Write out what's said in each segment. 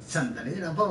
Sandali na po.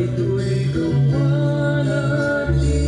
ito'y gawa natin.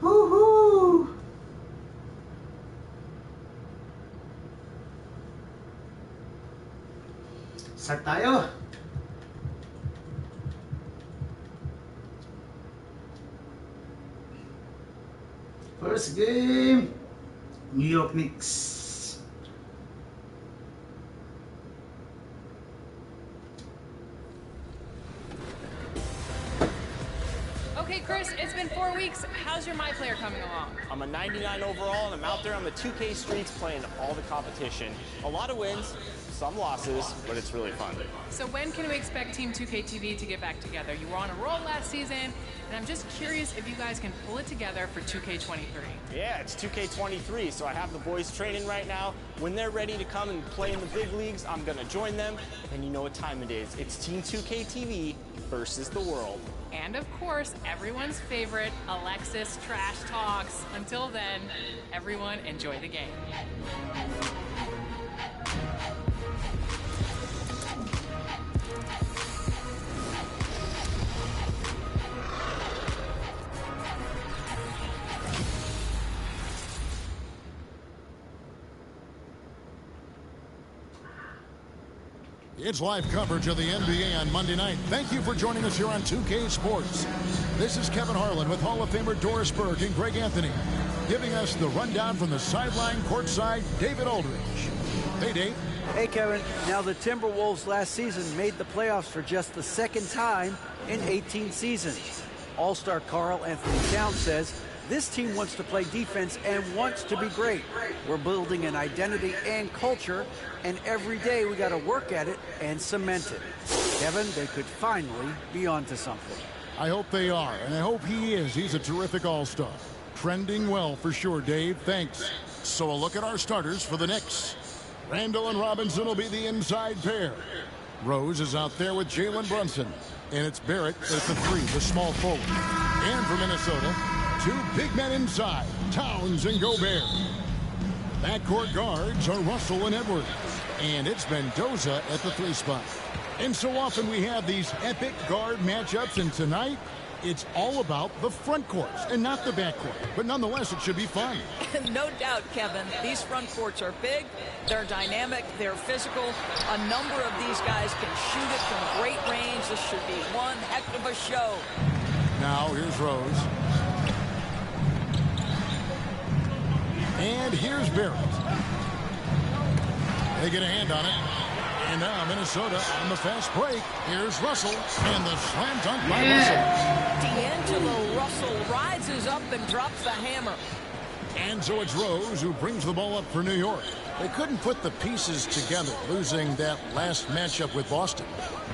Woohoo! Start tayo. First game, New York Knicks. Okay, Chris, it's been 4 weeks. How's your My Player coming along? I'm a 99 overall, and I'm out there on the 2K streets playing all the competition. A lot of wins, some losses, but it's really fun. So when can we expect Team 2K TV to get back together? You were on a roll last season, and I'm just curious if you guys can pull it together for 2K23. Yeah, it's 2K23, so I have the boys training right now. When they're ready to come and play in the big leagues, I'm gonna join them, and you know what time it is. It's Team 2K TV versus the world. And of course, everyone's favorite, Alexis Trash Talks. Until then, everyone enjoy the game. It's live coverage of the NBA on Monday night. Thank you for joining us here on 2K Sports. This is Kevin Harlan with Hall of Famer Doris Burke and Greg Anthony, giving us the rundown from the sideline courtside, David Aldridge. Hey, Dave. Hey, Kevin. Now, the Timberwolves last season made the playoffs for just the second time in 18 seasons. All-star Karl Anthony Towns says this team wants to play defense and wants to be great. We're building an identity and culture, and every day we got to work at it and cement it. Kevin, they could finally be onto something. I hope they are, and I hope he is. He's a terrific all-star. Trending well for sure, Dave. Thanks. So a look at our starters for the Knicks. Randall and Robinson will be the inside pair. Rose is out there with Jalen Brunson. And it's Barrett at the 3, the small forward. And for Minnesota, two big men inside, Towns and Gobert. Backcourt guards are Russell and Edwards. And it's Mendoza at the 3 spot. And so often we have these epic guard matchups, and tonight it's all about the front courts and not the back court. But nonetheless, it should be fun. No doubt, Kevin. These front courts are big, they're dynamic, they're physical. A number of these guys can shoot it from great range. This should be one heck of a show. Now here's Rose. And here's Barrett. They get a hand on it. And now Minnesota on the fast break. Here's Russell. And the slam dunk by Russell. D'Angelo Russell rises up and drops the hammer. And so it's Rose who brings the ball up for New York. They couldn't put the pieces together, losing that last matchup with Boston.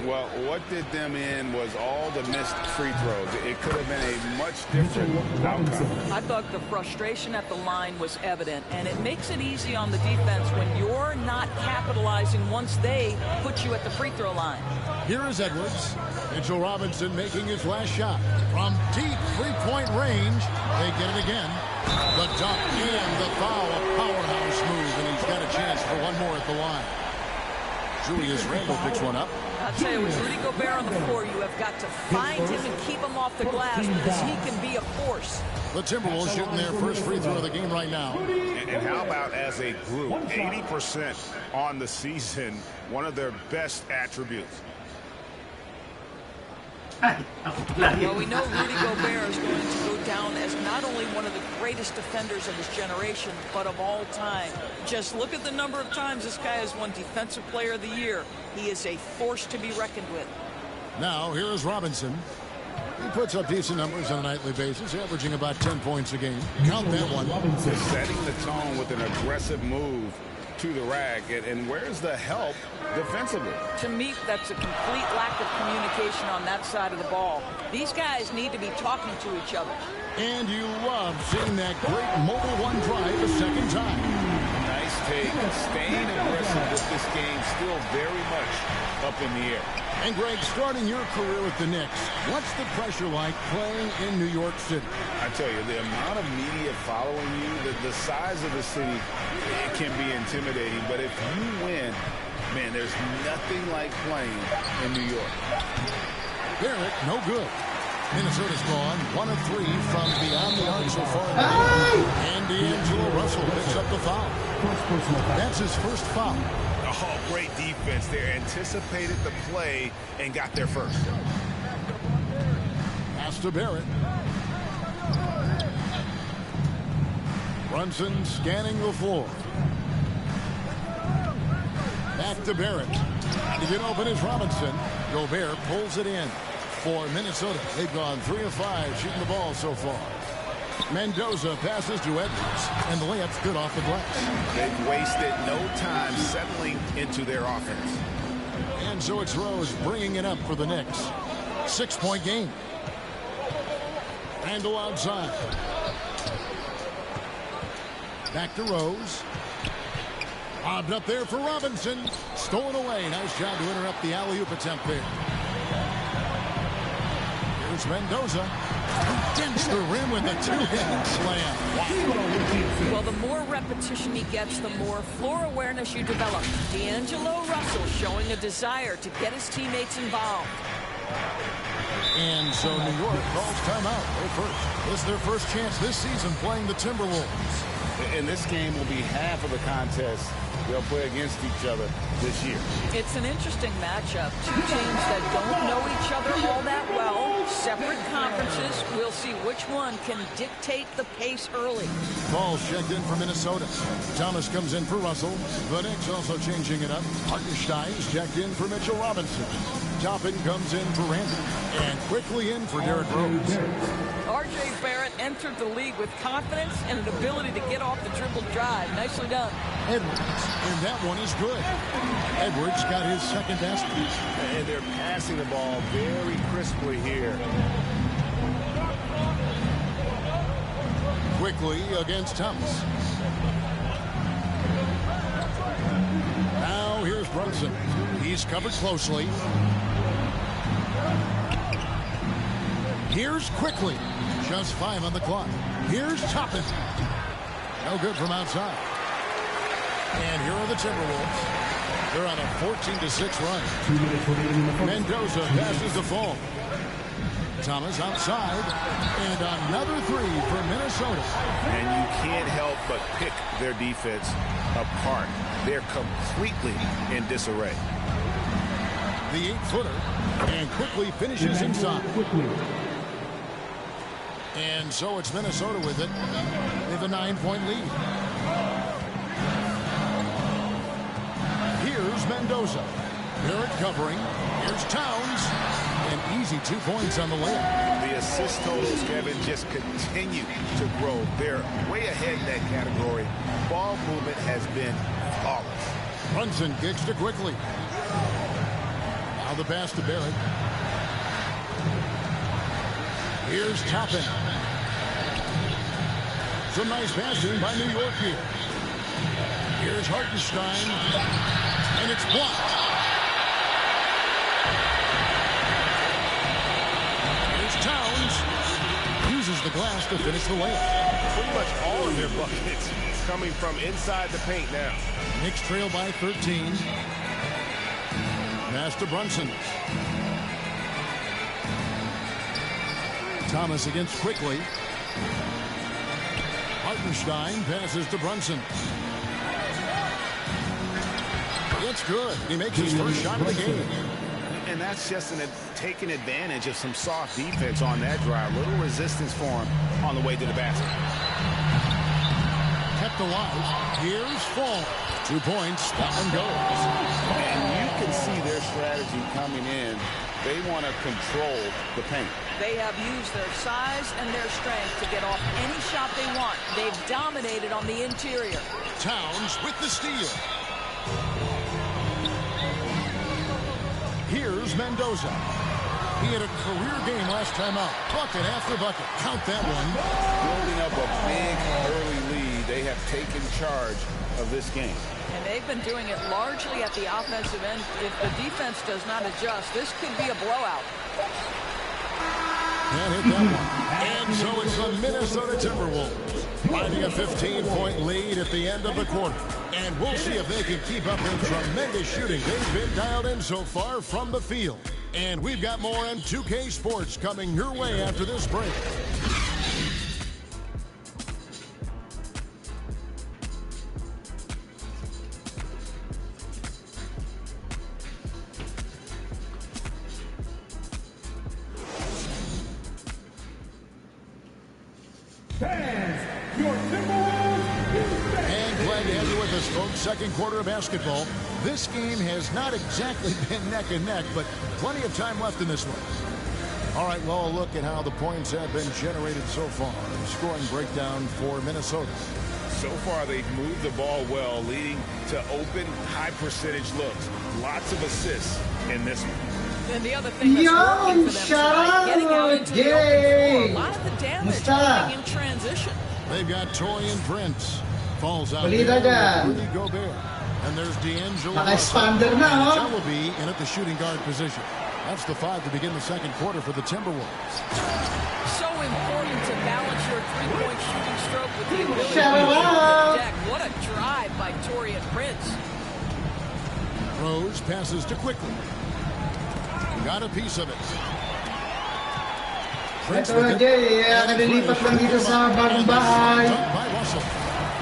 Well, what did them in was all the missed free throws. It could have been a much different outcome. I thought the frustration at the line was evident, and it makes it easy on the defense when you're not capitalizing once they put you at the free throw line. Here is Edwards. Mitchell Robinson making his last shot. From deep three-point range, they get it again. The dunk and the foul, a powerhouse move, and he's got a chance for one more at the line. Julius Randle picks one up. I'll tell you, with Rudy Gobert on the floor, you have got to find him and keep him off the glass because he can be a force. The Timberwolves shooting their first free throw of the game right now. And how about as a group, 80% on the season, one of their best attributes. Well, we know Rudy Gobert is going to go down as not only one of the greatest defenders of his generation, but of all time. Just look at the number of times this guy has won Defensive Player of the Year. He is a force to be reckoned with. Now, here is Robinson. He puts up decent numbers on a nightly basis, averaging about 10 points a game. Count that one. Setting the tone with an aggressive move to the rack. And where's the help defensively? To me, that's a complete lack of communication on that side of the ball. These guys need to be talking to each other. And you love seeing that great mobile one drive a second time. Nice take. Staying aggressive with this game still very much up in the air. And Greg, starting your career with the Knicks, what's the pressure like playing in New York City? I tell you, the amount of media following you, the size of the city, it can be intimidating. But if you win, man, there's nothing like playing in New York. Barrett, no good. Minnesota's gone 1 of 3 from beyond the arc so far. And D'Angelo Russell picks up the foul. That's his first foul. Oh, great defense there. Anticipated the play and got there first. Pass to Barrett. Brunson scanning the floor. Back to Barrett. To get open is Robinson. Gobert pulls it in for Minnesota. They've gone 3 of 5 shooting the ball so far. Mendoza passes to Edwards, and the layup's good off the glass. They've wasted no time settling into their offense. And so it's Rose bringing it up for the Knicks. 6-point game. Randle outside. Back to Rose. Bobbed up there for Robinson. Stolen away. Nice job to interrupt the alley-oop attempt there. Here's Mendoza. Dents the rim with a two-handed slam. Wow. Well, the more repetition he gets, the more floor awareness you develop. D'Angelo Russell showing a desire to get his teammates involved. And so New York calls timeout. This is their first chance this season playing the Timberwolves. And this game will be half of the contest they'll play against each other this year. It's an interesting matchup. Two teams that don't know each other all that well. Separate conferences. We'll see which one can dictate the pace early. Paul's checked in for Minnesota. Thomas comes in for Russell. The Knicks also changing it up. Hartenstein's checked in for Mitchell Robinson. Toppin comes in for Randle. And quickly in for Derrick Rose. R.J. Barrett entered the league with confidence and an ability to get off the dribble drive. Nicely done. Edwards, and that one is good. Edwards got his second basket. And they're passing the ball very crisply here. Quickly against Thomas. Now here's Brunson. He's covered closely. Here's Quickly. Just 5 on the clock. Here's Toppin. No good from outside. And here are the Timberwolves. They're on a 14-6 run. Mendoza passes the Fall. Thomas outside. And another three for Minnesota. And you can't help but pick their defense apart. They're completely in disarray. The 8-footer. And Quickly finishes inside. And so it's Minnesota with it. They have a 9-point lead. Here's Mendoza. Barrett covering. Here's Towns. An easy 2 points on the layup. The assist totals, Kevin, just continue to grow. They're way ahead in that category. Ball movement has been flawless. Brunson kicks to Quickly. Now the pass to Barrett. Here's Toppin. Some nice passing by New York here. Here's Hartenstein. And it's blocked. Here's Towns. Uses the glass to finish the layup. Pretty much all of their buckets coming from inside the paint now. Knicks trail by 13. Pass to Brunson. Thomas against Quickly. Hartenstein passes to Brunson. It's good. He makes his first shot of the game. And that's just taking advantage of some soft defense on that drive. Little resistance for him on the way to the basket. Kept alive. Here's Fall. 2 points. That one goes. And you can see their strategy coming in. They want to control the paint. They have used their size and their strength to get off any shot they want. They've dominated on the interior. Towns with the steal. Here's Mendoza. He had a career game last time out. Bucket after bucket. Count that one. Building up a big early lead. They have taken charge of this game. And they've been doing it largely at the offensive end. If the defense does not adjust, this could be a blowout. And hit that one. And so it's the Minnesota Timberwolves finding a 15-point lead at the end of the quarter. And we'll see if they can keep up their tremendous shooting they've been dialed in so far from the field. And we've got more on 2K Sports coming your way after this break. And glad to have you with us, folks. Second quarter of basketball. This game has not exactly been neck and neck, but plenty of time left in this one. All right, well, a look at how the points have been generated so far. Scoring breakdown for Minnesota. So far, they've moved the ball well, leading to open, high-percentage looks. Lots of assists in this one. And the other thing that's working for them tonight, getting out into the open floor. A lot of the damage coming in transition. They've got Torian Prince. Falls out Balita there dyan. with Rudy Gobert. And there's D'Angelo Naka-expander na, oh. Celebi in at the shooting guard position. That's the 5 to begin the second quarter for the Timberwolves. So important to balance your three-point shooting stroke with the ability to Shout shoot out. the deck. What a drive by Torian Prince. Rose passes to Quickly. Got a piece of it. Ito na, Jay. Kadilipat lang dito sa bagong bahay. By Russell.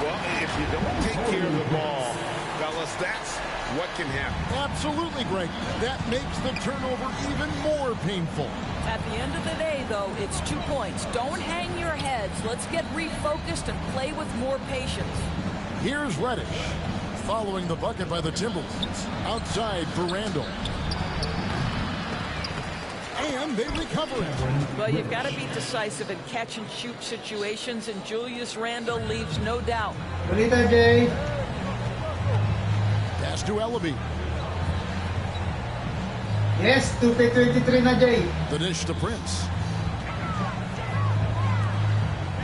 Well, if you don't take care of the ball, fellas, that's what can happen. Absolutely, Greg. That makes the turnover even more painful. At the end of the day, though, it's 2 points. Don't hang your heads. Let's get refocused and play with more patience. Here's Reddish. Following the bucket by the Timberwolves. Outside for Randall. And they recover it. Well, you've got to be decisive in catch-and-shoot situations, and Julius Randle leaves no doubt. Balita, Jay. Pass to Ellaby. Yes, 2K23 na, Jay. The dish to Prince.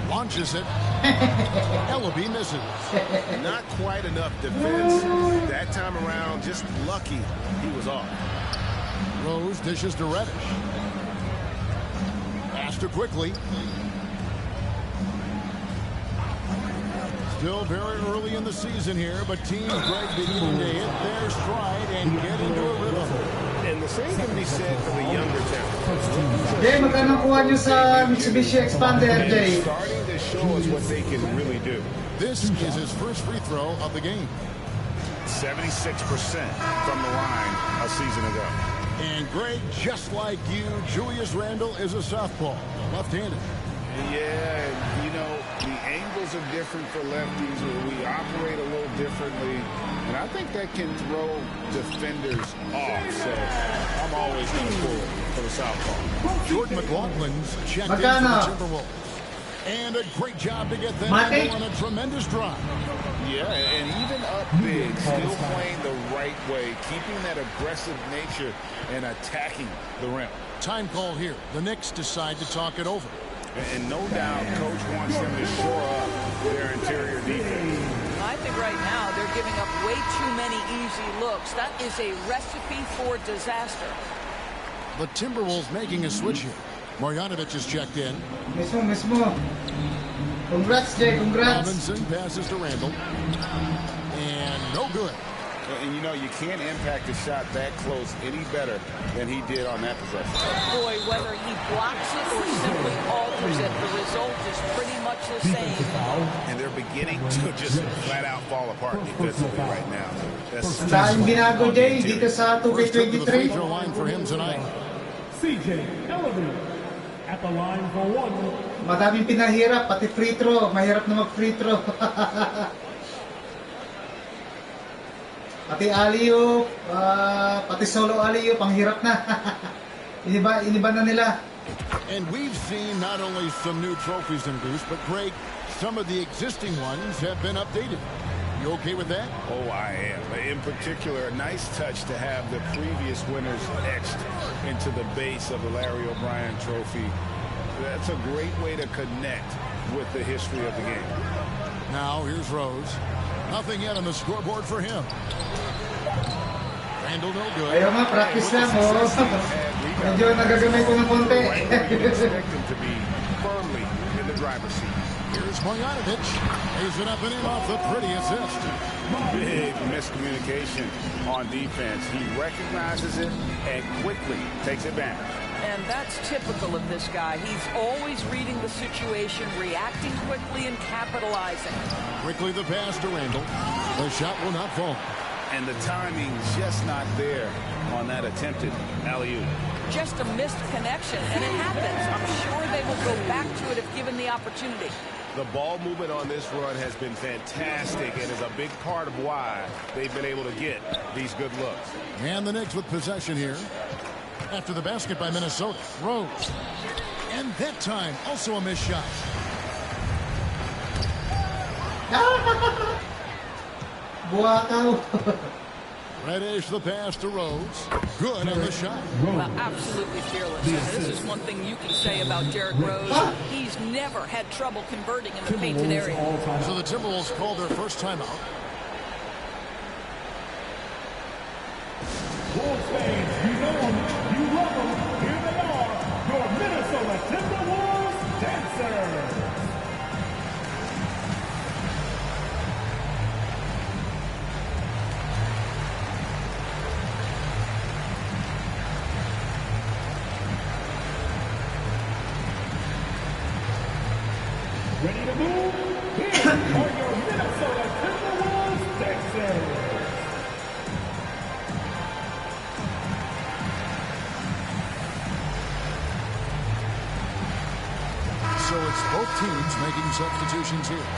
Launches it. Ellaby misses. Not quite enough defense. That time around, just lucky he was off. Rose dishes to Reddish. Pass to quickly. Still very early in the season here, but Team Greg beginning to hit their stride and get into a rhythm. And the same can be said for the younger talent. Jay, magkano kuha nyo sa Mitsubishi Expander, Jay? Starting to show us what they can really do. This is his first free throw of the game. 76% from the line a season ago. And Greg, just like you, Julius Randle is a southpaw, left-handed. Yeah, you know, the angles are different for lefties. We operate a little differently. And I think that can throw defenders off. So I'm always going to pull for the southpaw. Jordan McLaughlin's checked in for the Timberwolves. And a great job to get them on a tremendous drive. Yeah, and even up big, still playing the right way, keeping that aggressive nature and attacking the rim. Time call here. The Knicks decide to talk it over. And no doubt, Coach wants them to shore up their interior defense. I think right now they're giving up way too many easy looks. That is a recipe for disaster. The Timberwolves making a switch here. Marjanovic is checked in. Mismo. Congrats, Jay. Congrats. Robinson passes to Randle. And no good. And you know, you can't impact a shot that close any better than he did on that possession. Boy, whether he blocks it or simply alters it, the result is pretty much the same. And they're beginning to just flat out fall apart defensively right now. That's Daming binago, Jay, dito sa First trip to the free 2K23. throw line for him tonight. CJ Ellaby at the line for one. Madaming pinahirap, pati free throw. Mahirap na mag-free throw. Pati alley-oop, pati solo alley-oop, panghirap na. iniba na nila. And we've seen not only some new trophies introduced, but Greg, some of the existing ones have been updated. You okay with that? Oh, I am. In particular, a nice touch to have the previous winners etched into the base of the Larry O'Brien trophy. That's a great way to connect with the history of the game. Now, here's Rose. Nothing yet on the scoreboard for him. Randle no good. Ayaw nga, practice lang. Medyo nagagamay ko ng konti. Expect him to be firmly in the driver's seat. Here's Marjanovic. He's it up and in off the pretty assist. Big miscommunication on defense. He recognizes it and quickly takes advantage. And that's typical of this guy. He's always reading the situation, reacting quickly, and capitalizing. Quickly the pass to Randle. The shot will not fall. And the timing just not there on that attempted alley-oop. Just a missed connection, and it happens. I'm sure they will go back to it if given the opportunity. The ball movement on this run has been fantastic and is a big part of why they've been able to get these good looks. And the Knicks with possession here. After the basket by Minnesota. Rose. And that time, also a missed shot. Buwakaw. Reddish the pass to Rose. Good on the shot. Well, absolutely fearless. And this is one thing you can say about Derrick Rose. He's never had trouble converting in the painted area. So the Timberwolves call their first timeout. Wolves fans, you know them, you love them. Here they are, your Minnesota Timberwolves dancers. Ready to move? Here are your Minnesota Timberwolves dancers. So it's both teams making substitutions here.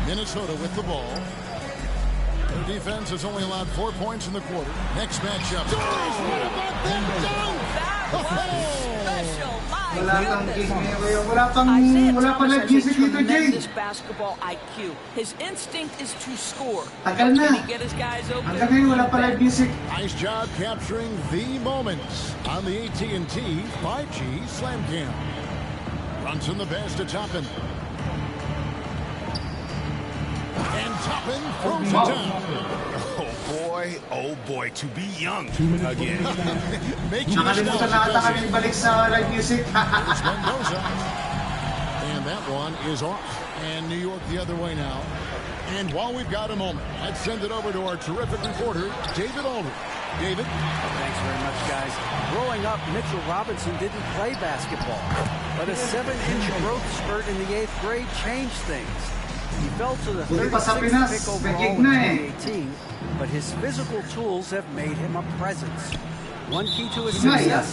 Minnesota with the ball. Their defense has only allowed 4 points in the quarter. Next matchup. Wala kang wala pang live music dito, Jay. Basketball IQ. His instinct is to score. Tagal na. Can he get his guys open? Hanggang ngayon, wala pa live music. Nice job capturing the moments on the AT&T 5G Slam Cam. Runs in the pass to Toppin. And Toppin throws it down. Oh, boy. oh boy, to be young again. Make you Nakalimutan na ata kami balik sa live music. It's Mendoza. And that one is off. And New York the other way now. And while we've got a moment, let's send it over to our terrific reporter, David Aldridge. David? Thanks very much, guys. Growing up, Mitchell Robinson didn't play basketball, but a 7-inch growth spurt in the 8th grade changed things. He fell to the 36th pick overall in 2018, but his physical tools have made him a presence. One key to his success,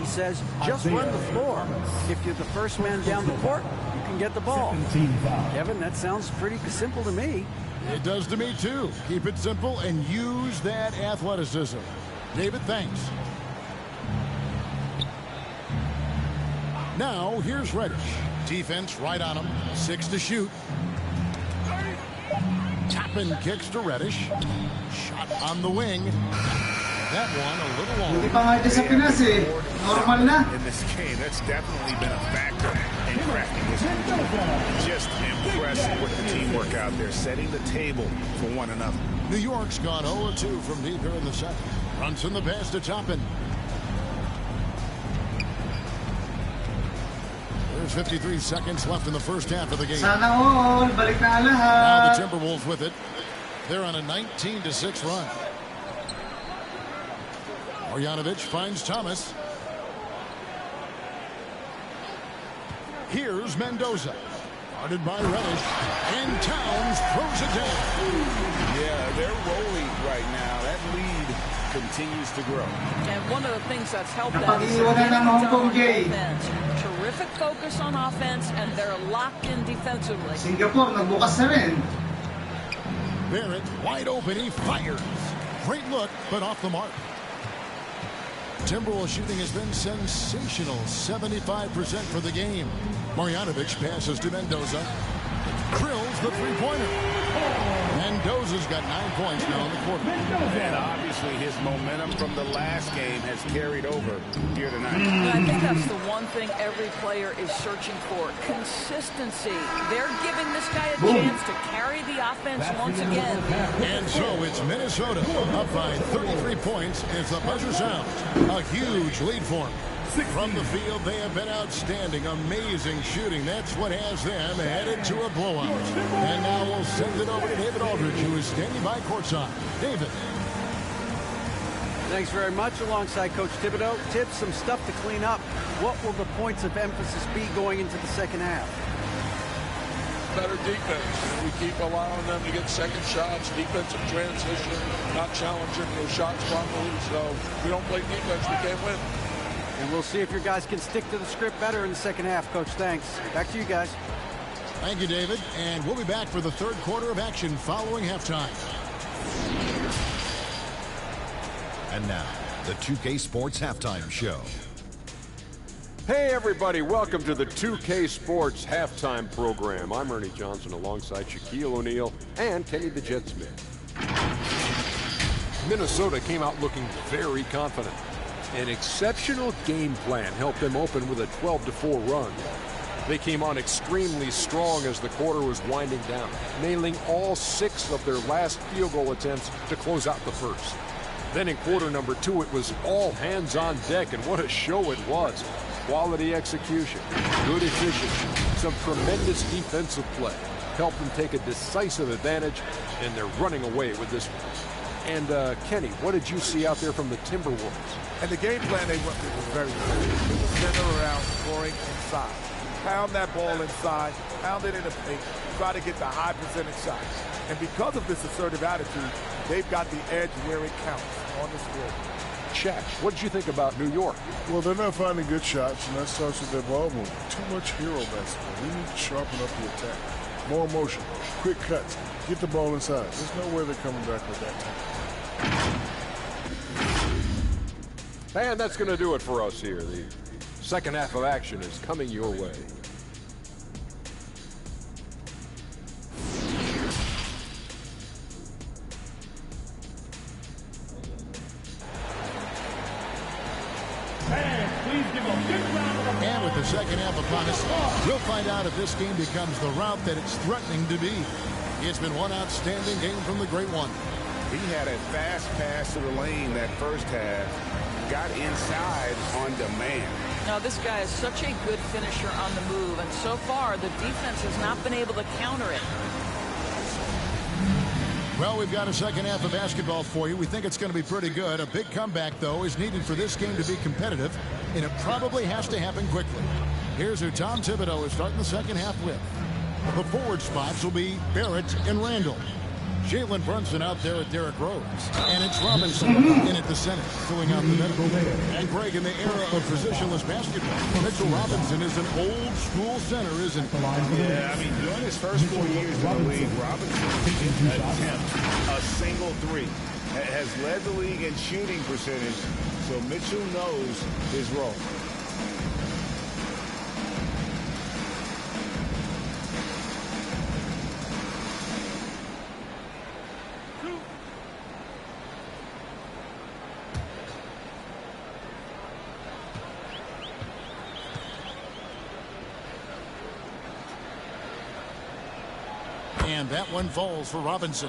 he says, just run the floor. If you're the first man down the court, you can get the ball. Kevin, that sounds pretty simple to me. It does to me, too. Keep it simple and use that athleticism. David, thanks. Now, here's Reddish. Defense right on him. 6 to shoot. Toppin kicks to Reddish. Shot on the wing. That one a little long. Hindi pa nga ito sa Pinas eh. Normal na. In this game, that's definitely been a factor in cracking this game. Just impressed with the teamwork out there, setting the table for one another. New York's gone 0-2 from deep here in the second. Brunson the pass to Toppin. There's 53 seconds left in the first half of the game. Sana all, balik na lahat. Now the Timberwolves with it. They're on a 19-6 run. Marjanovic finds Thomas. Here's Mendoza. Guarded by Reddish. And Towns throws it down. Yeah, they're rolling right now. That lead continues to grow. And one of the things that's helped them is offense. Terrific focus on offense, and they're locked in defensively. Singapore, nagbukas na rin. Barrett, wide open, he fires. Great look, but off the mark. Timberwolves shooting has been sensational, 75% for the game. Marjanovic passes to Mendoza. Drills the three-pointer. Mendoza's got 9 points now in the quarter. And obviously his momentum from the last game has carried over here tonight. And I think that's the one thing every player is searching for, consistency. They're giving this guy a chance to carry the offense once again. And so it's Minnesota up by 33 points as the buzzer sounds. A huge lead for them. From the field, they have been outstanding, amazing shooting. That's what has them headed to a blowout. And now we'll send it over to David Aldridge, who is standing by courtside. David. Thanks very much. Alongside Coach Thibodeau. Tibbs, some stuff to clean up. What will the points of emphasis be going into the second half? Better defense. We keep allowing them to get second shots, defensive transition, not challenging those shots properly. So if we don't play defense, we can't win. And we'll see if your guys can stick to the script better in the second half, Coach. Thanks. Back to you guys. Thank you, David. And we'll be back for the third quarter of action following halftime. And now, the 2K Sports Halftime Show. Hey, everybody. Welcome to the 2K Sports Halftime Program. I'm Ernie Johnson alongside Shaquille O'Neal and Kenny the Jet Smith. Minnesota came out looking very confident. An exceptional game plan helped them open with a 12-4 run. They came on extremely strong as the quarter was winding down, nailing all 6 of their last field goal attempts to close out the first. Then in quarter number 2, it was all hands on deck, and what a show it was. Quality execution, good efficiency, some tremendous defensive play helped them take a decisive advantage, and they're running away with this one. And Kenny, what did you see out there from the Timberwolves? And the game plan they went with was very good. It was center around, scoring inside. Pound that ball inside, pound it in the paint, try to get the high percentage shots. And because of this assertive attitude, they've got the edge where it counts on the score. Shaq, what did you think about New York? Well, they're not finding good shots, and that starts with their ball movement. Too much hero basketball. We need to sharpen up the attack. More motion, quick cuts, get the ball inside. There's no way they're coming back with that time. And that's going to do it for us here. The second half of action is coming your way. And with the second half upon us, we'll find out if this game becomes the route that it's threatening to be. It's been one outstanding game from the Great One. He had a fast pass to the lane that first half. Got inside on demand. Now, this guy is such a good finisher on the move, and so far, the defense has not been able to counter it. Well, we've got a second half of basketball for you. We think it's going to be pretty good. A big comeback, though, is needed for this game to be competitive, and it probably has to happen quickly. Here's who Tom Thibodeau is starting the second half with. The forward spots will be Barrett and Randall. Jalen Brunson out there at Derrick Rose. And it's Robinson in at the center, filling out the middle. And Greg, in the era of positionless basketball, Mitchell Robinson is an old-school center, isn't he? Yeah, I mean, during his first 4 years in the league, Robinson didn't attempt a single three. Has led the league in shooting percentage, so Mitchell knows his role. And that one falls for Robinson.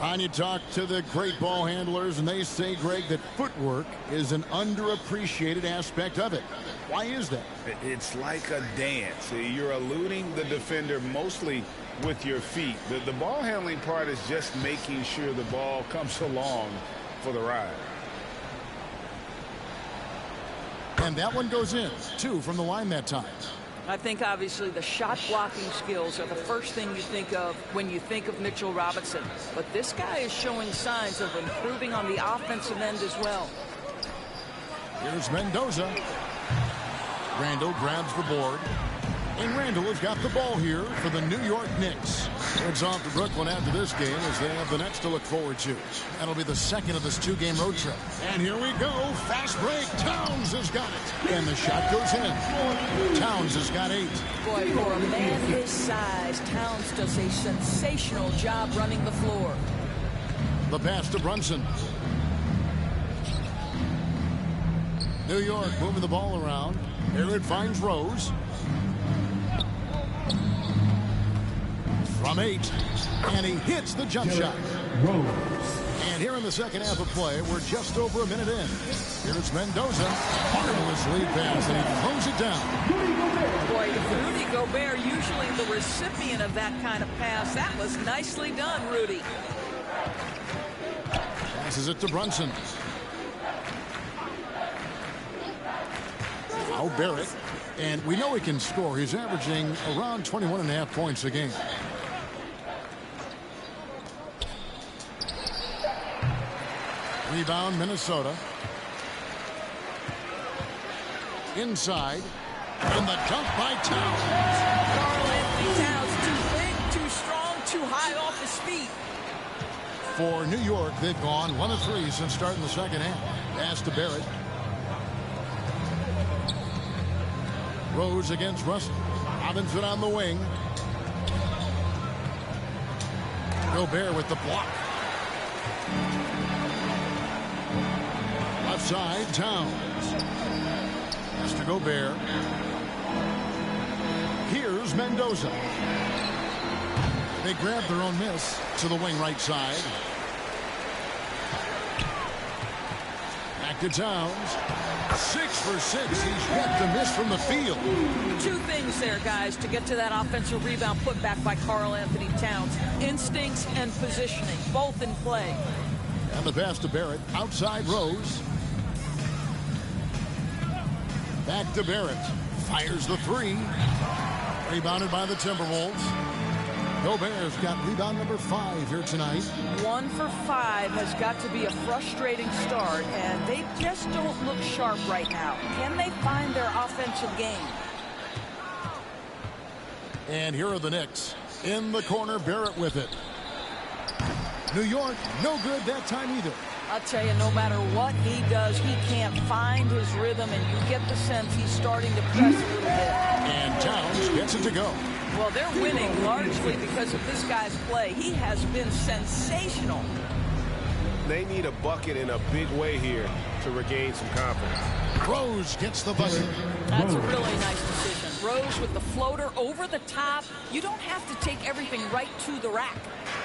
And you talk to the great ball handlers, and they say, Greg, that footwork is an underappreciated aspect of it. Why is that? It's like a dance. You're eluding the defender mostly with your feet. The ball handling part is just making sure the ball comes along for the ride. And that one goes in. 2 from the line that time. I think obviously the shot blocking skills are the first thing you think of when you think of Mitchell Robinson. But this guy is showing signs of improving on the offensive end as well. Here's Mendoza. Randall grabs the board. And Randall has got the ball here for the New York Knicks. Heads off to Brooklyn after this game as they have the Nets to look forward to. That'll be the second of this 2-game road trip. And here we go. Fast break. Towns has got it. And the shot goes in. Towns has got 8. Boy, for a man his size, Towns does a sensational job running the floor. The pass to Brunson. New York moving the ball around. Here it finds Rose. From 8, and he hits the jump shot. And here in the second half of play, we're just over a minute in. Here's Mendoza. Marvelous lead pass, and he throws it down. Boy, Rudy Gobert, usually the recipient of that kind of pass. That was nicely done, Rudy. Passes it to Brunson. Now Barrett. And we know he can score. He's averaging around 21.5 points a game. Rebound, Minnesota. Inside. And the dunk by Towns. Karl-Anthony Towns, too big, too strong, too high off his feet. For New York, they've gone 1 of 3 since starting the second half. Pass to Barrett. Rose against Russell. Robinson on the wing. Gobert with the block. Left side, Towns. Pass to Gobert. Here's Mendoza. They grab their own miss to the wing right side. Back to Towns. 6 for 6. He's yet to miss from the field. 2 things there, guys, to get to that offensive rebound put back by Karl-Anthony Towns. Instincts and positioning, both in play. And the pass to Barrett. Outside Rose. Back to Barrett. Fires the 3. Rebounded by the Timberwolves. Gobert's got rebound number 5 here tonight. 1 for 5 has got to be a frustrating start, and they just don't look sharp right now. Can they find their offensive game? And here are the Knicks. In the corner, Barrett with it. New York, no good that time either. I'll tell you, no matter what he does, he can't find his rhythm, and you get the sense he's starting to press a little bit. And Towns gets it to go. Well, they're winning largely because of this guy's play. He has been sensational. They need a bucket in a big way here to regain some confidence. Rose gets the bucket. That's a really nice decision. Rose with the floater over the top. You don't have to take everything right to the rack.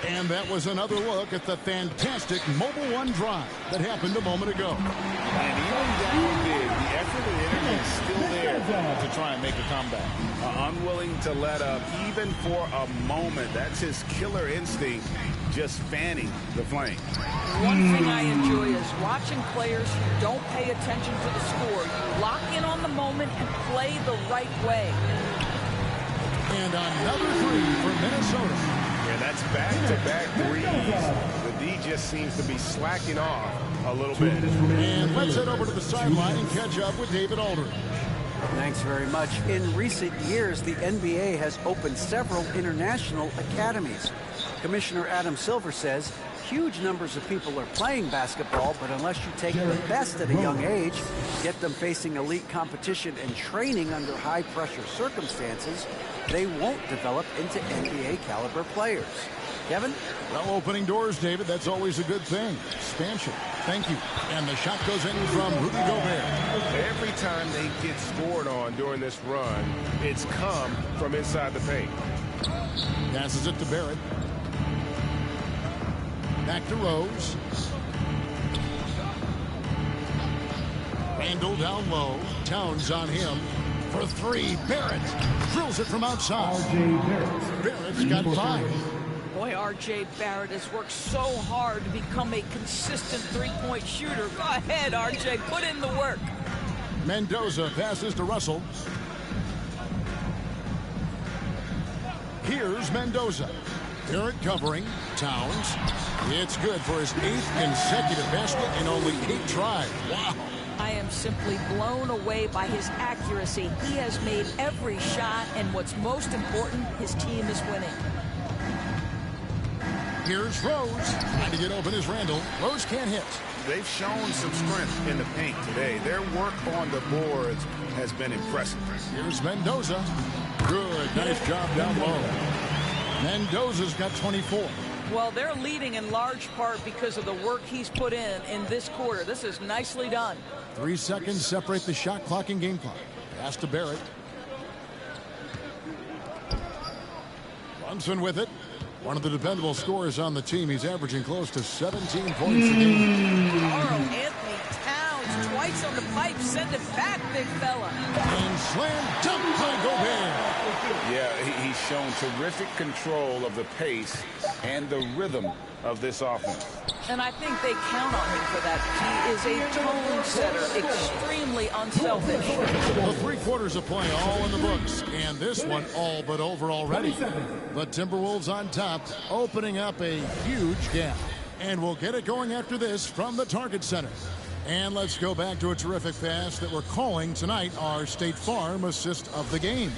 And that was another look at the fantastic Mobile One drive that happened a moment ago. And even down big, the effort and energy is still there to try and make a comeback. Unwilling to let up even for a moment. That's his killer instinct, just fanning the flame. One thing I enjoy is watching players who don't pay attention to the score. You lock in on the moment and play the right way. And another three for Minnesota. Yeah, that's back-to-back threes. The D just seems to be slacking off a little bit. And let's head over to the sideline and catch up with David Aldridge. Thanks very much. In recent years, the NBA has opened several international academies. Commissioner Adam Silver says huge numbers of people are playing basketball, but unless you take the best at a young age, get them facing elite competition and training under high-pressure circumstances, they won't develop into NBA-caliber players. Kevin? Well, opening doors, David, that's always a good thing. Expansion. Thank you. And the shot goes in from Rudy Gobert. Every time they get scored on during this run, it's come from inside the paint. Passes it to Barrett. Back to Rose. Randall down low. Towns on him for three. Barrett drills it from outside. Barrett's got 5. Boy, R.J. Barrett has worked so hard to become a consistent three-point shooter. Go ahead, R.J., put in the work. Mendoza passes to Russell. Here's Mendoza. Barrett covering. Towns. It's good for his 8th consecutive basket in only 8 tries. Wow. I am simply blown away by his accuracy. He has made every shot, and what's most important, his team is winning. Here's Rose. Trying to get open is Randall. Rose can't hit. They've shown some strength in the paint today. Their work on the boards has been impressive. Here's Mendoza. Good. Nice job down low. Mendoza's got 24. Well, they're leading in large part because of the work he's put in this quarter. This is nicely done. 3 seconds separate the shot clock and game clock. Pass to Barrett. Brunson with it. One of the dependable scorers on the team. He's averaging close to 17 points a game. Carl Anthony Towns twice on the pipe. Send it back, big fella. And slam dunk by Gobert. Yeah, he's shown terrific control of the pace and the rhythm of this offense. And I think they count on him for that. He is a tone setter, extremely unselfish. The 3 quarters of play all in the books, and this one all but over already. The Timberwolves on top, opening up a huge gap. And we'll get it going after this from the Target Center. And let's go back to a terrific pass that we're calling tonight our State Farm assist of the game.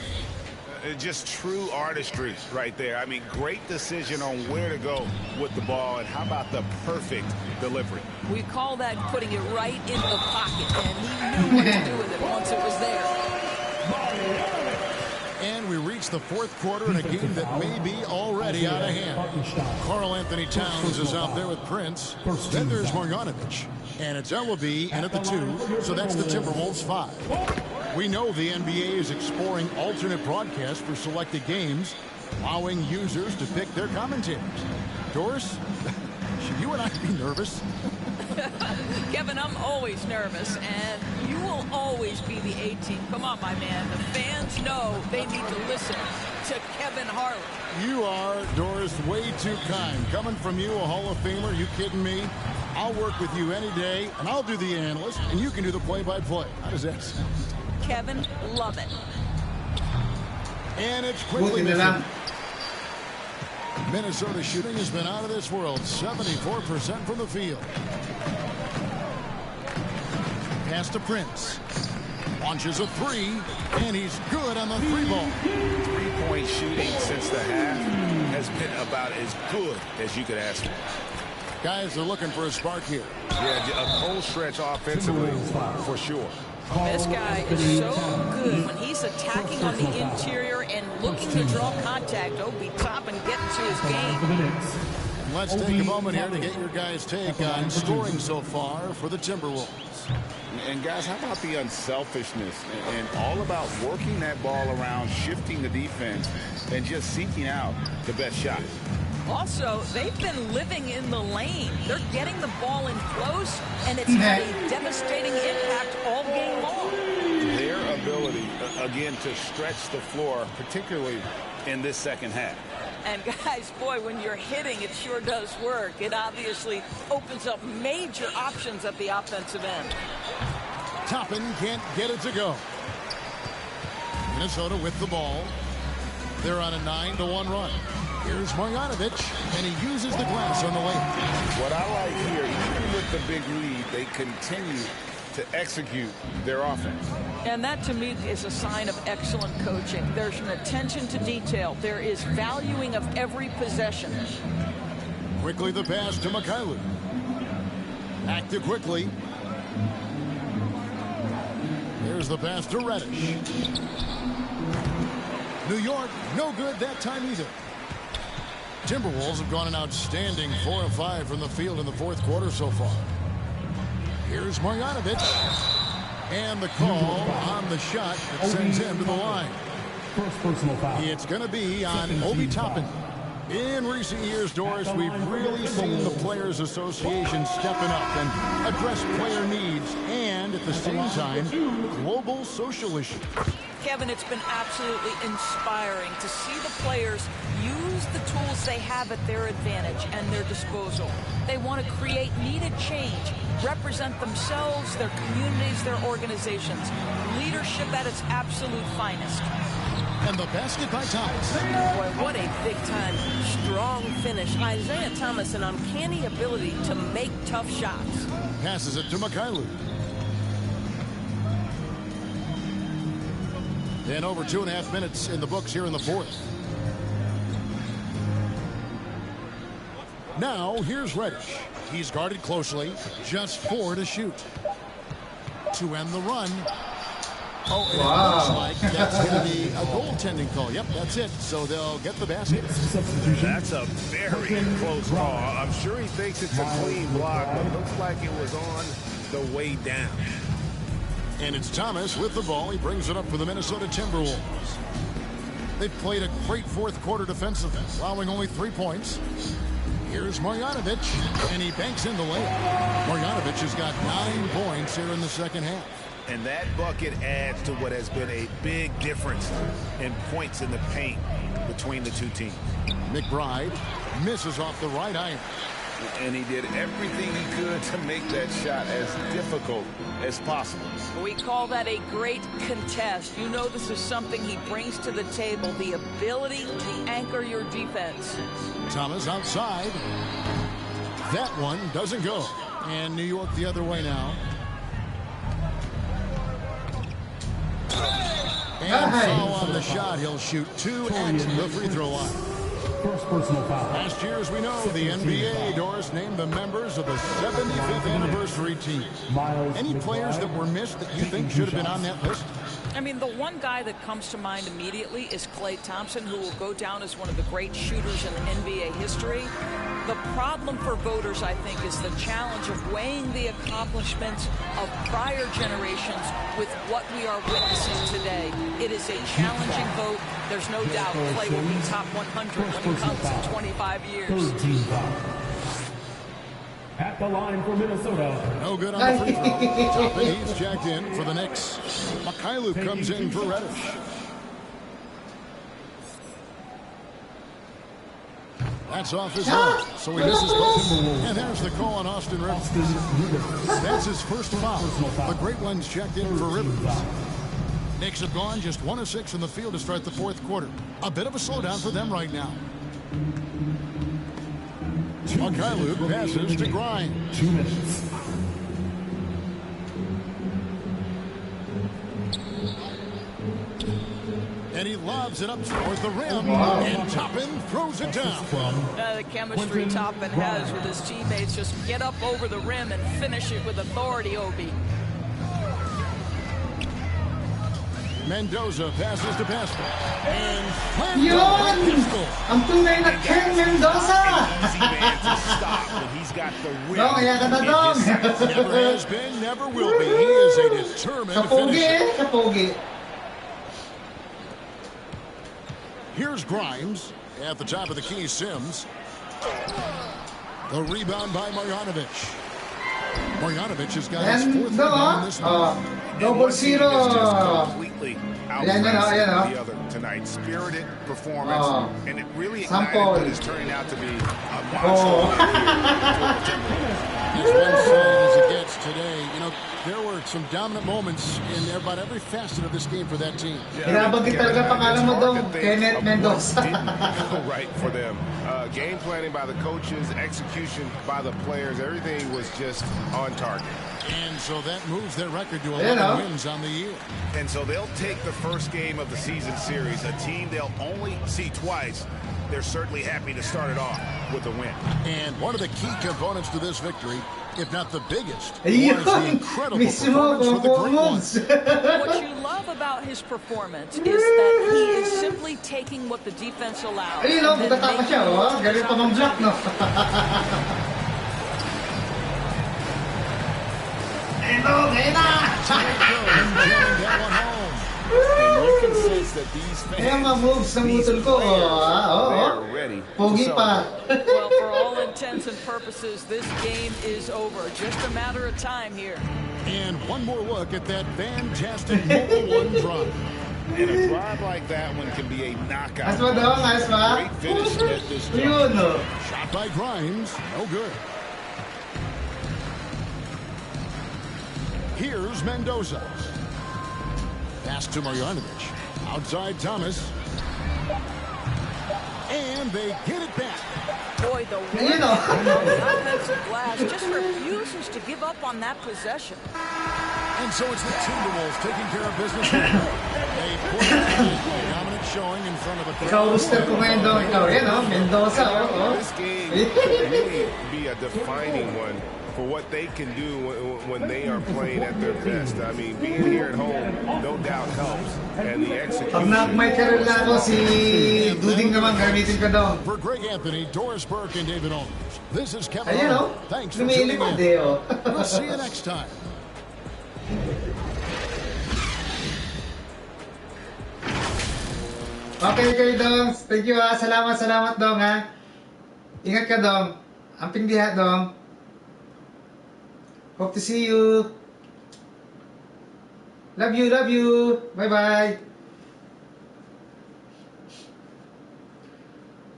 Just true artistry right there. I mean, great decision on where to go with the ball, and how about the perfect delivery? We call that putting it right in the pocket, and he knew what to do with it once it was there. And we reach the 4th quarter in a game that may be already out of hand. Carl Anthony Towns is out there with Prince. Then there's Marjanovic. And it's Ellaby in at the 2, so that's the Timberwolves 5. We know the NBA is exploring alternate broadcasts for selected games, allowing users to pick their commentators. Doris, should you and I be nervous? Kevin, I'm always nervous, and you will always be the A team. Come on, my man. The fans know they need to listen to Kevin Harlan. You are, Doris, way too kind. Coming from you, a Hall of Famer, you kidding me? I'll work with you any day, and I'll do the analyst, and you can do the play-by-play. How does that sound? Kevin, love it. And it's quickly missing. Minnesota shooting has been out of this world. 74% from the field. Pass to Prince. Launches a 3, and he's good on the 3-ball. 3-point shooting since the half has been about as good as you could ask for. Guys are looking for a spark here. Yeah, a cold stretch offensively, for sure. This guy is so good when he's attacking on the interior and looking to draw contact. Obi Toppin getting to his game. Let's take a moment here to get your guys' take on scoring so far for the Timberwolves. And guys, how about the unselfishness and all about working that ball around, shifting the defense, and just seeking out the best shot? Also, they've been living in the lane. They're getting the ball in close, and it's had a devastating impact all game long. Their ability, again, to stretch the floor, particularly in this second half. And guys, boy, when you're hitting, it sure does work. It obviously opens up major options at the offensive end. Toppin can't get it to go. Minnesota with the ball. They're on a 9-1 run. Here's Marjanovic, and he uses the glass on the way. What I like here, even with the big lead, they continue to execute their offense. And that, to me, is a sign of excellent coaching. There's an attention to detail. There is valuing of every possession. Quickly the pass to Mikhailuk. Back to Quickly. Here's the pass to Reddish. New York, no good that time either. Timberwolves have gone an outstanding 4 of 5 from the field in the fourth quarter so far. Here's Marjanovic. And the call on the shot that sends him to the line. First personal foul. It's going to be on Obi Toppin. In recent years, Doris, we've really seen the Players Association stepping up and address player needs and, at the same time, global social issues. Kevin, it's been absolutely inspiring to see the players use the tools they have at their advantage and their disposal. They want to create needed change, represent themselves, their communities, their organizations. Leadership at its absolute finest. And the basket by Thomas. Boy, what a big-time, strong finish. Isaiah Thomas, an uncanny ability to make tough shots. Passes it to Mikhailuk. And over 2.5 minutes in the books here in the fourth. Now, here's Reddish. He's guarded closely. Just 4 to shoot. To end the run. Oh, and it looks like that's going to be a goaltending call. Yep, that's it. So they'll get the basket. That's a very close call. I'm sure he thinks it's a clean block, but it looks like it was on the way down. And it's Thomas with the ball. He brings it up for the Minnesota Timberwolves. They've played a great fourth quarter defensively, allowing only 3 points. Here's Marjanovic, and he banks in the layup. Marjanovic has got 9 points here in the second half. And that bucket adds to what has been a big difference in points in the paint between the two teams. McBride misses off the right iron. And he did everything he could to make that shot as difficult as possible. We call that a great contest. You know this is something he brings to the table, the ability to anchor your defense. Thomas outside. That one doesn't go. And New York the other way now. And foul on the shot. He'll shoot 2 at the free throw line. First personal foul. Last year, as we know, the NBA, Doris, named the members of the 75th anniversary team. Any players that were missed that you think should have been on that list? I mean, the one guy that comes to mind immediately is Klay Thompson, who will go down as one of the great shooters in NBA history. The problem for voters, I think, is the challenge of weighing the accomplishments of prior generations with what we are witnessing today. It is a challenging vote. There's no doubt Klay will be top 100 when he comes in 25 years. Third team foul. At the line for Minnesota. No good on the free throw. Toppin, he's jacked in for the Knicks. Mikhailuk comes in for Reddish. That's off his line, so he misses both. And there's the call on Austin Rivers. That's his first foul. The great one's checked in for Rivers. Knicks have gone just 1 of 6 in the field to start the fourth quarter. A bit of a slowdown for them right now. Mikhailuk passes to Grimes. 2 minutes. And he lobs it up toward the rim. And Toppin throws it down. The chemistry Toppin has with his teammates. Just get up over the rim and finish it with authority, Obi. Mendoza passes to Pascal. And Yun! Ang tunay na Ken Mendoza! Easy man to stop, but he's got the rim. No, kaya ka na dong. Never has been, never will be. He is a determined finisher. Kapogi. Here's Grimes at the top of the key. Sims. The rebound by Marjanovic. Marjanovic has got his And fourth rebound in this one. double zero. Completely Ayan, outclassing the other tonight. Spirited performance, and it really ignited what is turning out to be a monster. As one-sided as it gets today, you know, there were some dominant moments in about every facet of this game for that team. Binabagin talaga pangalan mo dong, Kenneth Mendoza. Right for them. Game planning by the coaches, execution by the players, everything was just on target. And so that moves their record to 11 wins on the year. And so they'll take the first game of the season series, a team they'll only see twice. They're certainly happy to start it off with a win. And one of the key components to this victory, if not the biggest, was the incredible performance for the Green Ones. What you love about his performance is that he is simply taking what the defense allows. Ayun o, butatapa siya o. Galing pa mang block, no? And you can sense that these fans, these players, they're ready to celebrate. Well, for all intents and purposes, this game is over. Just a matter of time here. And one more look at that fantastic mobile one drive. And a drive like that one can be a knockout. Nice one, dong. Nice one. Great finish at this Yun, no? Shot by Grimes. No good. Here's Mendoza. Pass to Marjanovic. Outside Thomas. And they get it back. Boy, the one on the offensive glass just refuses to give up on that possession. And so it's the Timberwolves taking care of business. They put a dominant showing in front of a crowd. Ikaw ko ngayon daw. Ikaw, yan o. Mendoza, o. This game could really be a defining one for what they can do when they are playing at their best. I mean, being here at home, no doubt helps. And the execution. Pag na-may career na ako, si Duding naman, gamitin ka daw. For Greg Anthony, Doris Burke, and David Owens, this is Kevin Ayun o. Harlan. Thanks for tuning Lumilipad in. o. We'll see you next time. Okay, Dong. Thank you, ha. Salamat, Dong, ha. Ingat ka, Dong. Amping diha, Dong. Hope to see you. Love you. Bye-bye.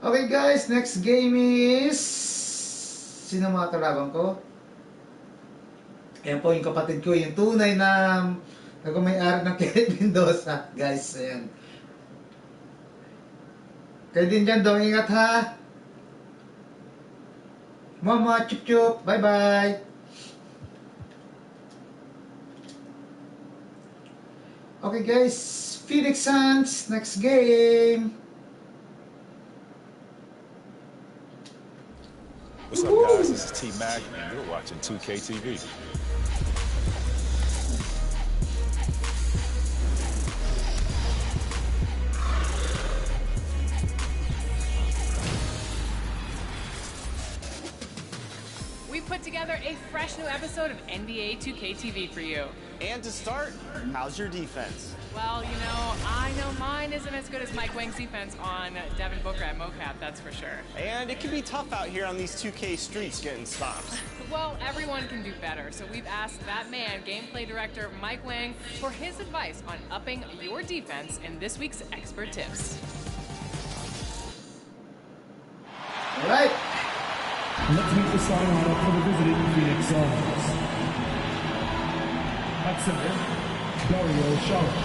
Okay, guys. Next game is... Sino mga kalaban ko? Ayan po yung kapatid ko. Yung tunay na nagmay-ari ng Kenneth Mendoza. Guys, ayan. Kayo din dyan, Dong. Ingat, ha. Mama, chup-chup. Bye-bye. Okay, guys. Phoenix Suns, next game. What's up, guys? This is T-Mac, and you're watching 2K TV. We put together a fresh new episode of NBA2K23 for you. And to start, how's your defense? Well, you know, I know mine isn't as good as Mike Wang's defense on Devin Booker at MoCap, that's for sure. And it can be tough out here on these 2K streets getting stops. Well, everyone can do better, so we've asked that man, gameplay director Mike Wang, for his advice on upping your defense in this week's Expert Tips. All right. Let's meet the starting lineup for the visiting Phoenix Suns. At center, Dario Saric.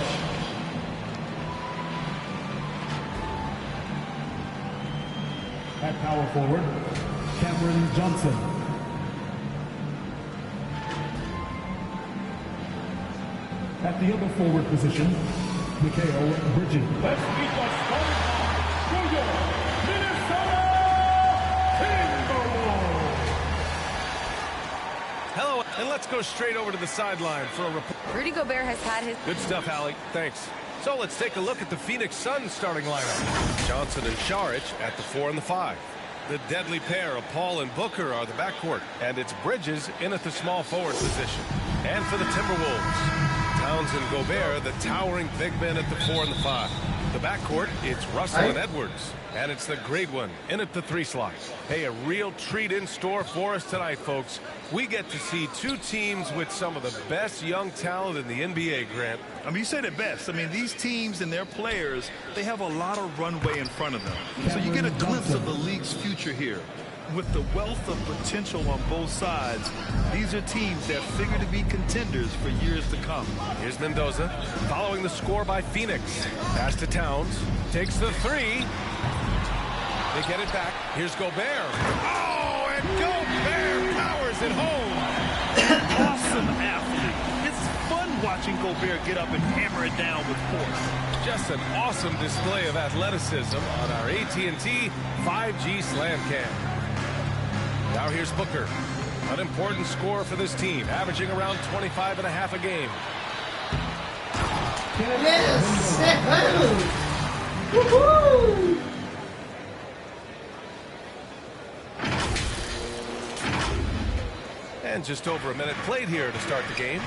At power forward, Cameron Johnson. At the other forward position, Mikhail Bridges. Let's meet the starting lineup for your Minnesota Timberwolves. Hello, and let's go straight over to the sideline for a report. Rudy Gobert has had his... Good stuff, Hallie. Thanks. So let's take a look at the Phoenix Suns starting lineup. Johnson and Saric at the 4 and the 5. The deadly pair of Paul and Booker are the backcourt, and it's Bridges in at the small forward position. And for the Timberwolves, Towns and Gobert, the towering big men at the 4 and the 5. The backcourt, it's Russell and Edwards. And it's the great one in at the 3 slot. Hey, a real treat in store for us tonight, folks. We get to see two teams with some of the best young talent in the NBA, Grant. I mean, you said it best. I mean, these teams and their players, they have a lot of runway in front of them. So you get a glimpse of the league's future here. With the wealth of potential on both sides, these are teams that figure to be contenders for years to come. Here's Mendoza following the score by Phoenix. Pass to Towns. Takes the 3. They get it back. Here's Gobert. Oh, and Gobert powers it home. Awesome athlete. It's fun watching Gobert get up and hammer it down with force. Just an awesome display of athleticism on our AT&T 5G Slam Cam. Now here's Booker. An important score for this team, averaging around 25 and a half a game. Woohoo! And just over a minute played here to start the game.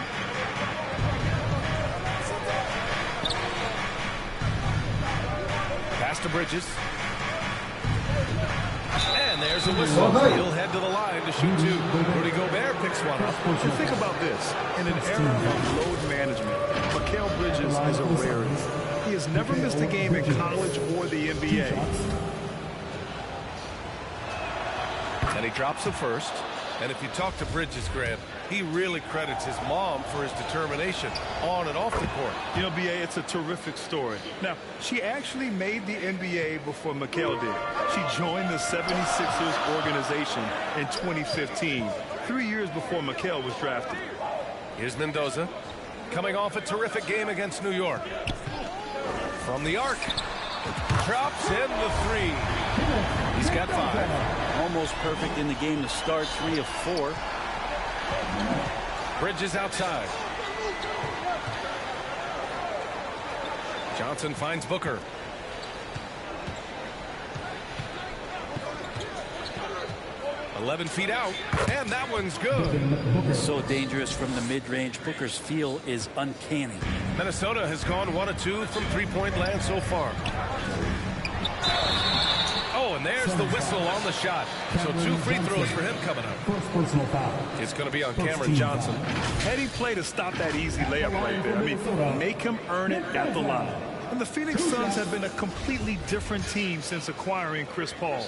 Pass to Bridges. And there's a whistle. He'll head to the line to shoot 2. Rudy Gobert picks one up. And think about this. In an era of load management, Mikal Bridges is a rarity. He has never missed a game in college or the NBA. And he drops the first. And if you talk to Bridges, Grant, he really credits his mom for his determination on and off the court. You know, B.A., it's a terrific story. Now, she actually made the NBA before Mikal did. She joined the 76ers organization in 2015, 3 years before Mikal was drafted. Here's Mendoza, coming off a terrific game against New York. From the arc, drops in the 3. He's got 5. Almost perfect in the game to start, 3 of 4. Bridges outside. Johnson finds Booker. "11 feet out, and that one's good." So dangerous from the mid-range. Booker's feel is uncanny. Minnesota has gone 1 of 2 from three-point land so far. Oh, and there's the whistle on the shot. So 2 free throws for him coming up. First personal foul. It's going to be on Cameron Johnson. Heady play to stop that easy layup right there. I mean, make him earn it at the line. And the Phoenix Suns have been a completely different team since acquiring Chris Paul.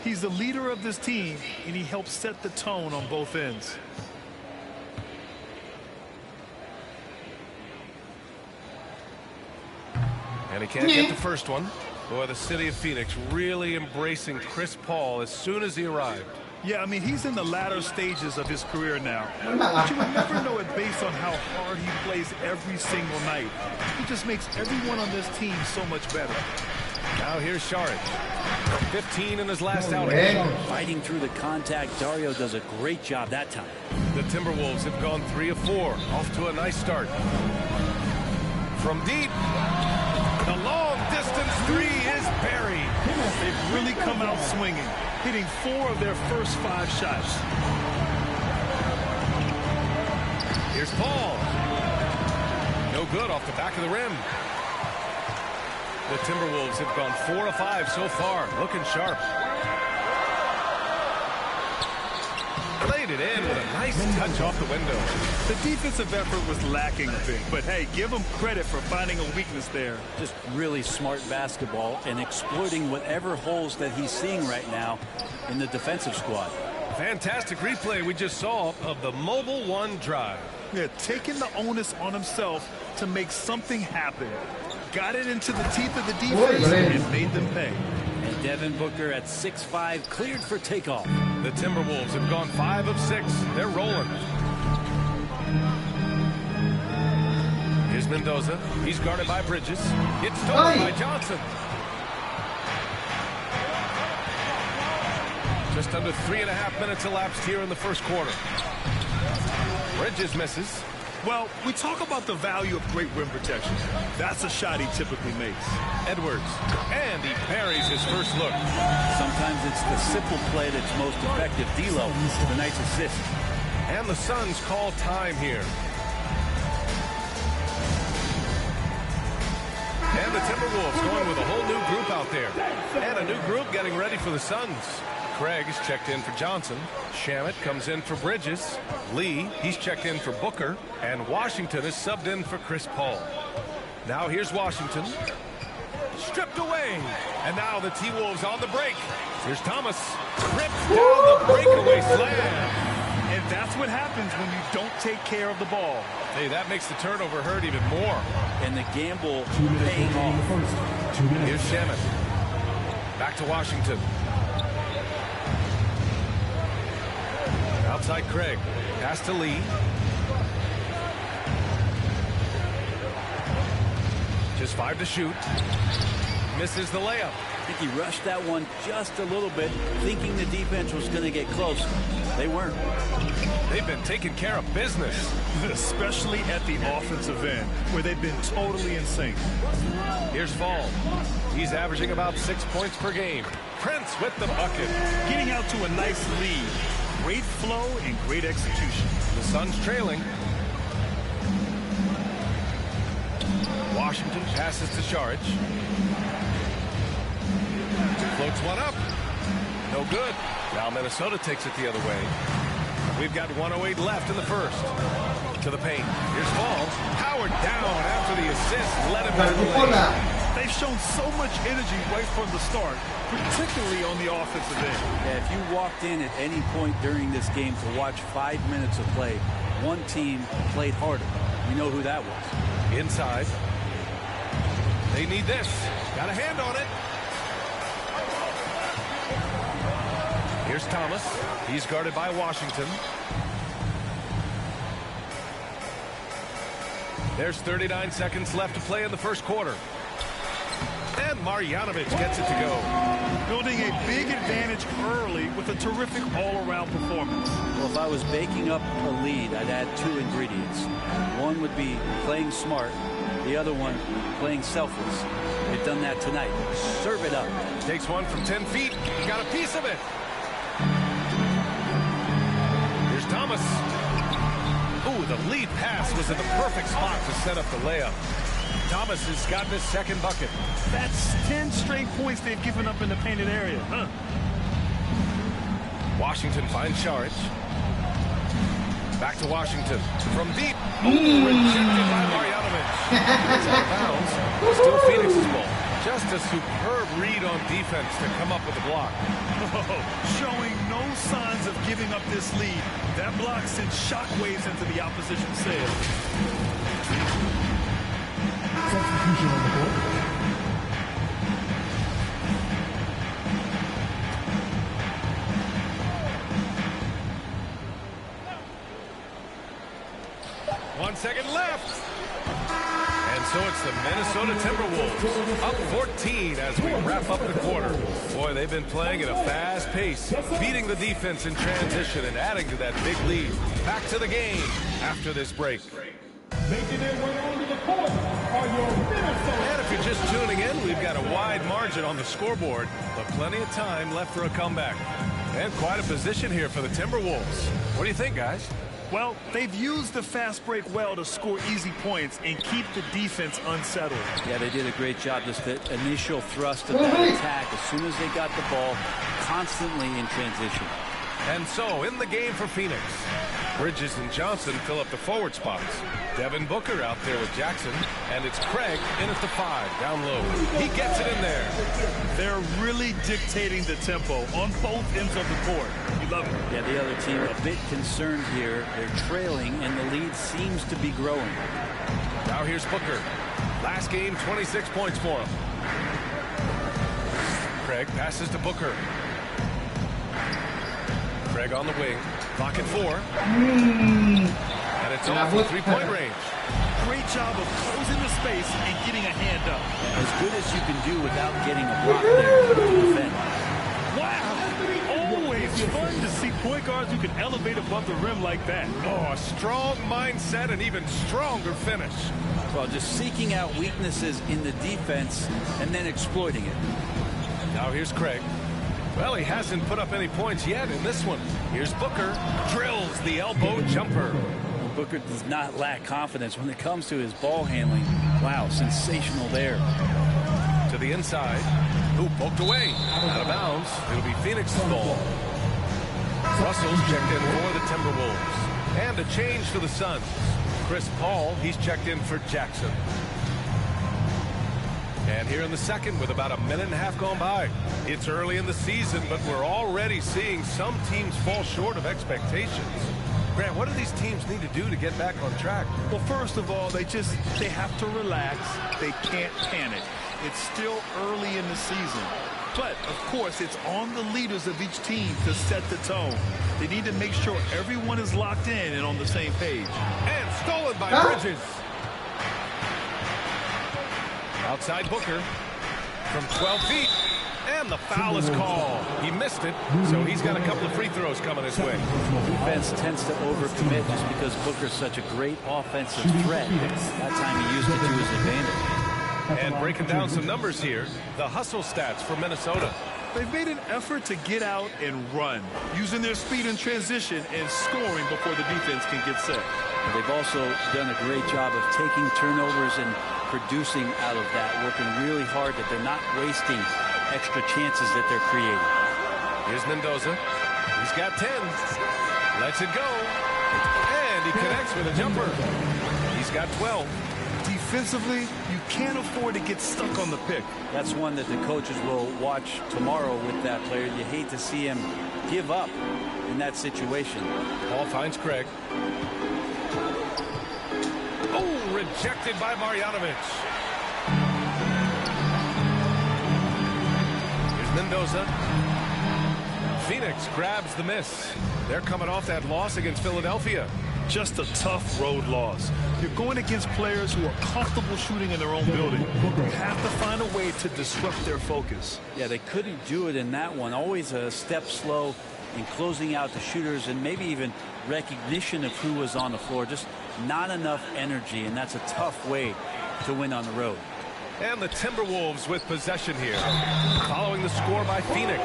He's the leader of this team, and he helps set the tone on both ends. And he can't get the first one. Boy, the city of Phoenix really embracing Chris Paul as soon as he arrived. Yeah, I mean, he's in the latter stages of his career now. But you would never know it based on how hard he plays every single night. He just makes everyone on this team so much better. Now here's Saric. 15 in his last outing. Fighting through the contact, Dario does a great job that time. The Timberwolves have gone 3 of 4. Off to a nice start. From deep. The long-distance 3 is buried. They've really come out swinging, hitting 4 of their first 5 shots. Here's Paul. No good off the back of the rim. The Timberwolves have gone 4 of 5 so far. Looking sharp. Played it in with a nice touch off the window. The defensive effort was lacking a bit, but hey, give him credit for finding a weakness there. Just really smart basketball and exploiting whatever holes that he's seeing right now in the defensive squad. Fantastic replay we just saw of the Mobile 1 drive. Yeah, taking the onus on himself to make something happen. Got it into the teeth of the defense and made them pay. And Devin Booker at 6'5", cleared for takeoff. The Timberwolves have gone 5 of 6. They're rolling. Here's Mendoza. He's guarded by Bridges. It's stolen by Johnson. Just under 3.5 minutes elapsed here in the first quarter. Bridges misses. Well, we talk about the value of great rim protection. That's a shot he typically makes. Edwards. And he parries his first look. Sometimes it's the simple play that's most effective. D'Lo, the nice assist. And the Suns call time here. And the Timberwolves going with a whole new group out there. And a new group getting ready for the Suns. Craig is checked in for Johnson. Shamet comes in for Bridges. Lee, he's checked in for Booker. And Washington is subbed in for Chris Paul. Now here's Washington. Stripped away. And now the T-Wolves on the break. Here's Thomas. Rips down the breakaway slam. And that's what happens when you don't take care of the ball. Hey, that makes the turnover hurt even more. And the gamble paying off. Here's Shamet. Back to Washington. Outside Craig. Pass to Lee. Just 5 to shoot. Misses the layup. I think he rushed that one just a little bit, thinking the defense was going to get close. They weren't. They've been taking care of business. Especially at the offensive end, where they've been totally in sync. Here's Fall. He's averaging about 6 points per game. Prince with the bucket. Getting out to a nice lead. Great flow and great execution. The Suns trailing. Washington passes to Šarić. Floats one up. No good. Now Minnesota takes it the other way. We've got 1:08 left in the first. To the paint. Here's Fall. Howard down after the assist. Let him go. They've shown so much energy right from the start, particularly on the offensive end. Yeah, if you walked in at any point during this game to watch 5 minutes of play, one team played harder. You know who that was. Inside. They need this. Got a hand on it. Here's Thomas. He's guarded by Washington. There's 39 seconds left to play in the first quarter. And Marjanovic gets it to go. Building a big advantage early with a terrific all-around performance. Well, if I was baking up a lead, I'd add 2 ingredients. One would be playing smart. The other one, playing selfless. They've done that tonight. Serve it up. Takes one from 10 feet. He got a piece of it. Here's Thomas. Ooh, the lead pass was in the perfect spot to set up the layup. Thomas has gotten his second bucket. That's 10 straight points they've given up in the painted area. Washington finds Šarić. Back to Washington. From deep. Rejected by Marjanovic. It's out of bounds. Still Phoenix's ball. Just a superb read on defense to come up with the block. Showing no signs of giving up this lead. That block sent shockwaves into the opposition sail. Substitution on the court. One second left. And so it's the Minnesota Timberwolves up 14 as we wrap up the quarter. Boy, they've been playing at a fast pace, beating the defense in transition and adding to that big lead. Back to the game after this break. Making their way onto the court are your Minnesota. And if you're just tuning in, we've got a wide margin on the scoreboard, but plenty of time left for a comeback. And quite a position here for the Timberwolves. What do you think, guys? Well, they've used the fast break well to score easy points and keep the defense unsettled. Yeah, they did a great job. Just the initial thrust of that attack, as soon as they got the ball, constantly in transition. And so, in the game for Phoenix, Bridges and Johnson fill up the forward spots. Devin Booker out there with Jackson, and it's Craig in at the 5, down low. He gets it in there. They're really dictating the tempo on both ends of the court. You love it. Yeah, the other team a bit concerned here. They're trailing, and the lead seems to be growing. Now here's Booker. Last game, 26 points for him. Craig passes to Booker. Craig on the wing. Clock at 4. And it's off from 3-point range. Great job of closing the space and getting a hand up. As good as you can do without getting a block there to defend. Wow! Always fun to see point guards who can elevate above the rim like that. Oh, a strong mindset and even stronger finish. Well, just seeking out weaknesses in the defense and then exploiting it. Now here's Craig. Well, he hasn't put up any points yet in this one. Here's Booker. Drills the elbow jumper. Booker does not lack confidence when it comes to his ball handling. Wow, sensational there. To the inside. Who poked away. Out of bounds. It'll be Phoenix's ball. Russell's checked in for the Timberwolves. And a change for the Suns. Chris Paul, he's checked in for Jackson. And here in the second with about a minute and a half gone by. It's early in the season, but we're already seeing some teams fall short of expectations. Grant, what do these teams need to do to get back on track? Well, first of all, they have to relax. They can't panic. It's still early in the season. But, of course, it's on the leaders of each team to set the tone. They need to make sure everyone is locked in and on the same page. And stolen by Bridges. Outside Booker from 12 feet. And the foul is called. He missed it, so he's got a couple of free throws coming his way. Defense tends to overcommit just because Booker's such a great offensive threat. That time he used it to his advantage. And breaking down some numbers here, the hustle stats for Minnesota. They've made an effort to get out and run, using their speed in transition and scoring before the defense can get set. And they've also done a great job of taking turnovers and producing out of that, working really hard that they're not wasting extra chances that they're creating. Here's Mendoza. He's got 10. Lets it go. And he connects with a jumper. He's got 12. Defensively, you can't afford to get stuck on the pick. That's one that the coaches will watch tomorrow with that player. You hate to see him give up in that situation. Paul finds Craig. Oh, rejected by Marjanovic. Here's Mendoza. Phoenix grabs the miss. They're coming off that loss against Philadelphia. Just a tough road loss. You're going against players who are comfortable shooting in their own building. You have to find a way to disrupt their focus. Yeah, they couldn't do it in that one. Always a step slow in closing out the shooters and maybe even recognition of who was on the floor. Just not enough energy, and that's a tough way to win on the road. And the Timberwolves with possession here, following the score by Phoenix.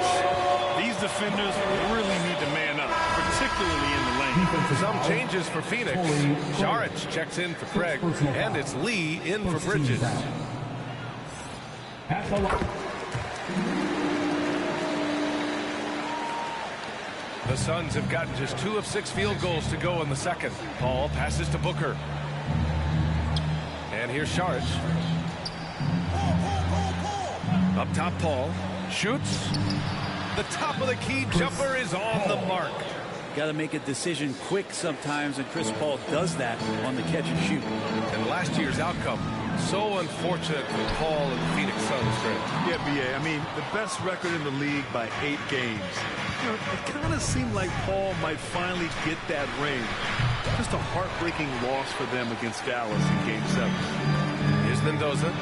These defenders really need to man up, particularly in the lane. Some changes for Phoenix. Šarić checks in for Craig, and it's Lee in for Bridges. The Suns have gotten just 2 of 6 field goals to go in the second. Paul passes to Booker. And here's Šarić. Up top, Paul shoots. The top of the key jumper is on the mark. Got to make a decision quick sometimes, and Chris Paul does that on the catch and shoot. And last year's outcome, so unfortunate for Paul and the Phoenix Suns. Yeah, B.A. I mean, the best record in the league by 8 games. You know, it kind of seemed like Paul might finally get that ring. Just a heartbreaking loss for them against Dallas in Game 7. Here's Mendoza.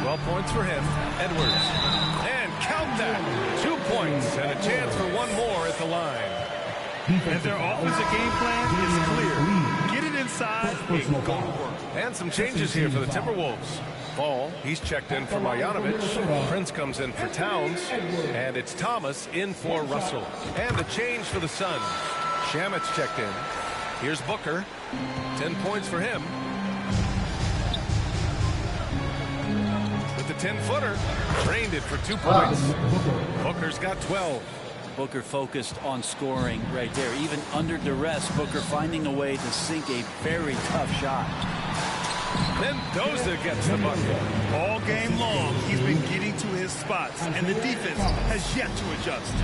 12 points for him. Edwards. And count that. 2 points and a chance for one more at the line. And their offensive game plan is clear. Get it inside and go to work. And some changes here for the Timberwolves. Paul, he's checked in for Marjanovic. Prince comes in for Towns. And it's Thomas in for Russell. And a change for the Suns. Shamit's checked in. Here's Booker. 10 points for him. With the 10-footer. Drained it for 2 points. Booker's got 12. Booker focused on scoring right there. Even under duress, Booker finding a way to sink a very tough shot. Mendoza gets the bucket. All game long, he's been getting to his spots, and the defense has yet to adjust.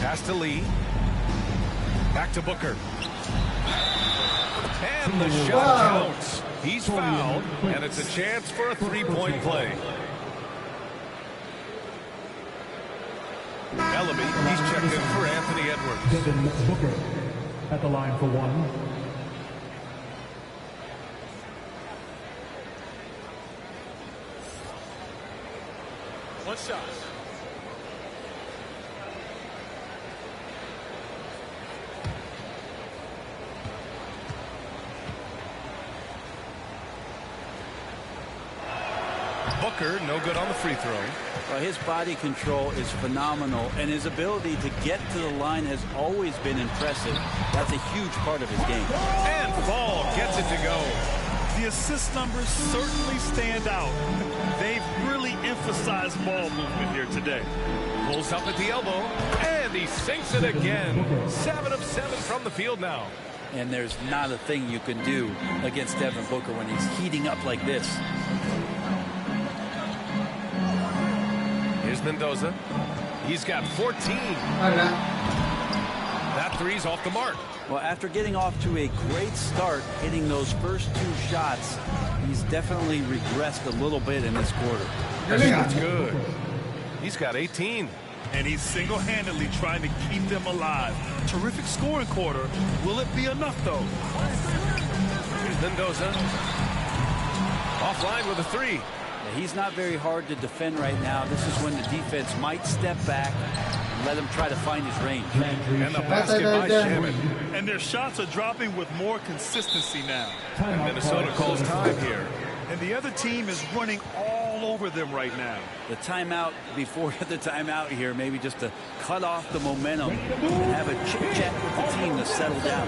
Pass to Lee. Back to Booker. And the shot counts. He's fouled, and it's a chance for a 3-point play. Ellaby, he's checked in for Anthony Edwards. Devin Booker at the line for one. One shot. Booker, no good on the free throw. Well, his body control is phenomenal, and his ability to get to the line has always been impressive. That's a huge part of his game. And Ball gets it to go. The assist numbers certainly stand out. They've really emphasized ball movement here today. Pulls up at the elbow, and he sinks it again. 7 of 7 from the field now. And there's not a thing you can do against Devin Booker when he's heating up like this. Here's Mendoza. He's got 14. That three's off the mark. Well, after getting off to a great start, hitting those first 2 shots, he's definitely regressed a little bit in this quarter. That's good. He's got 18. And he's single-handedly trying to keep them alive. Terrific scoring quarter. Will it be enough, though? Here's Mendoza. Offline with a 3. Yeah, he's not very hard to defend right now. This is when the defense might step back and let him try to find his range. And the basket by Shannon. And their shots are dropping with more consistency now. And Minnesota calls time here. And the other team is running all over them right now. The timeout before the timeout here, maybe just to cut off the momentum and have a chit-chat with the team to settle down.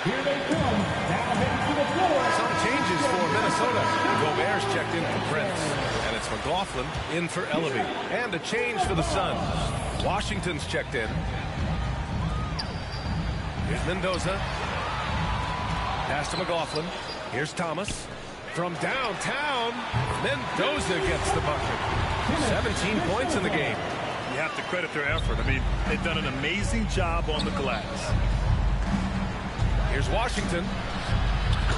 Here they come. Now heading to the floor. Some changes for Minnesota. Gobert's checked in for Prince. And it's McLaughlin in for Ellaby. And a change for the Suns. Washington's checked in. Here's Mendoza. Pass to McLaughlin. Here's Thomas. From downtown, Mendoza gets the bucket. 17 points in the game. You have to credit their effort. I mean, they've done an amazing job on the glass. Here's Washington.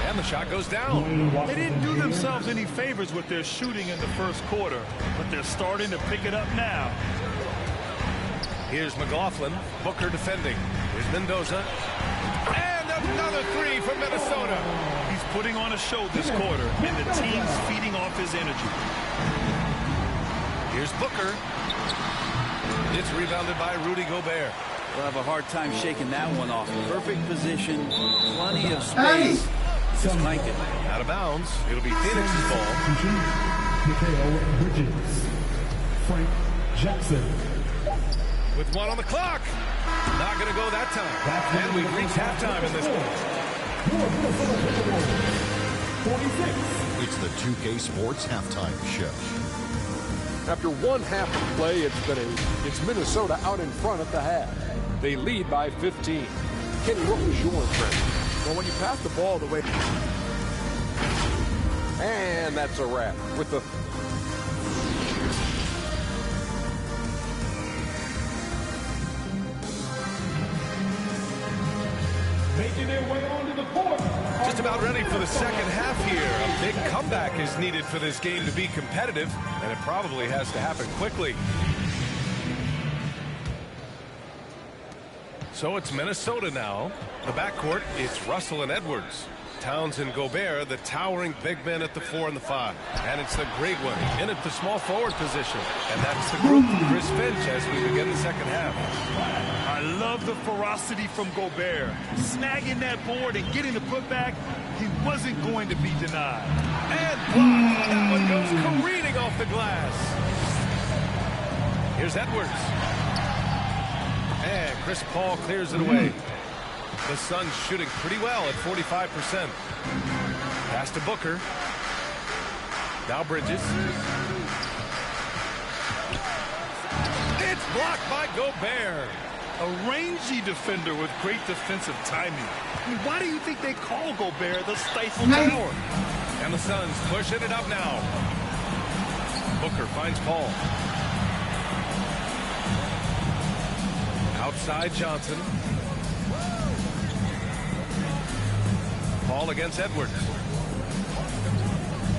And the shot goes down. They didn't do themselves any favors with their shooting in the first quarter, but they're starting to pick it up now. Here's McLaughlin. Booker defending. Here's Mendoza. And another 3 from Minnesota. He's putting on a show this quarter, and the team's feeding off his energy. Here's Booker. It's rebounded by Rudy Gobert. We'll have a hard time shaking that one off. Perfect position, plenty of space. Just like it. Out of bounds. It'll be Phoenix's ball. Mikal Bridges. Frank Jackson. With 1 on the clock. Not going to go that time. And we've reached halftime in this one. It's the 2K Sports Halftime Show. After 1 half of play, it's Minnesota out in front at the half. They lead by 15. Kenny, what was your impression? Well, when you pass the ball the way... And that's a wrap with the... Making their way onto the court. Just about ready for the second half here. A big comeback is needed for this game to be competitive, and it probably has to happen quickly. So it's Minnesota now. The backcourt, it's Russell and Edwards. Towns and Gobert, the towering big men at the 4 and the 5. And it's the great one in at the small forward position. And that's the group of Chris Finch as we begin the second half. I love the ferocity from Gobert. Snagging that board and getting the putback, he wasn't going to be denied. And blocked. That one goes careening off the glass. Here's Edwards. And Chris Paul clears it away. The Suns shooting pretty well at 45%. Pass to Booker. Now Bridges. It's blocked by Gobert. A rangy defender with great defensive timing. I mean, why do you think they call Gobert the Stifle Tower? And the Suns pushing it up now. Booker finds Paul. Outside Johnson. Paul against Edwards.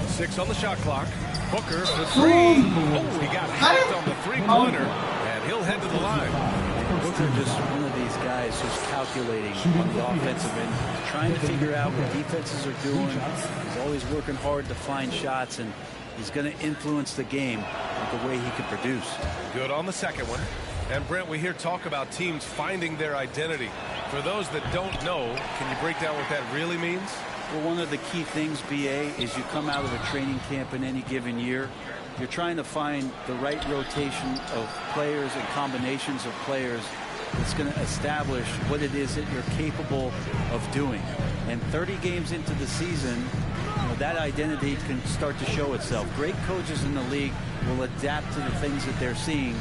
6 on the shot clock. Booker for 3. Oh, he got hacked on the three-pointer, and he'll head to the line. Booker just one of these guys who's calculating on the offensive end, trying to figure out what defenses are doing. He's always working hard to find shots, and he's going to influence the game with the way he can produce. Good on the second one. And Brent, we hear talk about teams finding their identity. For those that don't know, can you break down what that really means? Well, one of the key things, BA, is you come out of a training camp in any given year. You're trying to find the right rotation of players and combinations of players that's going to establish what it is that you're capable of doing. And 30 games into the season, that identity can start to show itself. Great coaches in the league will adapt to the things that they're seeing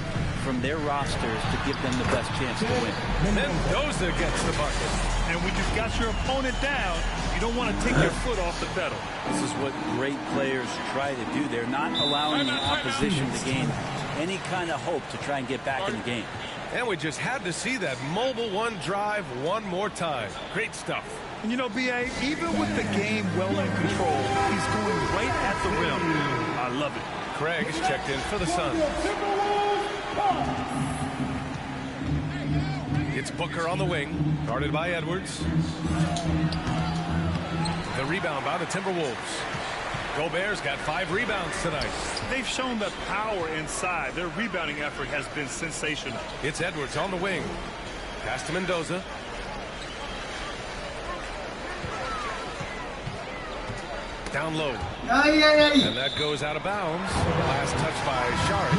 from their rosters to give them the best chance to win. Mendoza gets the bucket. And when you've got your opponent down, you don't want to take your foot off the pedal. This is what great players try to do. They're not allowing the opposition to gain any kind of hope to try and get back in the game. And we just had to see that mobile one drive one more time. Great stuff. You know, B.A., even with the game well in control, he's going right at the rim. I love it. Craig is checked in for the Suns. It's Booker on the wing, guarded by Edwards. The rebound by the Timberwolves. Gobert's got 5 rebounds tonight. They've shown that power inside. Their rebounding effort has been sensational. It's Edwards on the wing. Pass to Mendoza. Down low. And that goes out of bounds. Last touch by Sharp.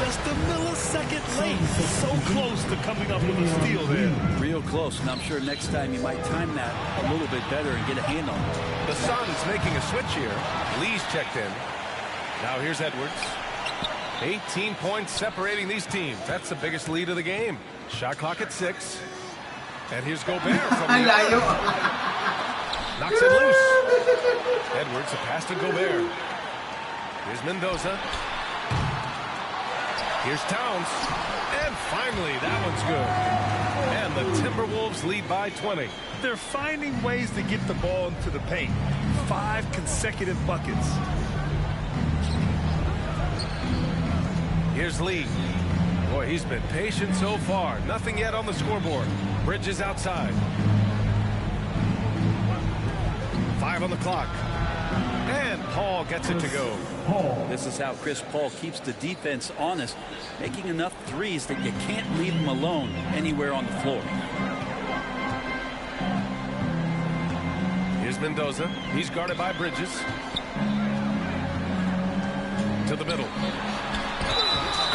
Just a millisecond late. So close to coming up with a steal there. Real close, and I'm sure next time you might time that a little bit better and get a hand on it. The Suns making a switch here. Lee's checked in. Now here's Edwards. 18 points separating these teams. That's the biggest lead of the game. Shot clock at 6. And here's Gobert from the knocks it loose. Edwards, a pass to Gobert. Here's Mendoza. Here's Towns. And finally, that one's good. And the Timberwolves lead by 20. They're finding ways to get the ball into the paint. 5 consecutive buckets. Here's Lee. Boy, he's been patient so far. Nothing yet on the scoreboard. Bridges outside. 5 on the clock. And Paul gets it to go. This is how Chris Paul keeps the defense honest, making enough threes that you can't leave him alone anywhere on the floor. Here's Mendoza. He's guarded by Bridges. To the middle.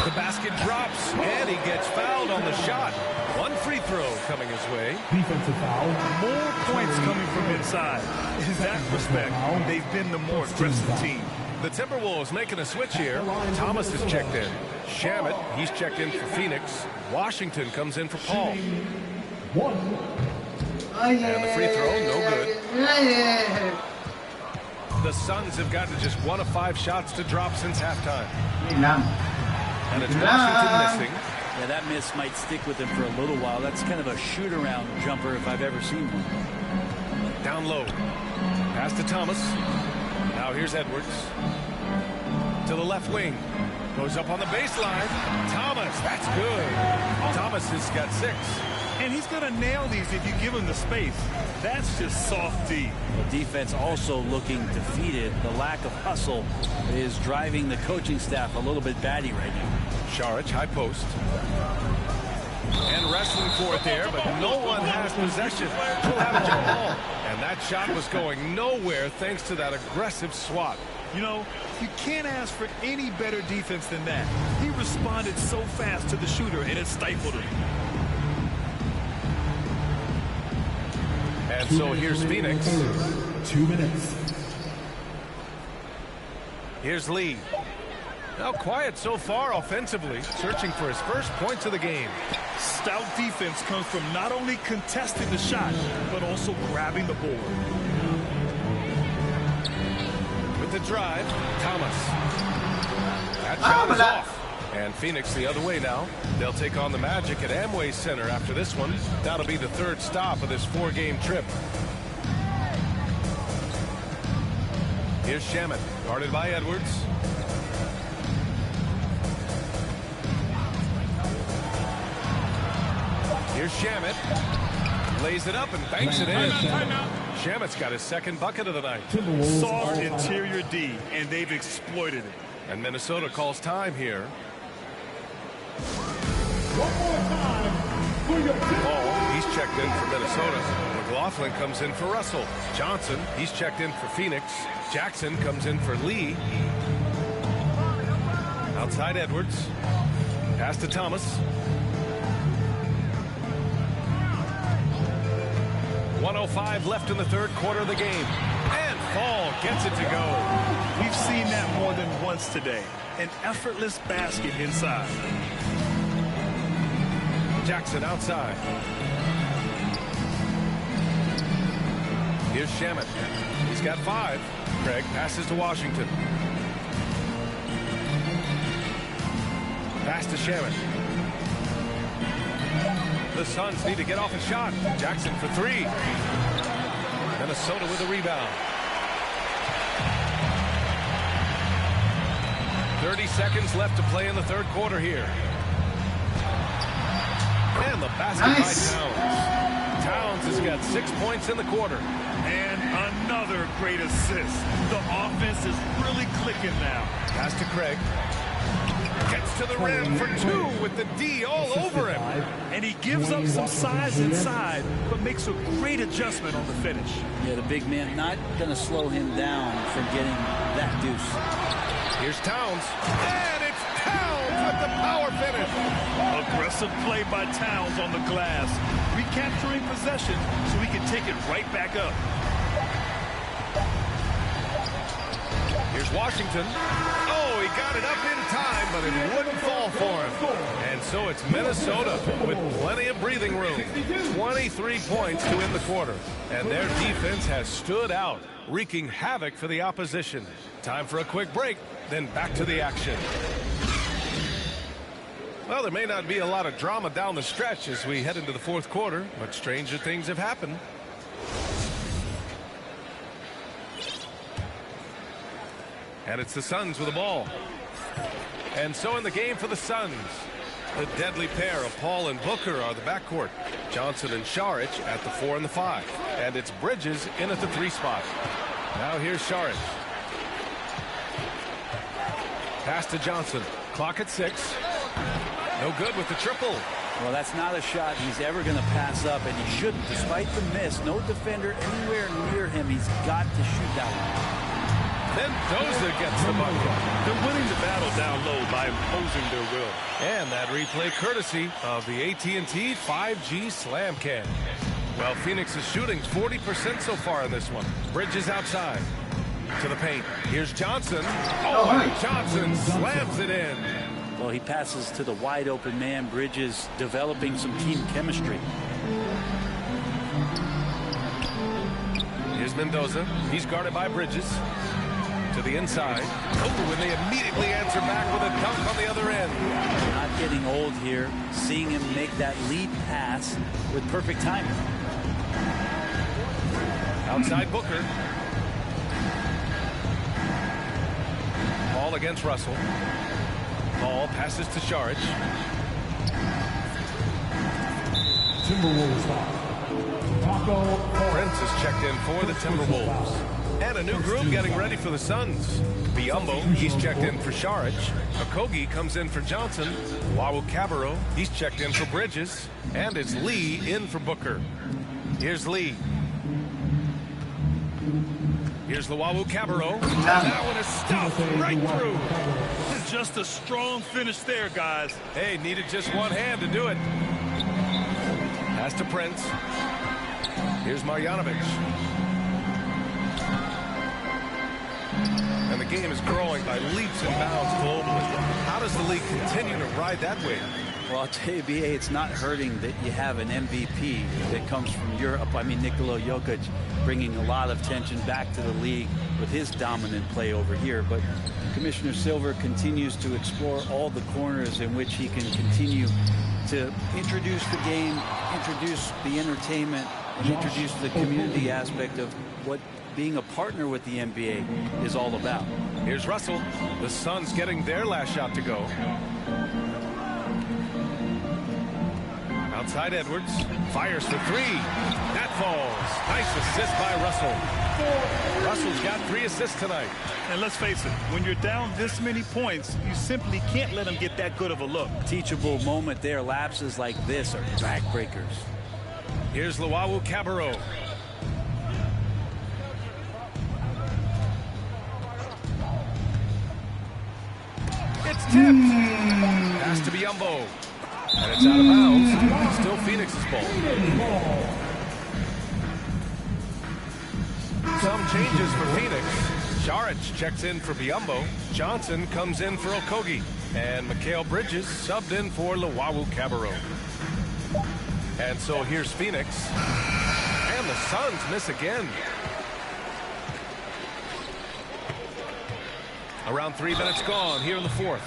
The basket drops, and he gets fouled on the shot. 1 free throw coming his way. Defensive foul. More points coming from inside. In that respect, they've been the more aggressive team. The Timberwolves making a switch here. Thomas is checked in. Shamet, he's checked in for Phoenix. Washington comes in for Paul. And the free throw, no good. The Suns have gotten just 1 of 5 shots to drop since halftime. And it's Washington missing. Yeah, that miss might stick with him for a little while. That's kind of a shoot-around jumper if I've ever seen one. Down low. Pass to Thomas. Now here's Edwards. To the left wing. Goes up on the baseline. Thomas, that's good. Thomas has got 6. And he's going to nail these if you give him the space. That's just soft D. The defense also looking defeated. The lack of hustle is driving the coaching staff a little bit batty right now. Saric, high post. And wrestling for it there, but no one has possession. We'll have a jump ball. And that shot was going nowhere thanks to that aggressive swat. You know, you can't ask for any better defense than that. He responded so fast to the shooter, and it stifled him. And so here's Phoenix. 2 minutes. Here's Lee. Now quiet so far offensively, searching for his first points of the game. Stout defense comes from not only contesting the shot, but also grabbing the board. With the drive, Thomas. That shot is off. And Phoenix the other way now. They'll take on the Magic at Amway Center after this one. That'll be the third stop of this 4-game trip. Here's Shamet, guarded by Edwards. Here's Shamet. Lays it up and banks it in. Shamet's got his second bucket of the night. Soft interior D, and they've exploited it. And Minnesota calls time here. Paul, he's checked in for Minnesota. McLaughlin comes in for Russell. Johnson, he's checked in for Phoenix. Jackson comes in for Lee. Outside Edwards. Pass to Thomas. 1:05 left in the third quarter of the game. And Fall gets it to go. We've seen that more than once today. An effortless basket inside. Jackson outside. Here's Shamet. He's got 5. Craig passes to Washington. Pass to Shamet. The Suns need to get off a shot. Jackson for 3. Minnesota with a rebound. 30 seconds left to play in the third quarter here. And the basket by Towns. Towns has got 6 points in the quarter. And another great assist. The offense is really clicking now. Pass to Craig. Gets to the rim for 2 with the D all over him. And he gives up some size inside, but makes a great adjustment on the finish. Yeah, the big man not going to slow him down from getting that deuce. Here's Towns. And it's Towns with the power finish. Aggressive play by Towns on the glass. Recapturing possession so he can take it right back up. Here's Washington. Oh, he got it up in time, but it wouldn't fall for him. And so it's Minnesota with plenty of breathing room. 23 points to end the quarter. And their defense has stood out, wreaking havoc for the opposition. Time for a quick break, then back to the action. Well, there may not be a lot of drama down the stretch as we head into the fourth quarter, but stranger things have happened. And it's the Suns with the ball. And so in the game for the Suns, the deadly pair of Paul and Booker are the backcourt. Johnson and Šarić at the 4 and the 5. And it's Bridges in at the 3 spot. Now here's Šarić. Pass to Johnson. Clock at 6. No good with the triple. Well, that's not a shot he's ever going to pass up, and he shouldn't. Despite the miss, no defender anywhere near him. He's got to shoot that one. Then Doza gets the bucket. They're winning the battle down low by imposing their will. And that replay courtesy of the AT&T 5G Slam Cam. Well, Phoenix is shooting 40% so far in this one. Bridges outside. To the paint. Here's Johnson. Oh, and Johnson slams it in. Well, he passes to the wide open man. Bridges developing some team chemistry. Here's Mendoza. He's guarded by Bridges. To the inside. Oh, and they immediately answer back with a dunk on the other end. Not getting old here. Seeing him make that lead pass with perfect timing. Outside Booker. Ball against Russell. Ball passes to Šarić. Timberwolves. Prince is checked in for the Timberwolves. And a new group getting ready for the Suns. Biyombo, he's checked in for Šarić. Okogie comes in for Johnson. Wawu-Cabarrot, he's checked in for Bridges. And it's Lee in for Booker. Here's Lee. Here's the Wawu-Cabarrot. That one is stuffed right through. It's just a strong finish there, guys. Hey, needed just one hand to do it. Pass to Prince. Here's Marjanovic. And the game is growing by leaps and bounds globally. does the league continue to ride that wave? Well, I'll tell you, BA, it's not hurting that you have an MVP that comes from Europe. I mean, Nikola Jokic bringing a lot of tension back to the league with his dominant play over here. But Commissioner Silver continues to explore all the corners in which he can continue to introduce the game, introduce the entertainment, and introduce the community aspect of what being a partner with the NBA is all about. Here's Russell. The Suns getting their last shot to go. Outside Edwards, fires for three. That falls. Nice assist by Russell. Russell's got 3 assists tonight. And let's face it, when you're down this many points, you simply can't let them get that good of a look. Teachable moment there. Lapses like this are backbreakers. Here's Luwawu Cabarrot. It's tipped. Pass to Biyombo. And it's out of bounds. Still Phoenix's ball. Some changes for Phoenix. Šarić checks in for Biyombo. Johnson comes in for Okogie. And Mikal Bridges subbed in for Luwawu Cabarrot. And so here's Phoenix. And the Suns miss again. Around 3 minutes gone here in the fourth.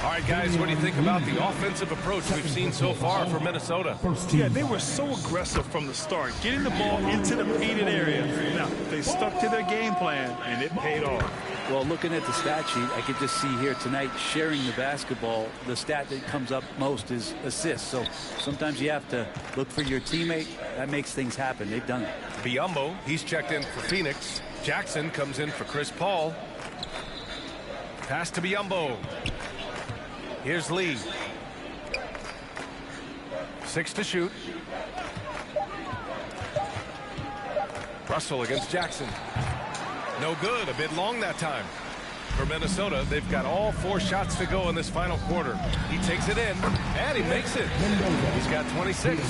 All right, guys, what do you think about the offensive approach we've seen so far for Minnesota? Yeah, they were so aggressive from the start, getting the ball into the painted area. Now, they stuck to their game plan, and it paid off. Well, looking at the stat sheet, I could just see here tonight sharing the basketball. The stat that comes up most is assists. So sometimes you have to look for your teammate. That makes things happen. They've done it. Biyombo, he's checked in for Phoenix. Jackson comes in for Chris Paul. Pass to Biyombo. Here's Lee. 6 to shoot. Russell against Jackson. No good. A bit long that time. For Minnesota, they've got all 4 shots to go in this final quarter. He takes it in, and he makes it. He's got 26.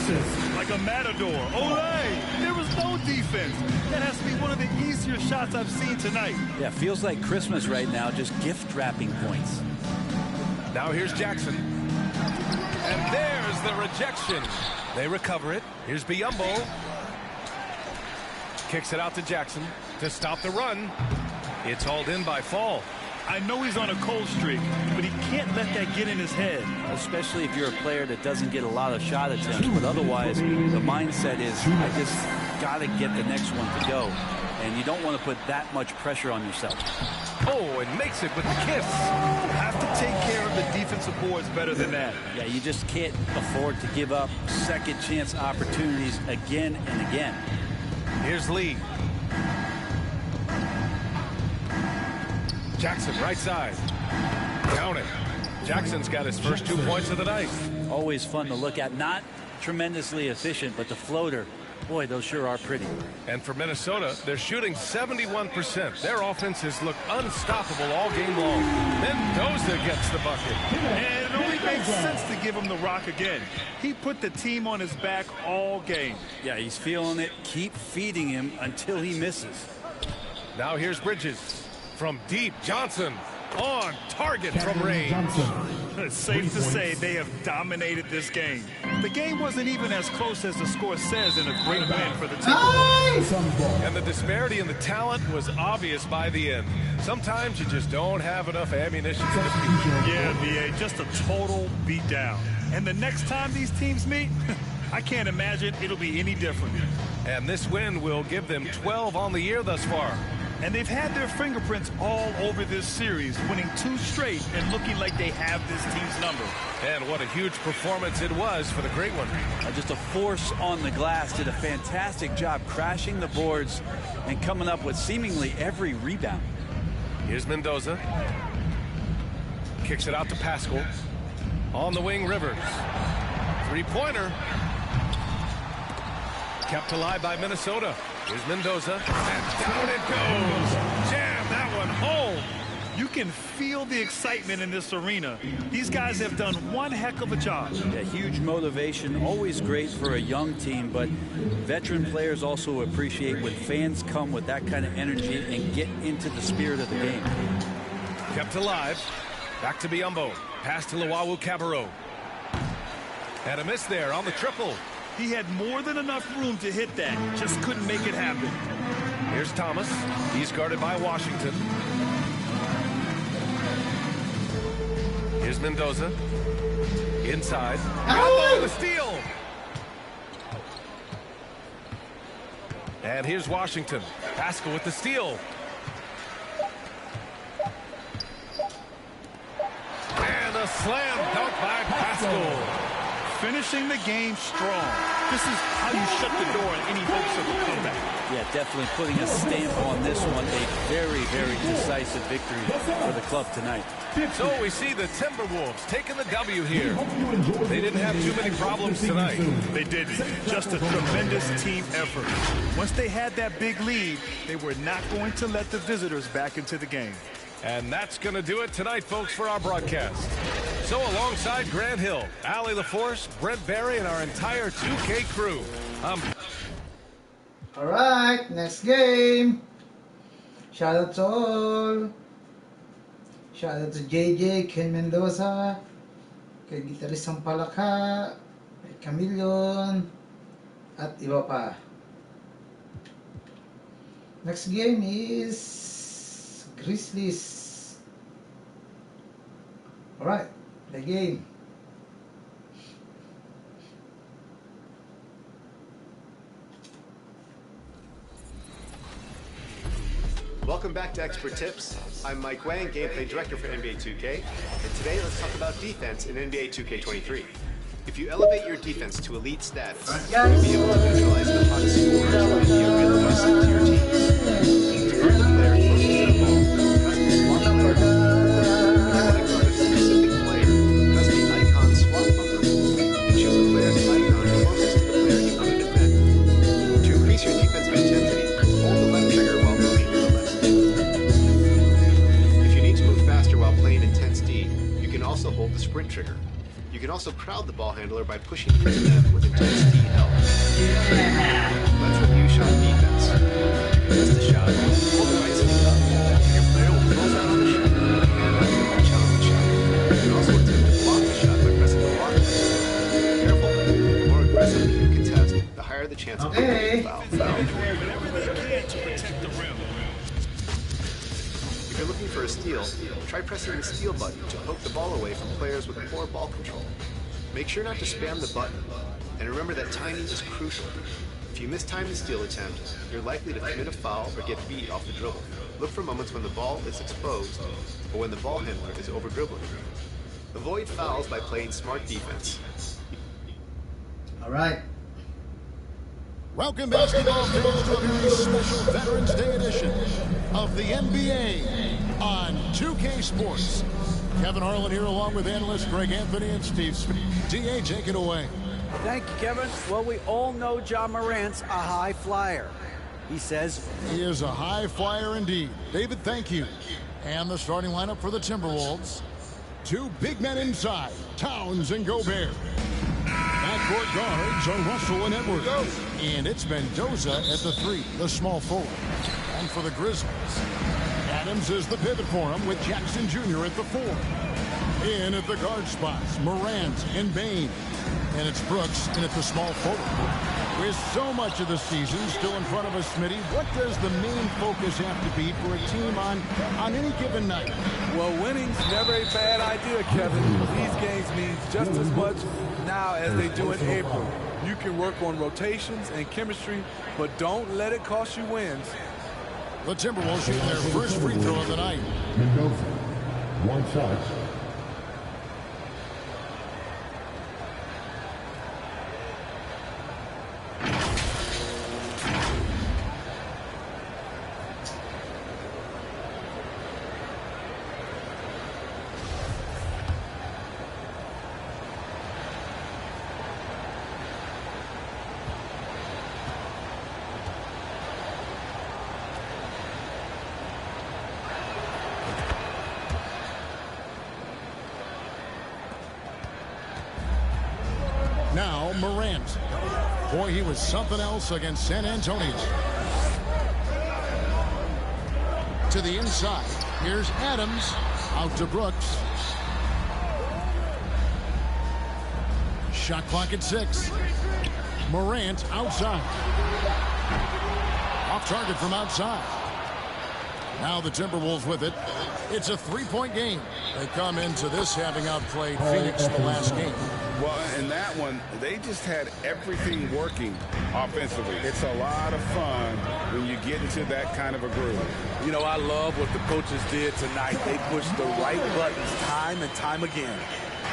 Like a matador. Olay! There was no defense. That has to be one of the easier shots I've seen tonight. Yeah, feels like Christmas right now, just gift wrapping points. Now here's Jackson. And there's the rejection. They recover it. Here's Biyombo. Kicks it out to Jackson to stop the run. It's hauled in by Fall. I know he's on a cold streak, but he can't let that get in his head. Especially if you're a player that doesn't get a lot of shot attempts. But otherwise, the mindset is, I just got to get the next one to go. And you don't want to put that much pressure on yourself. Oh, and makes it with the kiss. You have to take care of the defensive boards better than that. Yeah, you just can't afford to give up second chance opportunities again and again. Here's Lee. Jackson, right side. Count it. Jackson's got his first 2 points of the night. Always fun to look at. Not tremendously efficient, but the floater, boy, those sure are pretty. And for Minnesota, they're shooting 71%. Their offense has looked unstoppable all game long. Mendoza gets the bucket. And it only makes sense to give him the rock again. He put the team on his back all game. Yeah, he's feeling it. Keep feeding him until he misses. Now here's Bridges. From deep, Johnson on target from range. It's safe to say they have dominated this game. The game wasn't even as close as the score says, in a great win for the Timberwolves. And the disparity in the talent was obvious by the end. Sometimes you just don't have enough ammunition to defeat. Yeah, BA, just a total beatdown. And the next time these teams meet, I can't imagine it'll be any different. And this win will give them 12 on the year thus far. And they've had their fingerprints all over this series, winning 2 straight and looking like they have this team's number. And what a huge performance it was for the great one. Just a force on the glass. Did a fantastic job crashing the boards and coming up with seemingly every rebound. Here's Mendoza. Kicks it out to Pascal. On the wing, Rivers. 3-pointer. Kept alive by Minnesota. Here's Mendoza. And down it goes. Jam that one home. You can feel the excitement in this arena. These guys have done one heck of a job. A huge motivation, always great for a young team, but veteran players also appreciate when fans come with that kind of energy and get into the spirit of the game. Kept alive. Back to Biyombo. Pass to Luwawu Cabarro. And a miss there on the triple. He had more than enough room to hit that. Just couldn't make it happen. Here's Thomas. He's guarded by Washington. Here's Mendoza. Inside. Oh, the steal. And here's Washington. Pascal with the steal. And a slam dunk by Pascal. Finishing the game strong. This is how you shut the door on any hopes of a comeback. Yeah, definitely putting a stamp on this one. A very, very decisive victory for the club tonight. So we see the Timberwolves taking the W here. They didn't have too many problems tonight. They didn't. Just a tremendous team effort. Once they had that big lead, they were not going to let the visitors back into the game. And that's going to do it tonight, folks, for our broadcast. So alongside Grant Hill, Allie LaForce, Brent Barry, and our entire 2K crew, all right, next game. Shout out to all. Shout out to JJ, Ken Mendoza, kay Gitarist Sampalaka, kay Camillion, at iba pa. Next game is Grizzlies. Alright, the game. Welcome back to Expert Tips. I'm Mike Wang, Gameplay Director for NBA2K, and today let's talk about defense in NBA2K23. If you elevate your defense to elite status, you'll be able to neutralize the hottest scorers and be a real asset to your teams. To guard the player closest to the ball, press the swap button. If you want to guard a specific player, press the icon swap button and choose the player's icon closest to the player you want to defend. To increase your defensive intensity, hold the left trigger while moving to the left. If you need to move faster while playing intense D, you can also hold the sprint trigger. You can also crowd the ball handler by pushing into them with intense D help. Let's review shot defense. To contest the shot, hold the right stick up. Your player will close out on the shot and left will challenge the shot. You can also attempt to block the shot by pressing the block button. Careful, the more aggressively you contest, the higher the chance of getting foul. If you're looking for a steal, try pressing the steal button to poke the ball away from players with poor ball control. Make sure not to spam the button, and remember that timing is crucial. If you mistime the steal attempt, you're likely to commit a foul or get beat off the dribble. Look for moments when the ball is exposed or when the ball handler is over-dribbling. Avoid fouls by playing smart defense. All right. Welcome, basketball fans, to a very special Veterans Day edition of the NBA on 2K Sports. Kevin Harlan here along with analysts Greg Anthony and Steve Smith. DA, take it away. Thank you, Kevin. Well, we all know Ja Morant's a high flyer. He says he is a high flyer indeed. David, thank you. And the starting lineup for the Timberwolves. Two big men inside, Towns and Gobert. Backcourt guards are Russell and Edwards. And it's Mendoza at the 3, the small forward. And for the Grizzlies, Adams is the pivot for him with Jackson Jr. at the 4. In at the guard spots, Morant and Bain. And it's Brooks in at the small forward. With so much of the season still in front of us, Smitty, what does the main focus have to be for a team on any given night? Well, winning's never a bad idea, Kevin. These games mean just as much now as they do in April. You can work on rotations and chemistry, but don't let it cost you wins. The Timberwolves shoot their first free throw of the night. Mendoza, one shot. Now Morant. Boy, he was something else against San Antonio. To the inside. Here's Adams. Out to Brooks. Shot clock at 6. Morant outside. Off target from outside. Now the Timberwolves with it. It's a three-point game. They come into this having outplayed Phoenix in the last game. Well, in that one, they just had everything working offensively. It's a lot of fun when you get into that kind of a groove. You know, I love what the coaches did tonight. They pushed the right buttons time and time again.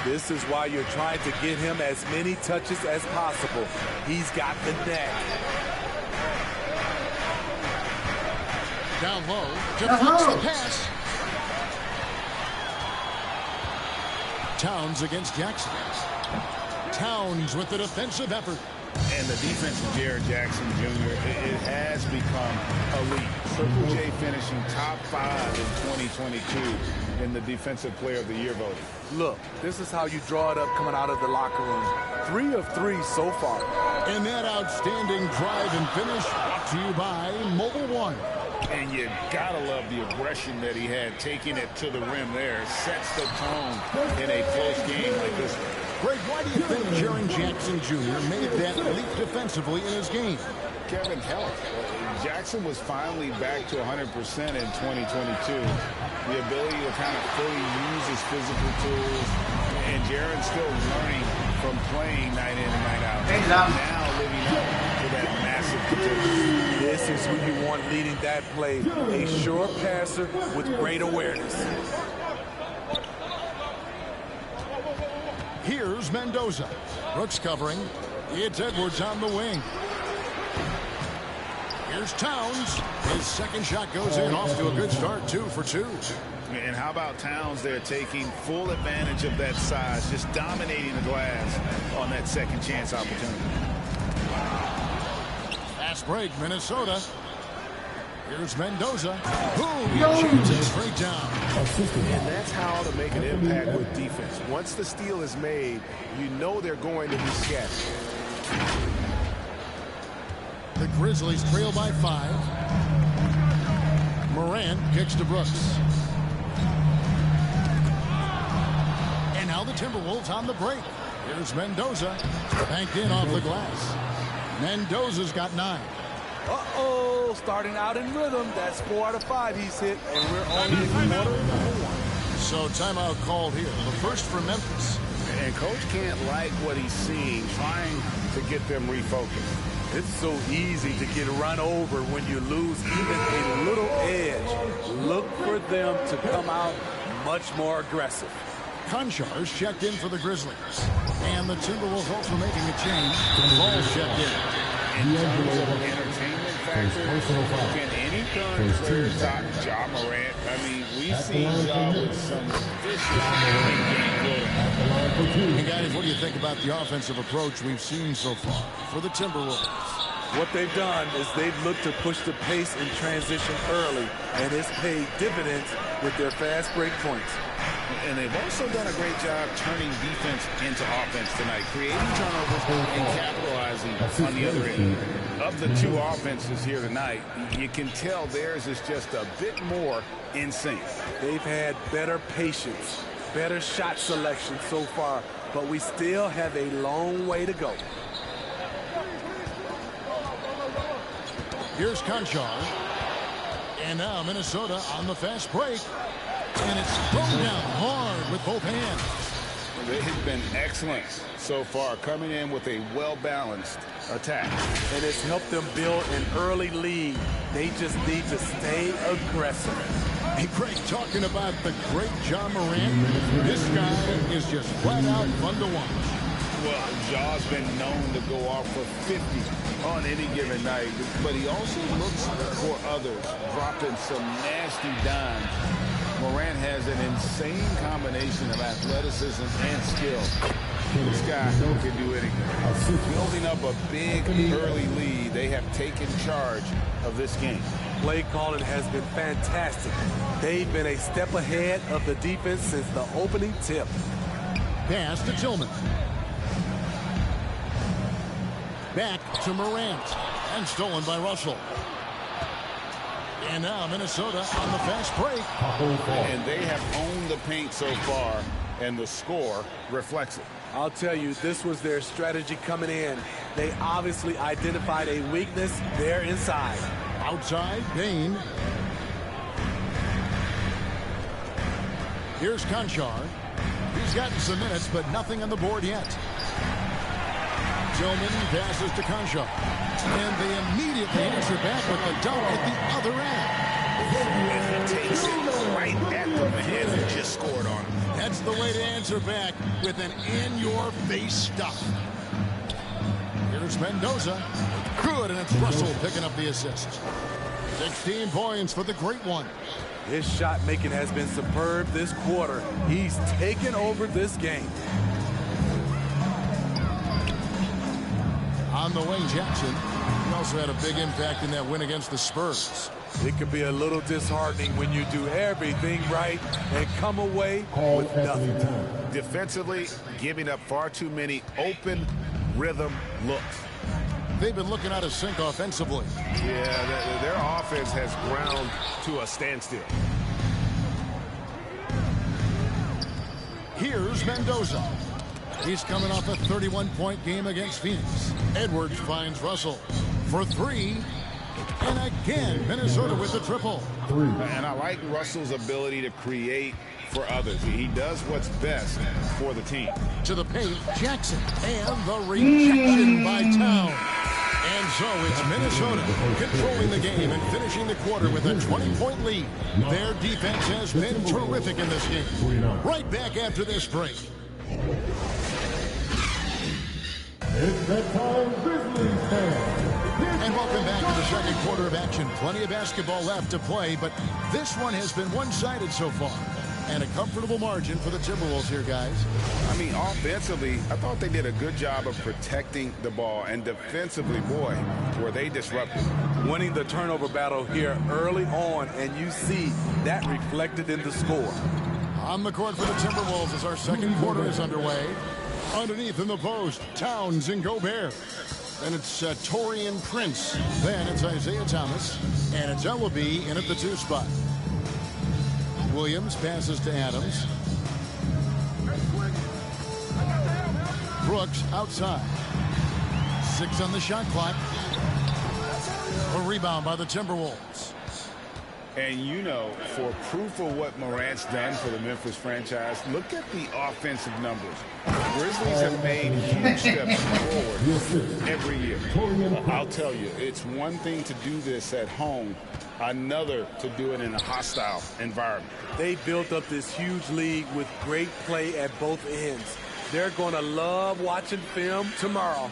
This is why you're trying to get him as many touches as possible. He's got the knack. Down low, deflects the pass. Towns against Jackson. Towns with the defensive effort. And the defense of Jared Jackson Jr., it has become elite. Triple J finishing top 5 in 2022 in the Defensive Player of the Year voting. Look, this is how you draw it up coming out of the locker room. 3 of 3 so far. And that outstanding drive and finish brought to you by Mobile One. And you gotta love the aggression that he had, taking it to the rim there. Sets the tone in a close game like this one. Greg, why do you think Jaren Jackson Jr. made that leap defensively in his game? Kevin, health. Jackson was finally back to 100% in 2022. The ability to kind of fully use his physical tools. And Jaren's still learning from playing night in and night out. Now living up to that massive potential. This is who you want leading that play. A sure passer with great awareness. Here's Mendoza. Brooks covering. It's Edwards on the wing. Here's Towns. His second shot goes in. Off to a good start. 2 for 2. And how about Towns there taking full advantage of that size, just dominating the glass on that second chance opportunity. Fast break, Minnesota. Here's Mendoza. Boom! Chances straight down. And that's how to make an impact with defense. Once the steal is made, you know they're going to be scattered. The Grizzlies trail by 5. Morant kicks to Brooks. And now the Timberwolves on the break. Here's Mendoza. Banked in off the glass. Mendoza's got 9. Uh-oh, starting out in rhythm. That's 4 out of 5 he's hit, and we're only in quarter number 1. So timeout called here. The first for Memphis. And Coach can't like what he's seeing, trying to get them refocused. It's so easy to get run over when you lose even a little edge. Look for them to come out much more aggressive. Konchar's checked in for the Grizzlies. And the Timberwolves also making a change. Ball's checked in. In terms of entertainment factor, can any current player top Ja Morant? I mean, we've seen Ja with some vicious in-game play. And guys, what do you think about the offensive approach we've seen so far for the Timberwolves? What they've done is they've looked to push the pace in transition early, and it's paid dividends with their fast break points. And they've also done a great job turning defense into offense tonight, creating turnovers and capitalizing on the other end. Of the 2 offenses here tonight, you can tell theirs is just a bit more in sync. They've had better patience, better shot selection so far, but we still have a long way to go. Here's Konchar. And now Minnesota on the fast break. And it's thrown down hard with both hands. They've been excellent so far, coming in with a well-balanced attack. And it's helped them build an early lead. They just need to stay aggressive. Hey, Greg, talking about the great Ja Morant, this guy is just flat out fun to watch. Well, Ja's been known to go off for 50 on any given night, but he also looks for others, dropping some nasty dimes. Morant has an insane combination of athleticism and skill. This guy can do anything. Building up a big early lead, they have taken charge of this game. Play calling has been fantastic. They've been a step ahead of the defense since the opening tip. Pass to Tillman. Back to Morant. And stolen by Russell. And now Minnesota on the fast break. And they have owned the paint so far. and the score reflects it. I'll tell you, this was their strategy coming in. They obviously identified a weakness there inside. Outside, Bain. Here's Conchar. He's gotten some minutes, but nothing on the board yet. Tillman passes to Conchar. And they immediately answer back with the dunk at the other end. And he takes it right at them and just scored on him. That's the way to answer back with an in-your-face stuff. Here's Mendoza. Good, and it's Russell picking up the assist. 16 points for the great one. His shot making has been superb this quarter. He's taken over this game. On the way, Jackson. He also had a big impact in that win against the Spurs. It can be a little disheartening when you do everything right and come away with nothing. Defensively, giving up far too many open rhythm looks. They've been looking out of sync offensively. Yeah, their offense has ground to a standstill. Here's Mendoza. He's coming off a 31-point game against Phoenix. Edwards finds Russell for three. And again, Minnesota with the triple. And I like Russell's ability to create for others. He does what's best for the team. To the paint, Jackson. And the rejection by Town. And so it's Minnesota controlling the game and finishing the quarter with a 20-point lead. Their defense has been terrific in this game. Right back after this break. It's that time, Grizzlies fans. And welcome back to the second quarter of action. Plenty of basketball left to play, but this one has been one-sided so far. And a comfortable margin for the Timberwolves here, guys. I mean, offensively, I thought they did a good job of protecting the ball. And defensively, boy, were they disruptive. Winning the turnover battle here early on, and you see that reflected in the score. On the court for the Timberwolves as our second quarter is underway. Underneath in the post, Towns and Gobert. Then it's Taurean Prince. Then it's Isaiah Thomas. And it's Ellaby in at the 2 spot. Williams passes to Adams. Brooks outside. 6 on the shot clock. A rebound by the Timberwolves. And you know, for proof of what Morant's done for the Memphis franchise, look at the offensive numbers. The Grizzlies have made huge steps forward every year. I'll tell you, it's one thing to do this at home, another to do it in a hostile environment. They built up this huge league with great play at both ends. They're going to love watching film tomorrow.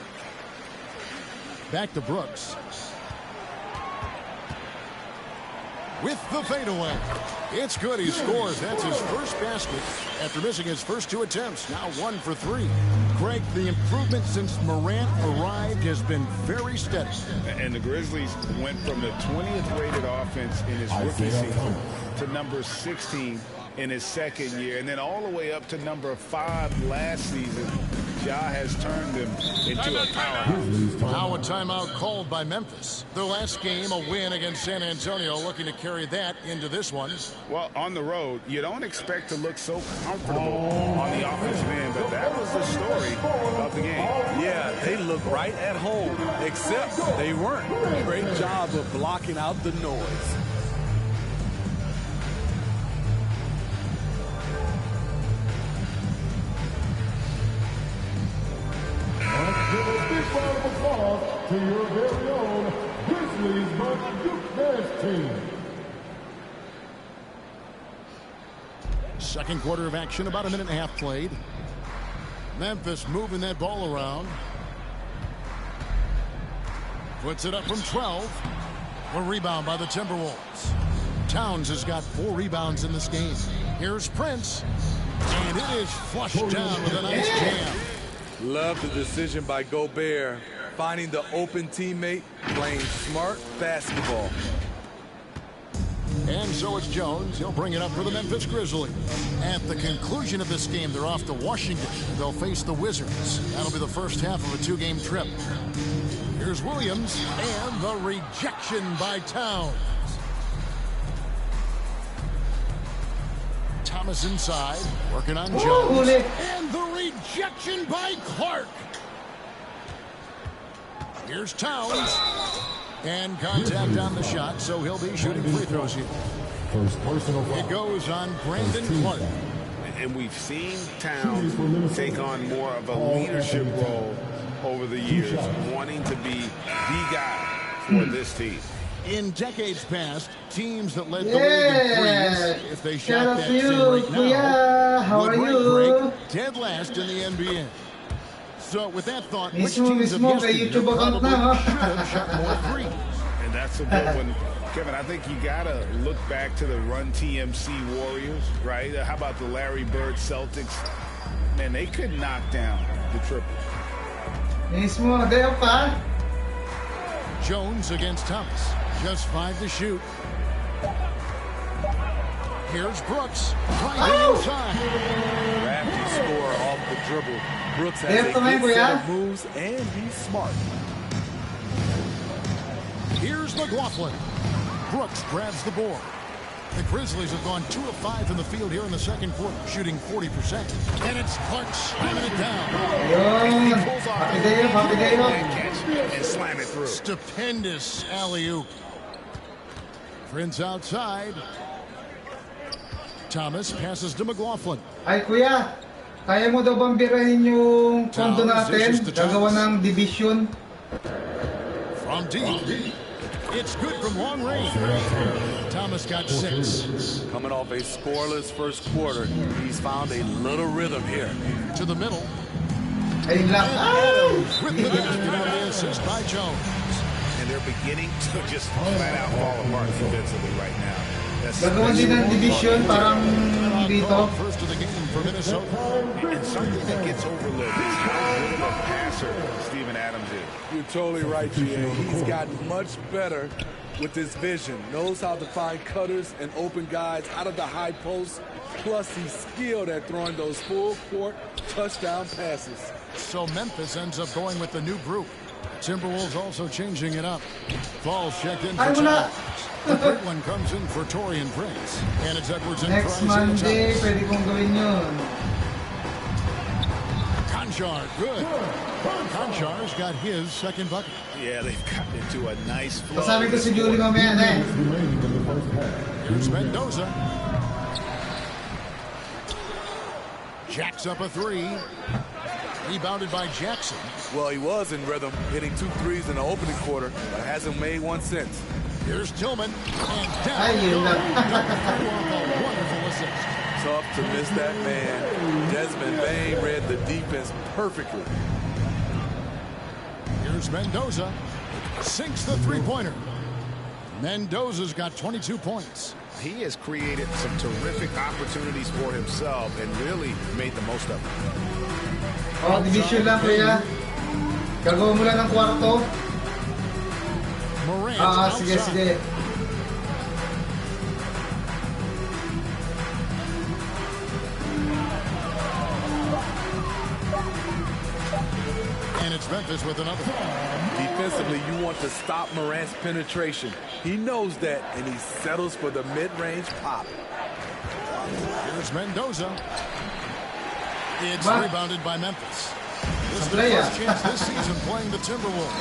Back to Brooks. With the fadeaway. It's good. He scores. That's his first basket after missing his first 2 attempts. Now 1 for 3. Greg, the improvement since Morant arrived has been very steady. And the Grizzlies went from the 20th rated offense in his rookie season to number 16 in his second year, and then all the way up to number 5 last season. Ja has turned them into a powerhouse. Now a timeout called by Memphis. Their last game, a win against San Antonio, looking to carry that into this one. Well, on the road, you don't expect to look so comfortable on the offensive end, but that was the story of the game. Yeah, they look right at home, except they weren't. Great job of blocking out the noise. Let's give a big round of applause to your very own Grizzlies versus Duke Bears team. Second quarter of action, about a minute and a half played. Memphis moving that ball around. Puts it up from 12. A rebound by the Timberwolves. Towns has got 4 rebounds in this game. Here's Prince. And it is flushed down with a nice jam. Love the decision by Gobert, finding the open teammate, playing smart basketball. And so it's Jones. He'll bring it up for the Memphis Grizzlies. At the conclusion of this game, they're off to Washington. They'll face the Wizards. That'll be the first half of a 2-game trip. Here's Williams and the rejection by Towns. Thomas inside, working on Oh, Jones. huli. And the rejection by Clark. Here's Towns. And contact on the shot, so he'll be shooting free throws here. First personal foul. It goes on Brandon Clark. And we've seen Towns take on more of a leadership role over the years, wanting to be the guy for this team. In decades past, teams that led the league in threes, if they shot that thing right now, would break dead last in the NBA. So with that thought, which teams of yesteryear probably should have shot more threes? And that's a good one. Kevin, I think you got to look back to the Run TMC Warriors, right? How about the Larry Bird Celtics? Man, they could knock down the triple. Jones against Thomas. Just 5 to shoot. Here's Brooks. Driving inside. Crafty score off the dribble. Brooks has a good set of moves, and he's smart. Here's McLaughlin. Brooks grabs the board. The Grizzlies have gone 2 of 5 in the field here in the second quarter, shooting 40%. And it's Clark slamming it down. He pulls off and catch and slam it through. Stupendous alley-oop. Prince outside. Thomas passes to McLaughlin. Ay, kuya, kaya mo daw bang birahin yung kondo natin? Gagawa ng division. From deep. It's good from long range. Thomas got 6. Coming off a scoreless first quarter, he's found a little rhythm here. To the middle. Ayun lang. Adams with the basket on the assist by Jones. And they're beginning to just flat out fall apart defensively right now. Gagawin din ng division, parang dito. First of the game for Minnesota. And something that gets overlooked is how good of a passer Steven Adams is. You're totally right, GA. He's gotten much better with his vision. Knows how to find cutters and open guys out of the high post. Plus, he's skilled at throwing those full-court touchdown passes. So Memphis ends up going with the new group. Timberwolves also changing it up. Falls checked in for Towns. The great one comes in for Torian Prince. And it's Edwards and Next Price. Monday, pwede kong gawin yun. Conchar, good. Conchar's got his second bucket. Yeah, they've gotten into a nice flow. Pasabi ko si Julie mamaya na eh. Here's Mendoza. Jacks up a 3. Rebounded by Jackson. Well, he was in rhythm, hitting 2 threes in the opening quarter, but hasn't made one since. Here's Tillman. And down. A wonderful assist. Tough to miss that man. Desmond Bain read the defense perfectly. Here's Mendoza. Sinks the three-pointer. Mendoza's got 22 points. He has created some terrific opportunities for himself and really made the most of it. Oh, division lang kuya. Gagawa mo lang ng kwarto. Sige, sige. And it's Memphis with another. Defensively, you want to stop Morant's penetration. He knows that, and he settles for the mid-range pop. Here's Mendoza. It's rebounded by Memphis. This is their first chance this season playing the Timberwolves.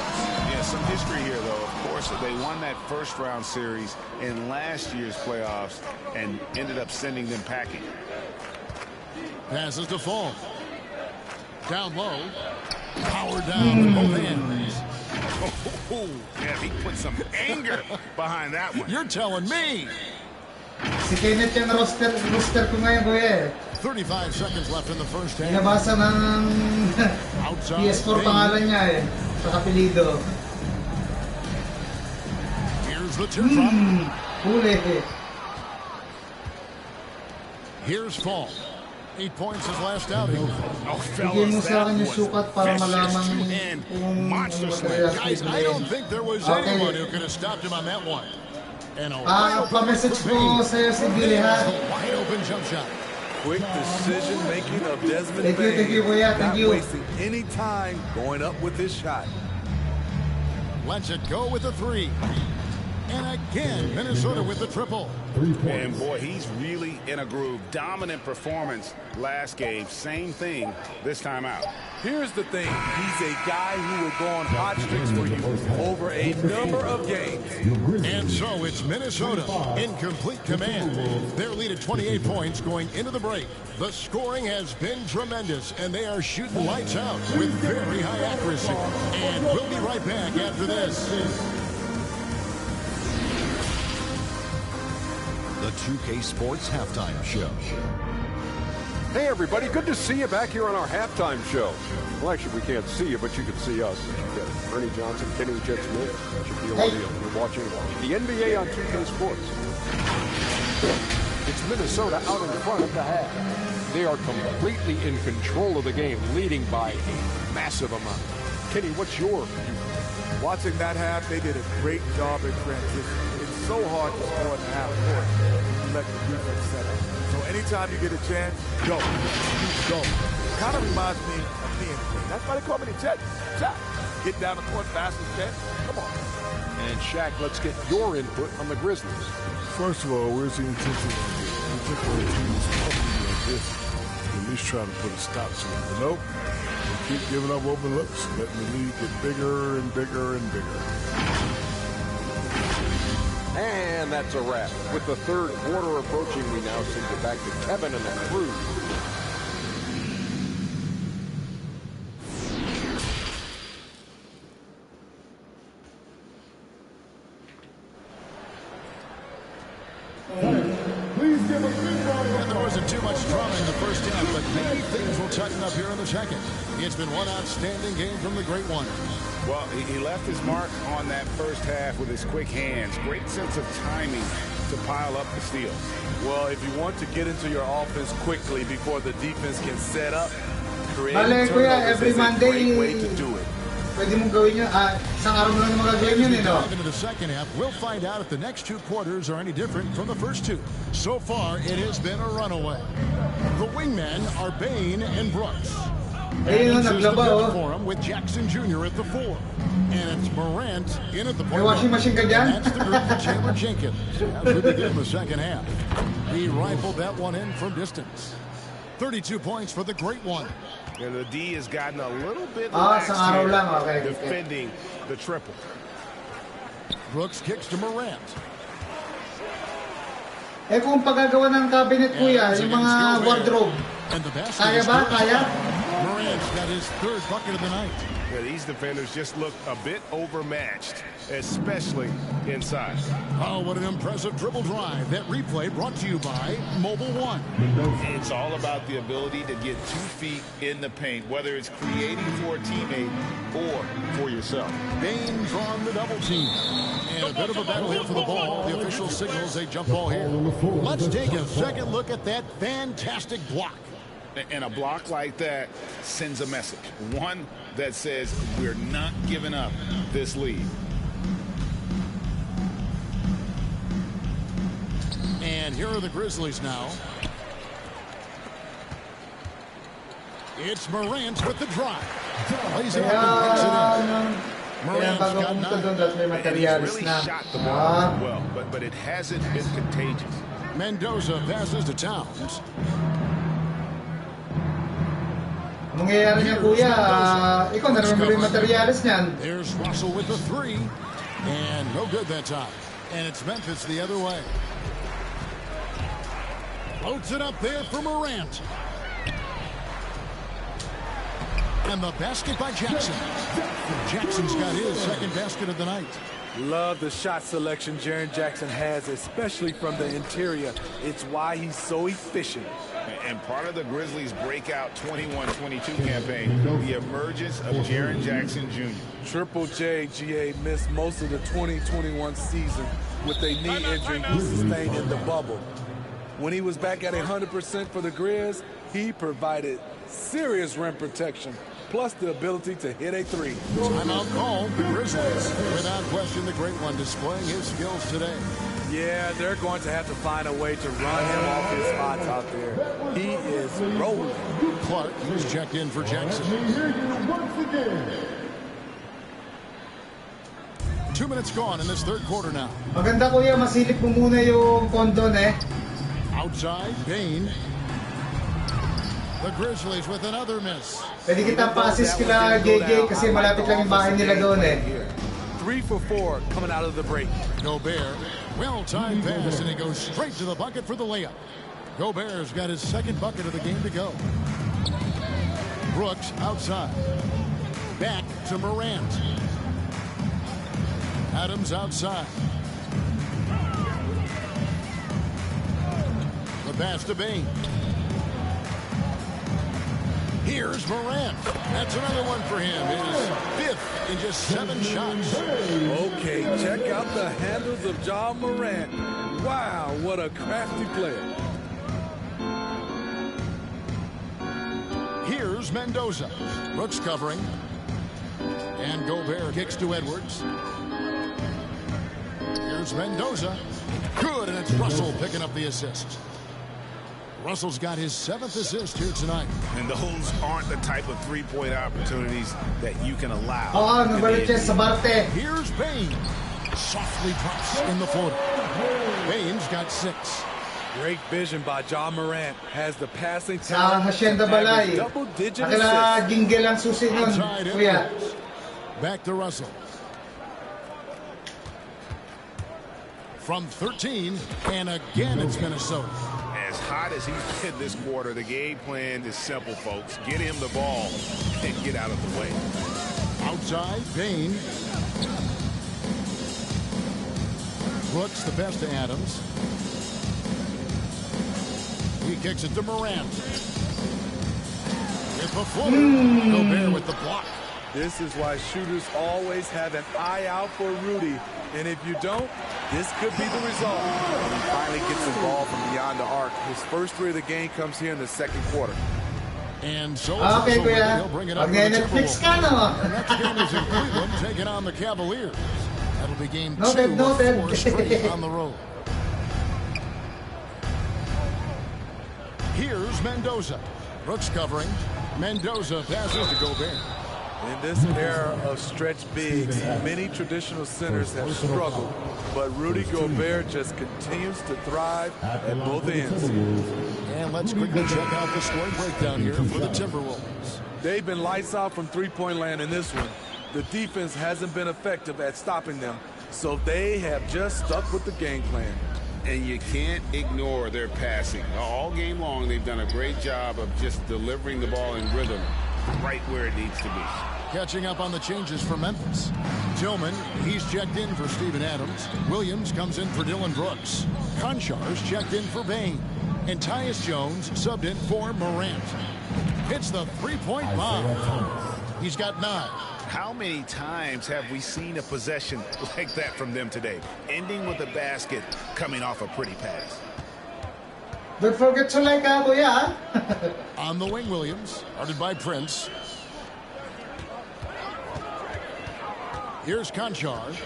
Yeah, some history here, though. Of course, they won that first-round series in last year's playoffs and ended up sending them packing. Passes to Fall. Down low. Power down with both hands. Yeah, he put some anger behind that one. You're telling me. Si Kenneth yung roster ko ngayon, kuya. 35 seconds left in the first half. Inabasa ng PS4 pangalan niya eh. Sa kapilido. Here's the teardrop. Huli. Here's Fall. 8 points his last outing. Bigyan mo sa akin yung sukat para malaman kung Guys, I don't think there was anyone who could have stopped him on that one. And a pa-message ko sa'yo si Billy ha. Wide open jump shot. Quick decision making of Desmond Bain. Thank you, kuya. Thank you. Not wasting any time going up with his shot. Lets it go with the 3. And again, Minnesota with the triple. And boy, he's really in a groove. Dominant performance last game. Same thing this time out. Here's the thing. He's a guy who will go on hot streaks for you over a number of games. And so it's Minnesota in complete command. Their lead at 28 points going into the break. The scoring has been tremendous, and they are shooting lights out with very high accuracy. And we'll be right back after this. The 2K Sports Halftime Show. Hey, everybody. Good to see you back here on our halftime show. Well, actually, we can't see you, but you can see us. Ernie Johnson, Kenny Jet Smith, Shaquille O'Neal. You're watching the NBA on 2K Sports. It's Minnesota out in front at the half. They are completely in control of the game, leading by a massive amount. Kenny, what's your view? Watching that half, they did a great job in transition. It's so hard to score in the half court when you let the defense set up. So anytime you get a chance, go. Go. Kind of reminds me of me and King. That's why they call me the Jet. Shot. Get down the court fast as can. Come on. And Shaq, let's get your input on the Grizzlies. First of all, where's the intensity? The particular team is pumping like this. At least try to put a stop to it. But nope. They keep giving up open looks, letting the lead get bigger and bigger and bigger. And that's a wrap. With the third quarter approaching, we now send it back to Kevin and the crew. And there wasn't too much drama in the first half, but maybe things will tighten up here in the second. It's been one outstanding game from the Great One. Well, he left his mark on that first half with his quick hands. Great sense of timing to pile up the steals. Well, if you want to get into your offense quickly before the defense can set up, creating turnovers is a great way to do it. Pwede mong gawin yun. Isang araw mo lang naman gagawin yun, no? Into the second half, we'll find out if the next two quarters are any different from the first two. So far, it has been a runaway. The wingmen are Bain and Brooks. Ayun, naglaba, for him with Jackson Jr. at the 4. And it's Morant in at the point. Washing machine ka dyan? That's the group for Taylor Jenkins as we begin the second half. He rifled that one in from distance. 32 points for the Great One. And the D has gotten a little bit lax here, defending the triple. Brooks kicks to Morant. Eh kung pagagawa ng cabinet, kuya, yung mga wardrobe. Kaya ba? Kaya? Morant's got his third bucket of the night. Yeah, these defenders just look a bit overmatched, especially inside. Oh, what an impressive dribble drive. That replay brought to you by Mobile One. It's all about the ability to get 2 feet in the paint, whether it's creating for a teammate or for yourself. Bain drawn the double team. And a bit of a battle here for the ball. The official signals a jump ball here. Let's take a second look at that fantastic block. And a block like that sends a message. One that says we're not giving up this lead. And here are the Grizzlies now. It's Morant with the drive. Lays it up and puts it in. Morant's got 9. And he's really shot the ball well, but it hasn't been contagious. Mendoza passes to Towns. Mangyayari niya, kuya, ikaw na naman yung materialis niyan. There's Russell with the 3. And no good that time. And it's Memphis the other way. Floats it up there for Morant. And the basket by Jackson. Jackson's got his second basket of the night. Love the shot selection Jaren Jackson has, especially from the interior. It's why he's so efficient. And part of the Grizzlies' breakout 21-22 campaign, the emergence of Jaren Jackson Jr. Triple J, GA, missed most of the 2021 season with a knee injury he sustained in the bubble. When he was back at 100% for the Grizz, he provided serious rim protection, plus the ability to hit a 3. Timeout called the Grizzlies. Without question, the Great One displaying his skills today. Yeah, they're going to have to find a way to run him off his spots out there. He is rolling. Clark is checked in for Jackson. 2 minutes gone in this third quarter now. Maganda kuya, masilip mo muna yung Condon eh. Outside, Bain. The Grizzlies with another miss. Pwede kitang pa-assist kila JJ kasi malapit lang yung bahay nila doon eh. 3 for 4 coming out of the break. Gobert, well-timed pass, and he goes straight to the bucket for the layup. Gobert's got his second bucket of the game to go. Brooks outside. Back to Morant. Adams outside. The pass to Bain. Here's Morant. That's another one for him. His fifth in just 7 shots. Okay, check out the handles of John Morant. Wow, what a crafty player. Here's Mendoza. Brooks covering. And Gobert kicks to Edwards. Here's Mendoza. Good, and it's Russell picking up the assist. Russell's got his 7th assist here tonight. And those aren't the type of three-point opportunities that you can allow. Here's Bain. Softly drops in the floater. Bain's got 6. Great vision by John Morant. Has the passing Sa Hacienda Balay. Double-digit Akala assists. ginggil ang susi nun, kuya. Back to Russell. From 13, and again it's Minnesota. As hot as he's been this quarter, the game plan is simple, folks. Get him the ball and get out of the way. Outside, Bain. Brooks the best to Adams. He kicks it to Morant. With the floater. Gobert with the block. This is why shooters always have an eye out for Rudy. And if you don't, this could be the result. He finally gets the ball from beyond the arc. His first 3 of the game comes here in the second quarter. And so Okay, kuya. he'll bring it up Pag for the Netflix Timberwolves. ka, no? The next game is in Cleveland, taking on the Cavaliers. That'll be game 2 Noted, of noted. 4 straight on the road. Here's Mendoza. Brooks covering. Mendoza passes to Gobert. In this era of stretch bigs, many traditional centers have struggled, but Rudy Gobert just continues to thrive at both ends. And let's quickly check out the score breakdown here for the Timberwolves. They've been lights out from three-point land in this one. The defense hasn't been effective at stopping them, so they have just stuck with the game plan. And you can't ignore their passing. All game long, they've done a great job of just delivering the ball in rhythm right where it needs to be. Catching up on the changes for Memphis. Tillman, he's checked in for Steven Adams. Williams comes in for Dylan Brooks. Konchar's checked in for Bain. And Tyus Jones subbed in for Morant. Hits the three-point bomb. He's got 9. How many times have we seen a possession like that from them today? Ending with a basket, coming off a pretty pass. Don't forget to like kuya. On the wing, Williams, guarded by Prince. Here's Konchar.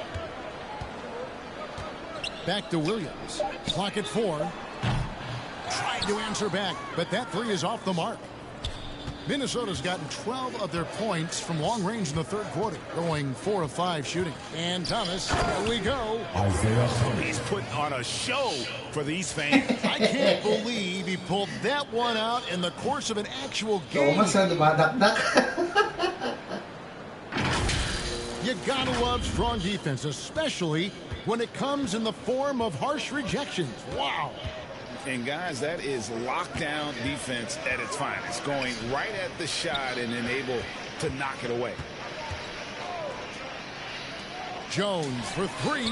Back to Williams. Clock at 4. Tried to answer back, but that 3 is off the mark. Minnesota's gotten 12 of their points from long range in the third quarter, going 4 of 5 shooting. And Thomas, here we go. He's putting on a show for these fans. I can't believe he pulled that one out in the course of an actual game. You gotta love strong defense, especially when it comes in the form of harsh rejections. Wow. And guys, that is lockdown defense at its finest, going right at the shot and then able to knock it away. Jones for 3.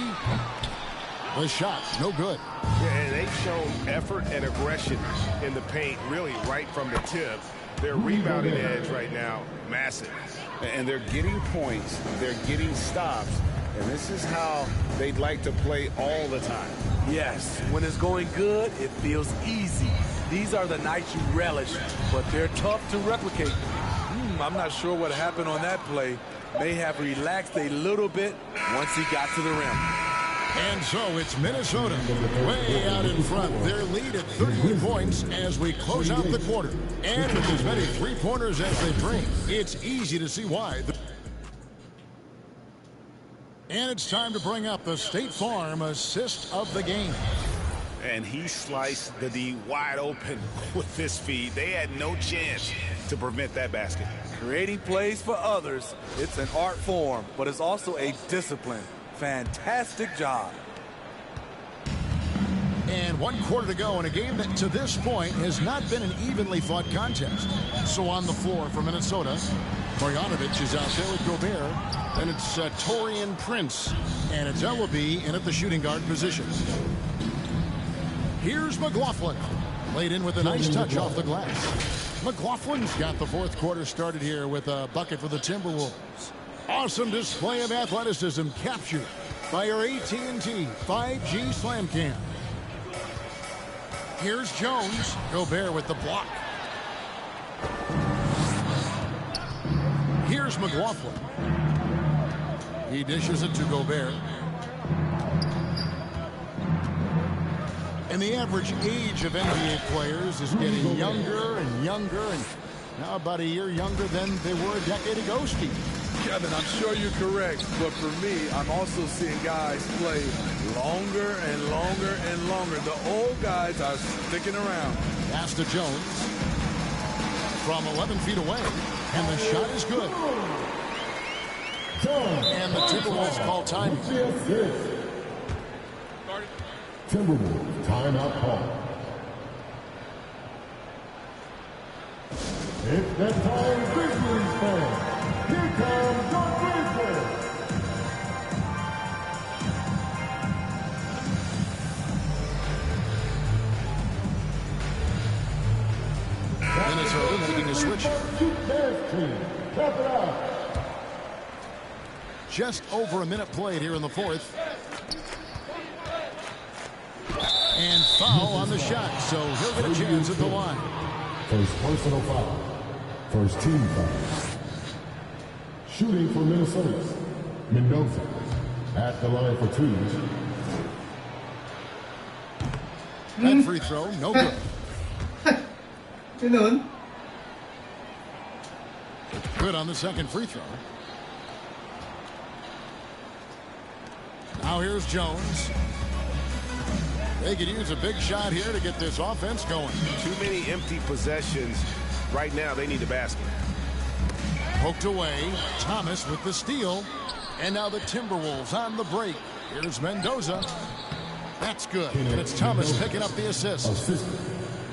The shot, no good. Yeah, they've shown effort and aggression in the paint, really right from the tip. Their rebounding edge right now, massive. And they're getting points, they're getting stops, and this is how they'd like to play all the time. Yes, when it's going good, it feels easy. These are the nights you relish, but they're tough to replicate. I'm not sure what happened on that play. May have relaxed a little bit once he got to the rim. And so it's Minnesota way out in front. Their lead at 38 points as we close out the quarter. And with as many three-pointers as they bring, it's easy to see why. And it's time to bring up the State Farm assist of the game. And he sliced the D wide open with this feed. They had no chance to prevent that basket. Creating plays for others, it's an art form, but it's also a discipline. Fantastic job. And 1 quarter to go in a game that to this point has not been an evenly fought contest. So on the floor for Minnesota, Marjanovic is out there with Gobert. Then it's Taurean Prince. And it's Ellaby in at the shooting guard position. Here's McLaughlin. Laid in with a nice touch off the glass. McLaughlin's got the 4th quarter started here with a bucket for the Timberwolves. Awesome display of athleticism captured by our AT&T 5G Slam Cam. Here's Jones. Gobert with the block. Here's McLaughlin. He dishes it to Gobert. And the average age of NBA players is getting younger and younger, and now about a year younger than they were a decade ago, Steve. Kevin, I'm sure you're correct, but for me, I'm also seeing guys play longer and longer and longer. The old guys are sticking around. Pass to Jones from 11 feet away, and the shot is good. And the Timberwolves call time. Timberwolves timeout call. It's that time, Grizzlies fans. Here comes the Grizzlies. Minnesota making a switch. Cap it out. Just over a minute played here in the 4th. And foul on the shot, so he'll get a chance at the line. First personal foul. First team foul. Shooting for Minnesota. Mendoza at the line for 2. That free throw, no good. Good on the second free throw. Now here's Jones. They could use a big shot here to get this offense going. Too many empty possessions. Right now, they need a basket. Poked away. Thomas with the steal. And now the Timberwolves on the break. Here's Mendoza. That's good. And it's Thomas picking up the assist.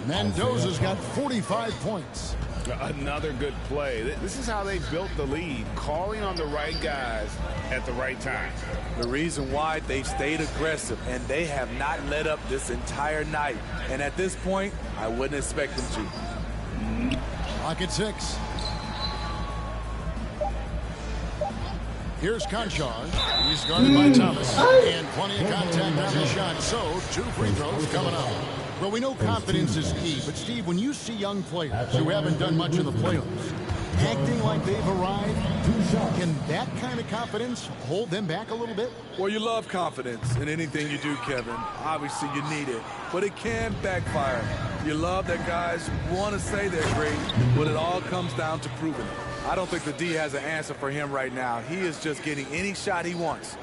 Mendoza's got 45 points. Another good play. This is how they built the lead, calling on the right guys at the right time. The reason why they've stayed aggressive, and they have not let up this entire night. And at this point, I wouldn't expect them to. Clock at 6. Here's Conchar. He's guarded by Thomas. And plenty of contact on the shot. So 2 free throws coming up. Well, we know confidence is key, but Steve, when you see young players who haven't done much in the playoffs acting like they've arrived, can that kind of confidence hold them back a little bit? Well, you love confidence in anything you do, Kevin. Obviously, you need it, but it can backfire. You love that guys want to say they're great, but it all comes down to proving it. I don't think the D has an answer for him right now. He is just getting any shot he wants.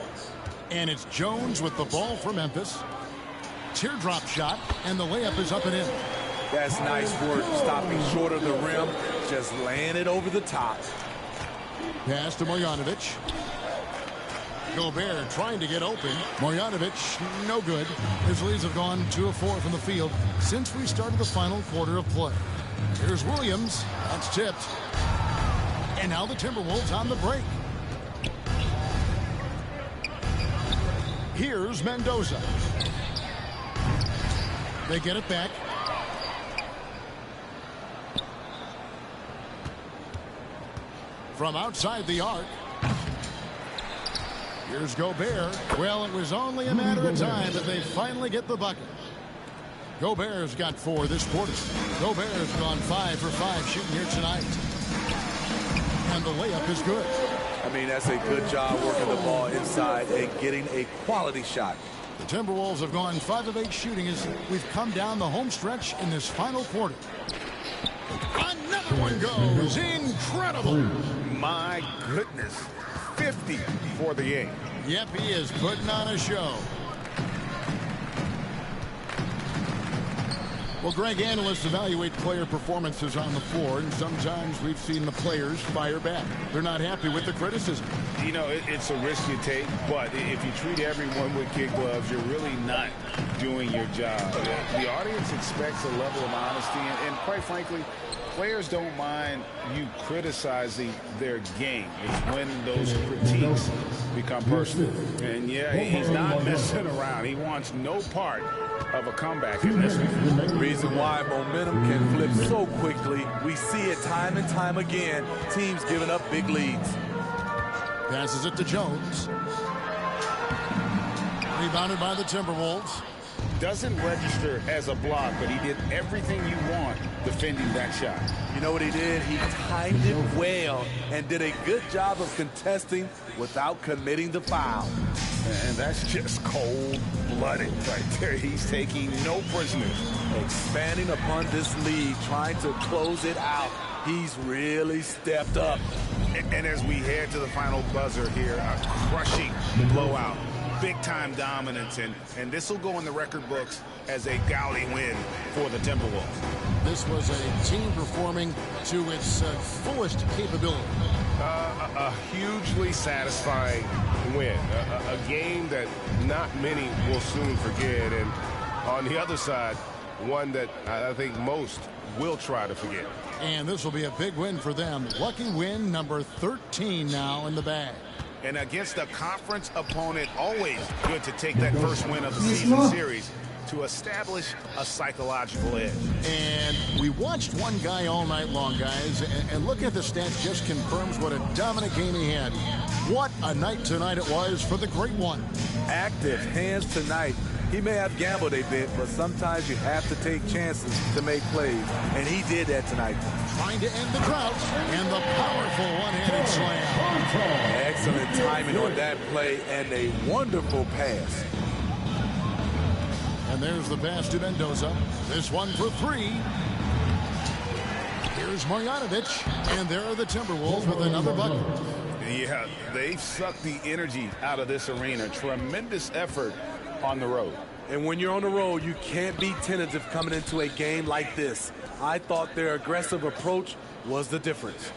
And it's Jones with the ball for Memphis. Teardrop shot, and the layup is up and in. That's nice work, stopping short of the rim, just laying it over the top. Pass to Marjanovic. Gobert trying to get open. Marjanovic, no good. His leads have gone 2 of 4 from the field since we started the final quarter of play. Here's Williams. That's tipped. And now the Timberwolves on the break. Here's Mendoza. They get it back. From outside the arc. Here's Gobert. Well, it was only a matter of time that they finally get the bucket. Gobert's got 4 this quarter. Gobert's gone 5 for 5 shooting here tonight. And the layup is good. I mean, that's a good job working the ball inside and getting a quality shot. The Timberwolves have gone 5 of 8 shooting as we've come down the home stretch in this final quarter. Another one goes. Incredible. My goodness. 50 for the game. Yep, he is putting on a show. Well, Greg, analysts evaluate player performances on the floor, and sometimes we've seen the players fire back. They're not happy with the criticism. You know, it's a risk you take, but if you treat everyone with kid gloves, you're really not doing your job. The audience expects a level of honesty, and quite frankly, players don't mind you criticizing their game. It's when those critiques become personal. And yeah, he's not messing around. He wants no part of a comeback in this one. Reason why momentum can flip so quickly. We see it time and time again. Teams giving up big leads. Passes it to Jones. Rebounded by the Timberwolves. Doesn't register as a block, but he did everything you want defending that shot. You know what he did? He timed it well and did a good job of contesting without committing the foul. And that's just cold-blooded right there. He's taking no prisoners. Expanding upon this lead, trying to close it out. He's really stepped up. And as we head to the final buzzer here, a crushing blowout. Big-time dominance, and this will go in the record books as a gaudy win for the Timberwolves. This was a team performing to its fullest capability. A hugely satisfying win. A game that not many will soon forget, and on the other side, one that I think most will try to forget. And this will be a big win for them. Lucky win number 13 now in the bag. And against a conference opponent, always good to take that first win of the season series to establish a psychological edge. And we watched one guy all night long, guys, and look at the stats, just confirms what a dominant game he had. What a night tonight it was for the Great One. Active hands tonight. He may have gambled a bit, but sometimes you have to take chances to make plays, and he did that tonight. Trying to end the drought, and the powerful one-handed slam. Excellent timing on that play, and a wonderful pass. And there's the pass to Mendoza. This one for three. Here's Marjanovic, and there are the Timberwolves with another bucket. Yeah, they've sucked the energy out of this arena. Tremendous effort on the road. And when you're on the road, you can't be tentative coming into a game like this. I thought their aggressive approach was the difference.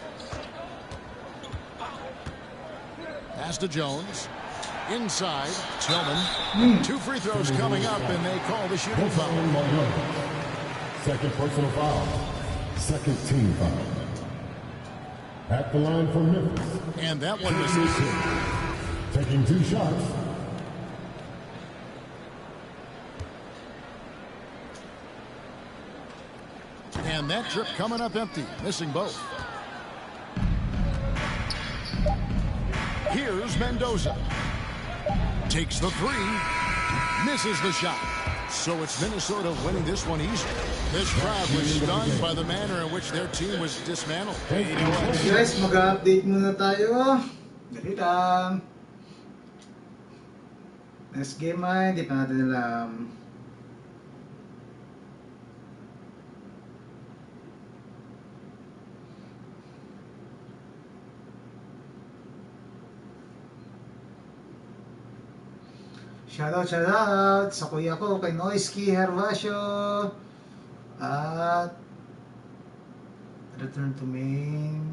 Pass to Jones. Inside, Tillman. 2 free throws coming up, and they call the shooting foul. Second personal foul. Second team foul. At the line for Memphis. And that one misses. Taking 2 shots. And that trip coming up empty, missing both. Here's Mendoza. Takes the three, misses the shot. So it's Minnesota winning this one easy. This crowd was stunned by the manner in which their team was dismantled. Guys, mag-update muna tayo. Dali lang. Next game ay, hindi pa natin alam. Shoutout sa kuya ko, kay Noisky Hervasio. At return to main.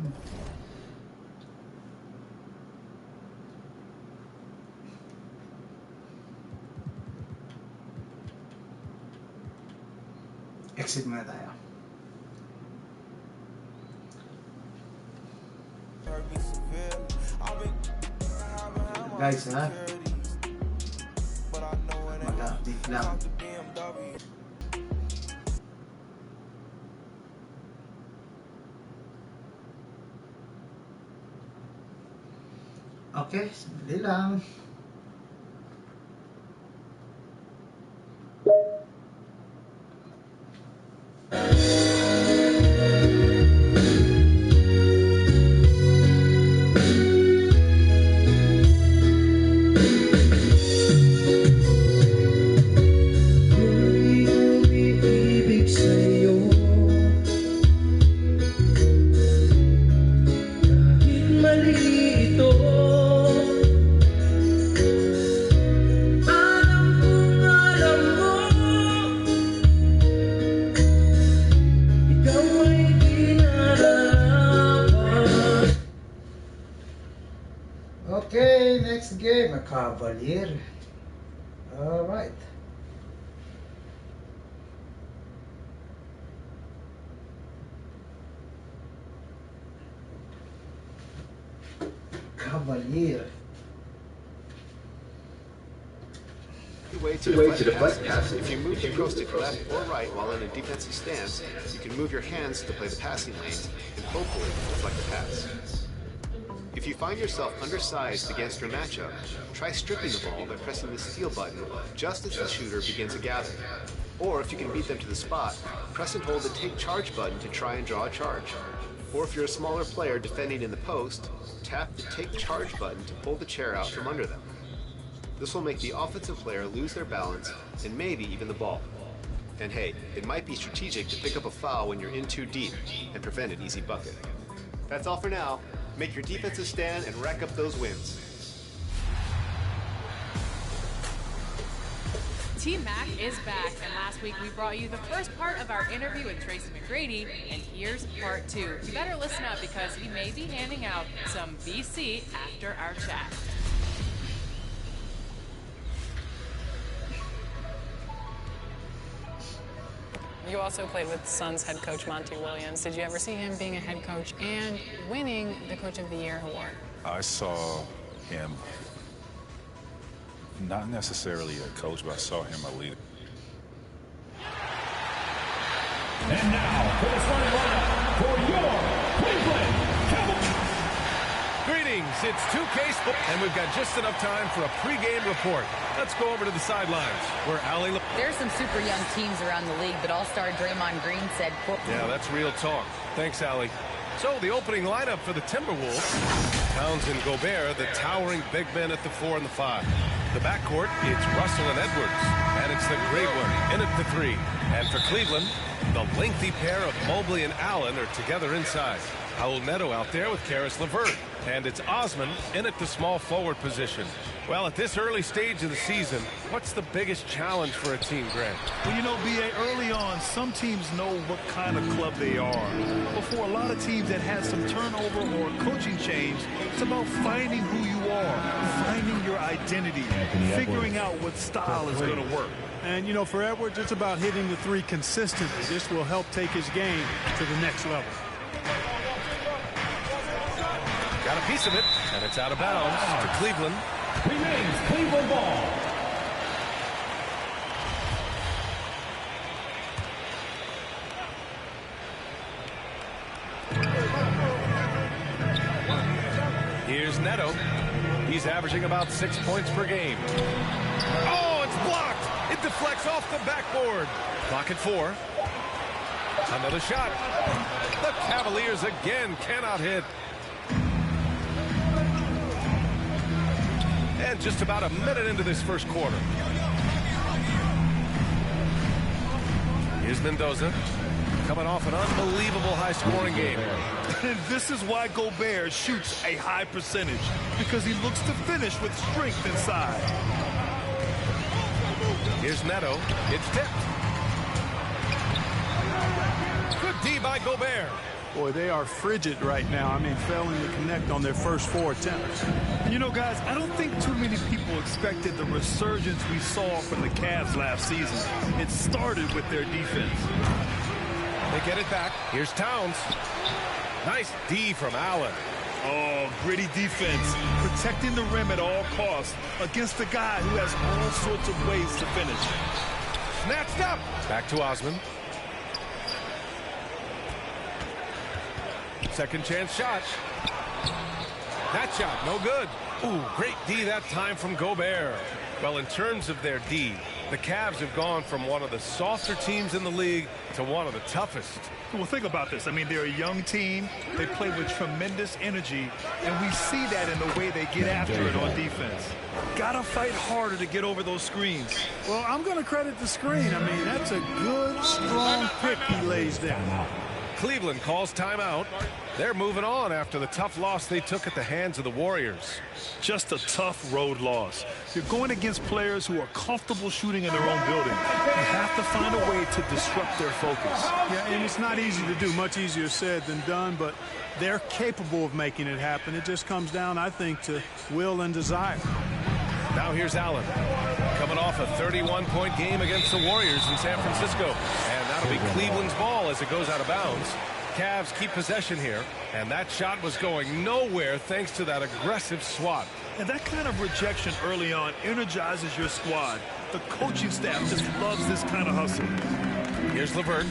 Exit muna tayo. Guys, ha? Mag-update lang. Okay, sandali lang. next game, Cavalier. All right. Cavalier. Way to deflect passes. If you move your joystick left or right while in a defensive stance, you can move your hands to play the passing lanes and hopefully deflect the pass. If you find yourself undersized against your matchup, try stripping the ball by pressing the steal button just as the shooter begins to gather. Or if you can beat them to the spot, press and hold the take charge button to try and draw a charge. Or if you're a smaller player defending in the post, tap the take charge button to pull the chair out from under them. This will make the offensive player lose their balance and maybe even the ball. And hey, it might be strategic to pick up a foul when you're in too deep and prevent an easy bucket. That's all for now. Make your defensive stand and rack up those wins. Team Mac is back, and last week we brought you the first part of our interview with Tracy McGrady, and here's part 2. You better listen up because he may be handing out some VC after our chat. You also played with Suns head coach Monty Williams. Did you ever see him being a head coach and winning the Coach of the Year award? I saw him, not necessarily a coach, but I saw him a leader. And now, for the starting lineup for your Cleveland Cavaliers. Greetings, it's 2K Sports, and we've got just enough time for a pregame report. Let's go over to the sidelines where Allie... There's some super young teams around the league, but all-star Draymond Green said... Yeah, that's real talk. Thanks, Allie. So, the opening lineup for the Timberwolves, Towns and Gobert, the towering big men at the 4 and the 5. The backcourt, it's Russell and Edwards, and it's the great one in at the 3. And for Cleveland, the lengthy pair of Mobley and Allen are together inside. Raul Neto out there with Karis LeVert. And it's Osman in at the small forward position. Well, at this early stage of the season, what's the biggest challenge for a team, Grant? Well, you know, B.A., early on, some teams know what kind of club they are. But for a lot of teams that had some turnover or coaching change, it's about finding who you are, finding your identity, figuring out what style is going to work. And, you know, for Edwards, it's about hitting the 3 consistently. This will help take his game to the next level. Got a piece of it, and it's out of bounds to Cleveland. Remains Cleveland ball. Here's Neto. He's averaging about 6 points per game. Oh, it's blocked. It deflects off the backboard. Clock at 4. Another shot. The Cavaliers again cannot hit. And just about a minute into this first quarter. Here's Mendoza, coming off an unbelievable high-scoring game. And this is why Gobert shoots a high percentage, because he looks to finish with strength inside. Here's Neto. It's tipped. Good D by Gobert. Boy, they are frigid right now. I mean, failing to connect on their first 4 attempts. You know, guys, I don't think too many people expected the resurgence we saw from the Cavs last season. It started with their defense. They get it back. Here's Towns. Nice D from Allen. Oh, gritty defense. Protecting the rim at all costs against a guy who has all sorts of ways to finish. Snatched up. Back to Osman. Second chance shot. That shot, no good. Ooh, great D that time from Gobert. Well, in terms of their D, the Cavs have gone from one of the softer teams in the league to one of the toughest. Well, think about this. I mean, they're a young team. They play with tremendous energy, and we see that in the way they get after it on defense. Gotta fight harder to get over those screens. Well, I'm going to credit the screen. I mean, that's a good, strong pick he lays down. Cleveland calls timeout. They're moving on after the tough loss they took at the hands of the Warriors. Just a tough road loss. You're going against players who are comfortable shooting in their own building. You have to find a way to disrupt their focus. Yeah, and it's not easy to do. Much easier said than done, but they're capable of making it happen. It just comes down, I think, to will and desire. Now here's Allen. Coming off a 31-point game against the Warriors in San Francisco. And that'll be Cleveland's ball as it goes out of bounds. Cavs keep possession here. And that shot was going nowhere thanks to that aggressive swat. And that kind of rejection early on energizes your squad. The coaching staff just loves this kind of hustle. Here's LeVert.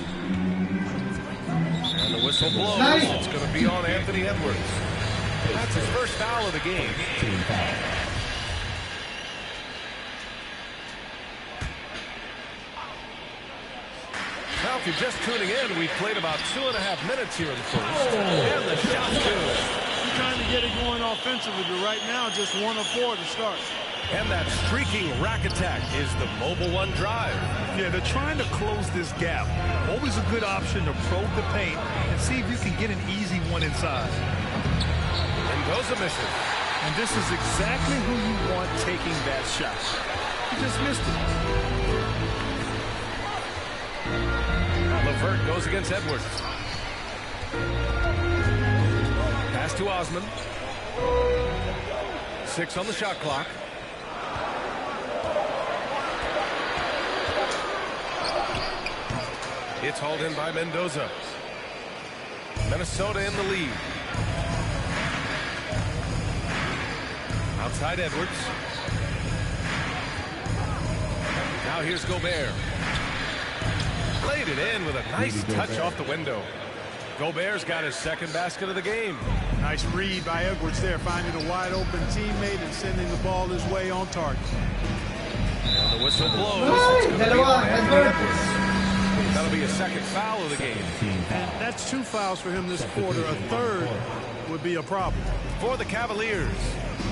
And the whistle blows. Nice. It's going to be on Anthony Edwards. That's his first foul of the game. Now, if you're just tuning in, we've played about 2.5 minutes here in the first. And the shot's good. You're trying to get it going offensively, but right now, just 1 of 4 to start. And that streaking rack attack is the Mobile One drive. Yeah, they're trying to close this gap. Always a good option to probe the paint and see if you can get an easy one inside. Mendoza misses. And this is exactly who you want taking that shot. He just missed it. LeVert goes against Edwards. Pass to Osman. 6 on the shot clock. It's hauled in by Mendoza. Minnesota in the lead. Outside Edwards. Now here's Gobert. Laid it in with a nice touch off the window. Gobert's got his second basket of the game. Nice read by Edwards there, finding a wide open teammate and sending the ball his way on target. And the whistle blows. It's going to be on Anthony Edwards. That'll be a second foul of the game. And that's 2 fouls for him this quarter. A third would be a problem. For the Cavaliers,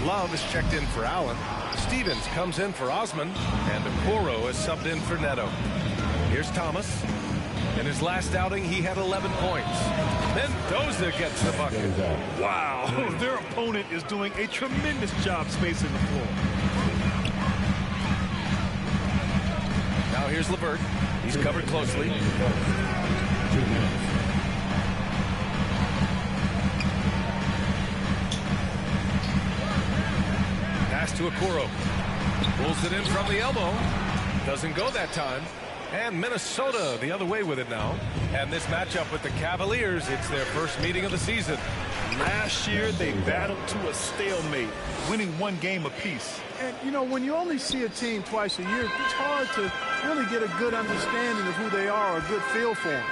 Love is checked in for Allen. Stevens comes in for Osman. And Okoro is subbed in for Neto. Here's Thomas. In his last outing, he had 11 points. Mendoza gets the bucket. Wow, their opponent is doing a tremendous job spacing the floor. Now here's LeVert. He's covered closely. Pass to Okoro. Pulls it in from the elbow. Doesn't go that time. And Minnesota the other way with it now. And this matchup with the Cavaliers, it's their first meeting of the season. Last year, they battled to a stalemate, winning 1 game apiece. And, you know, when you only see a team twice a year, it's hard to really get a good understanding of who they are, a good feel for them.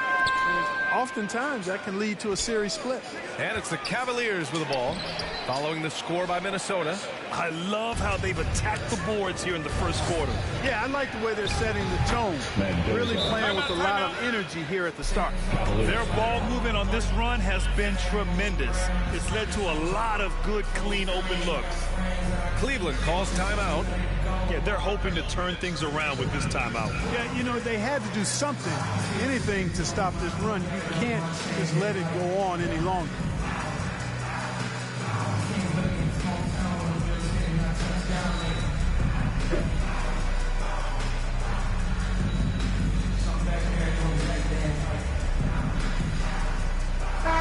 And oftentimes, that can lead to a series split. And it's the Cavaliers with the ball, following the score by Minnesota. I love how they've attacked the boards here in the first quarter. Yeah, I like the way they're setting the tone. Really playing with a lot of energy here at the start. Their ball movement on this run has been tremendous. It's led to a lot of good, clean, open looks. Cleveland calls timeout. Yeah, they're hoping to turn things around with this timeout. Yeah, you know, they had to do something, anything to stop this run. You can't just let it go on any longer.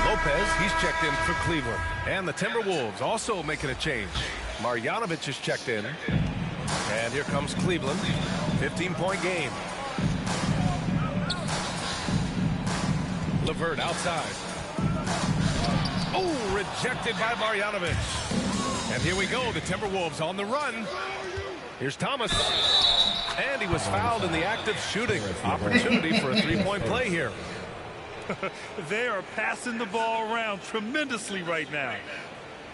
Lopez, he's checked in for Cleveland. And the Timberwolves also making a change. Marjanovic is checked in. And here comes Cleveland. 15-point game. LeVert outside. Oh, rejected by Marjanovic. And here we go, the Timberwolves on the run. Here's Thomas. And he was fouled in the act of shooting. Opportunity for a 3-point play here. They are passing the ball around tremendously right now.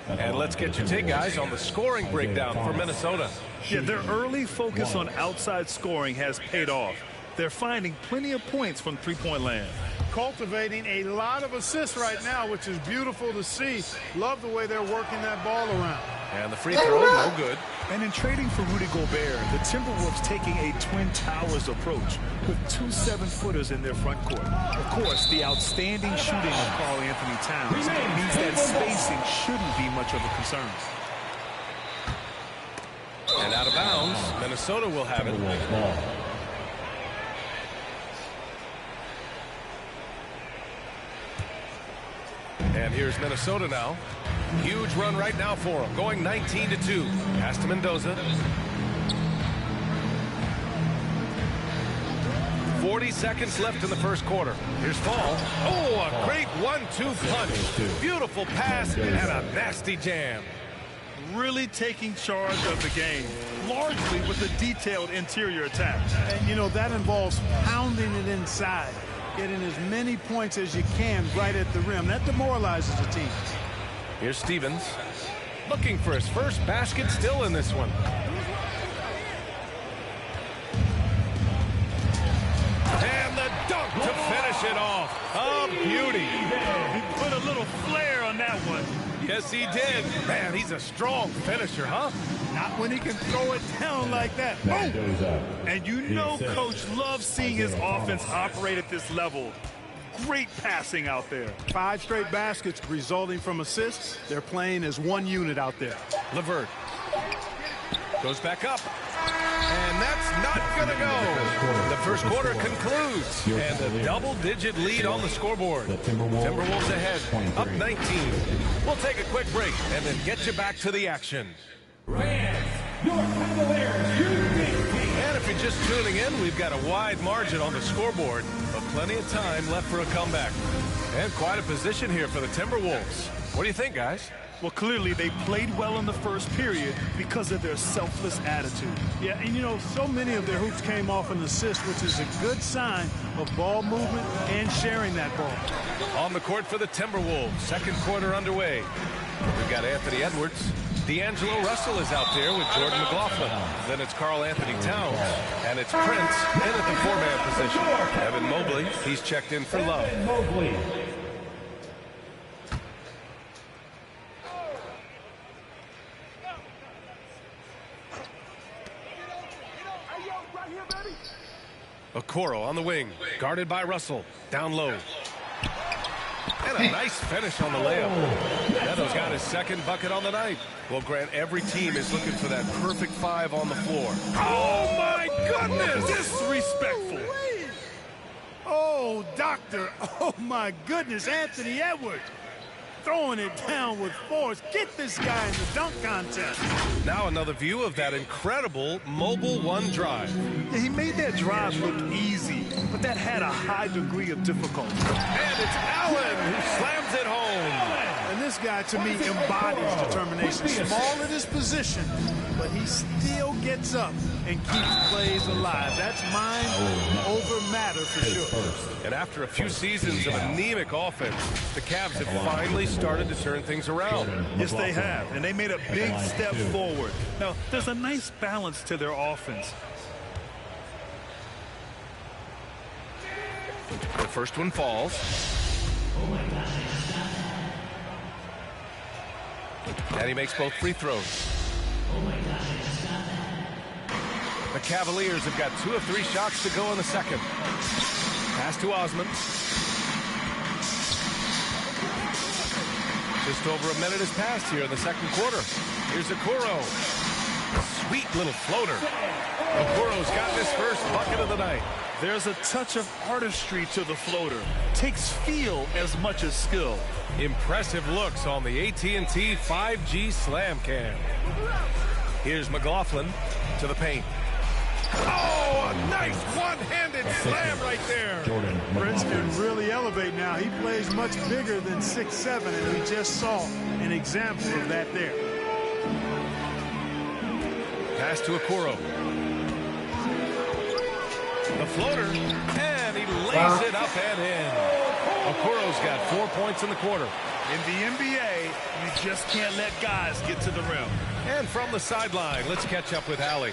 And let's get your take, guys, on the scoring breakdown for Minnesota. Yeah, their early focus on outside scoring has paid off. They're finding plenty of points from three-point land. Cultivating a lot of assists right now, which is beautiful to see. Love the way they're working that ball around. And the free throw, no good. And in trading for Rudy Gobert, the Timberwolves taking a Twin Towers approach with 2 7-footers in their front court. Of course, the outstanding shooting of Karl-Anthony Towns means that spacing shouldn't be much of a concern. And out of bounds, Minnesota will have it. And here's Minnesota now. Huge run right now for them, going 19-2. Pass to Mendoza. 40 seconds left in the first quarter. Here's Fall. Oh, a great 1-2 punch. Beautiful pass and a nasty jam. Really taking charge of the game, largely with a detailed interior attack. And, you know, that involves pounding it inside, getting as many points as you can right at the rim. That demoralizes the team. Here's Stevens. Looking for his first basket still in this one. And the dunk to finish it off. A beauty. He put a little flair on that one. Yes, he did. Man, he's a strong finisher, huh? Not when he can throw it down like that. Oh! And you know Coach loves seeing his offense operate at this level. Great passing out there. 5 straight baskets resulting from assists. They're playing as one unit out there. LeVert goes back up. And that's not going to go. The first quarter concludes. And a double-digit lead on the scoreboard. Timberwolves ahead, up 19. We'll take a quick break and then get you back to the action. And if you're just tuning in, we've got a wide margin on the scoreboard, but plenty of time left for a comeback. And quite a position here for the Timberwolves. What do you think, guys? Well, clearly they played well in the first period because of their selfless attitude. Yeah, and you know, so many of their hoops came off an assist, which is a good sign of ball movement and sharing that ball. On the court for the Timberwolves, second quarter underway. We've got Anthony Edwards. D'Angelo Russell is out there with Jordan McLaughlin. Then it's Karl Anthony Towns. And it's Prince in at the four-man position. Evan Mobley, he's checked in for Love. Okoro on the wing, guarded by Russell. Down low. And a nice finish on the layup. Neto's got his second bucket on the night. Well, Grant, every team is looking for that perfect 5 on the floor. Oh, my goodness! Disrespectful. Oh, doctor. Oh, my goodness. Anthony Edwards throwing it down with force. Get this guy in the dunk contest. Now another view of that incredible mobile one drive. Yeah, he made that drive look easy, but that had a high degree of difficulty. And it's Allen who slams it home. And this guy, to me, embodies determination. Small at his position, but he still gets up and keeps plays alive. That's mind over matter for sure. And after a few seasons of anemic offense, the Cavs have finally started to turn things around. Yes, they have, and they made a big step forward. Now, there's a nice balance to their offense. The first one falls. And he makes both free throws. The Cavaliers have got 2 of 3 shots to go in the second. Pass to Osman. Just over a minute has passed here in the second quarter. Here's Okoro. Sweet little floater. Okoro's gotten his first bucket of the night. There's a touch of artistry to the floater. Takes feel as much as skill. Impressive looks on the AT&T 5G Slam Cam. Here's McLaughlin to the paint. Oh, a nice one-handed slam right there. Prince can really elevate now. He plays much bigger than 6'7", and we just saw an example of that there. Pass to Okoro. The floater, and he lays it up and in. Okoro's got 4 points in the quarter. In the NBA, you just can't let guys get to the rim. And from the sideline, let's catch up with Allie.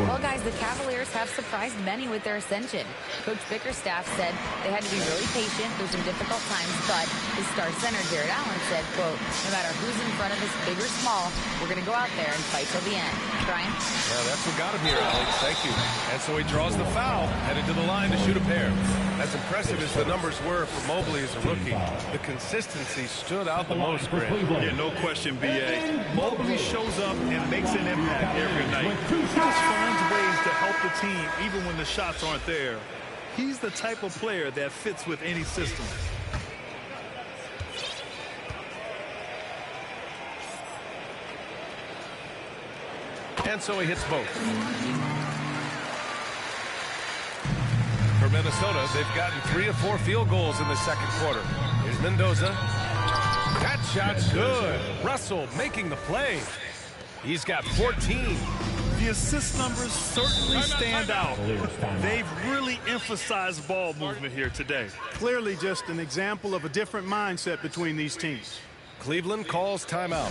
Well, guys, the Cavaliers have surprised many with their ascension. Coach Bickerstaff said they had to be really patient through some difficult times, but his star center, Jared Allen, said, quote, no matter who's in front of us, big or small, we're going to go out there and fight till the end. Brian? Well, that's what got him here, Alex. Thank you. And so he draws the foul, headed to the line to shoot a pair. As impressive as the numbers were for Mobley as a rookie, the consistency stood out the most, Grant. Yeah, no question, B.A. Mobley shows up and makes an impact every night. He just finds ways to help the team even when the shots aren't there. He's the type of player that fits with any system. And so he hits both. For For Minnesota, they've gotten 3 of 4 field goals in the second quarter. Here's Mendoza. That shot's good. Russell making the play. He's got 14. The assist numbers certainly stand out. They've really emphasized ball movement here today. Clearly just an example of a different mindset between these teams. Cleveland calls timeout.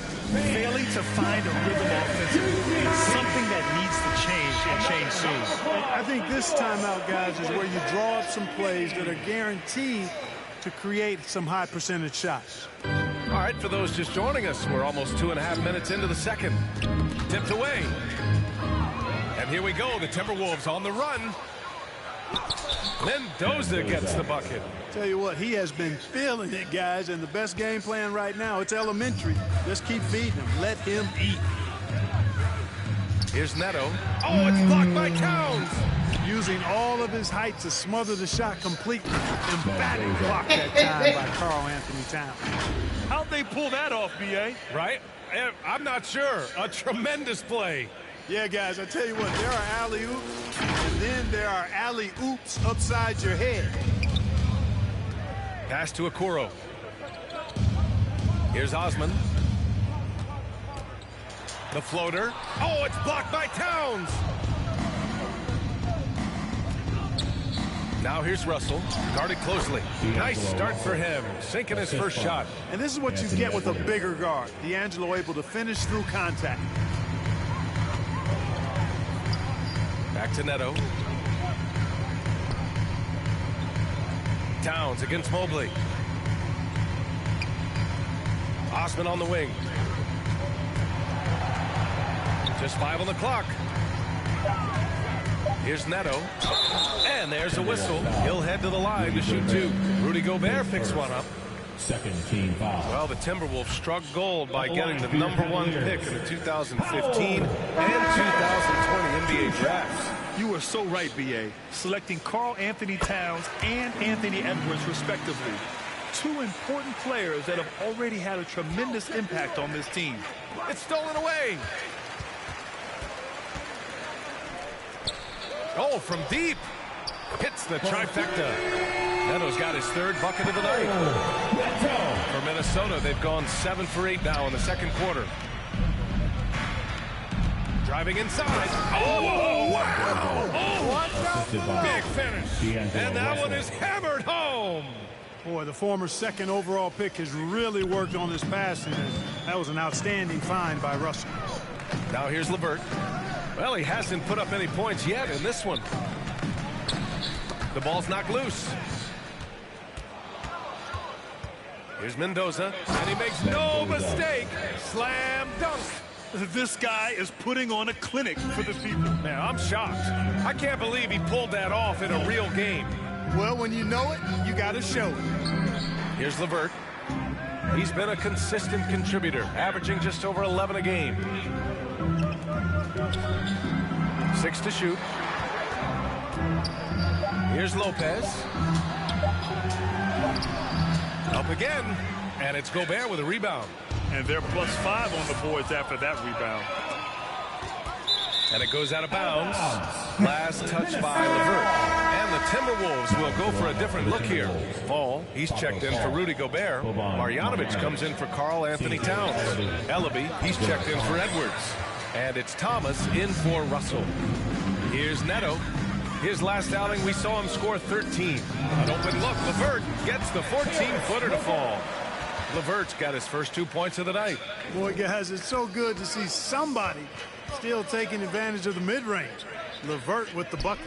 Failing to find a rhythm offensively is something that needs to change and change soon. I think this timeout, guys, is where you draw up some plays that are guaranteed to create some high percentage shots. All right, for those just joining us, we're almost 2.5 minutes into the second. Tipped away. And here we go, the Timberwolves on the run. Mendoza gets the bucket. Tell you what, he has been feeling it, guys, and the best game plan right now, it's elementary. Just keep feeding him. Let him eat. Here's Neto. Oh, it's blocked by Towns. Using all of his height to smother the shot completely. Emphatic block that time by Karl Anthony Towns. How'd they pull that off, B.A.? Right? I'm not sure. A tremendous play. Yeah, guys, I tell you what, there are alley-oops, and then there are alley-oops upside your head. Pass to Okoro. Here's Osman. The floater. Oh, it's blocked by Towns. Now here's Russell, guarded closely. Nice start for him, sinking his first shot. And this is what you get with a bigger guard. D'Angelo able to finish through contact. Back to Neto. Towns against Mobley. Osman on the wing. Just 5 on the clock. Here's Neto. And there's a whistle. He'll head to the line to shoot 2. Rudy Gobert picks one up. Second team foul. Well, the Timberwolves struck gold by getting the #1 pick in the 2015 and 2020 NBA drafts. You are so right, B.A. Selecting Karl Anthony Towns and Anthony Edwards, respectively. 2 important players that have already had a tremendous impact on this team. It's stolen away. Oh, from deep. Hits the trifecta. Neto's got his 3rd bucket of the night. For Minnesota, they've gone 7 for 8 now in the second quarter. Driving inside. Oh, wow. Oh, big finish. And that one is hammered home. Boy, the former 2nd overall pick has really worked on his passing. That was an outstanding find by Russell. Now here's LeVert. Well, he hasn't put up any points yet in this one. The ball's knocked loose. Here's Mendoza, and he makes no mistake. Slam dunk. This guy is putting on a clinic for the people. Man, I'm shocked. I can't believe he pulled that off in a real game. Well, when you know it, you got to show it. Here's LeVert. He's been a consistent contributor, averaging just over 11 a game. 6 to shoot. Here's Lopez. Up again. And it's Gobert with a rebound. And they're +5 on the boards after that rebound. And it goes out of bounds. Last touch by LeVert. And the Timberwolves will go for a different look here. Ball, he's checked in for Rudy Gobert. Marjanovic comes in for Karl Anthony Towns. Ellaby, he's checked in for Edwards. And it's Thomas in for Russell. Here's Neto. His last outing, we saw him score 13. An open look. LeVert gets the 14-footer to fall. LeVert's got his first 2 points of the night. Boy, guys, it's so good to see somebody still taking advantage of the mid-range. LeVert with the bucket.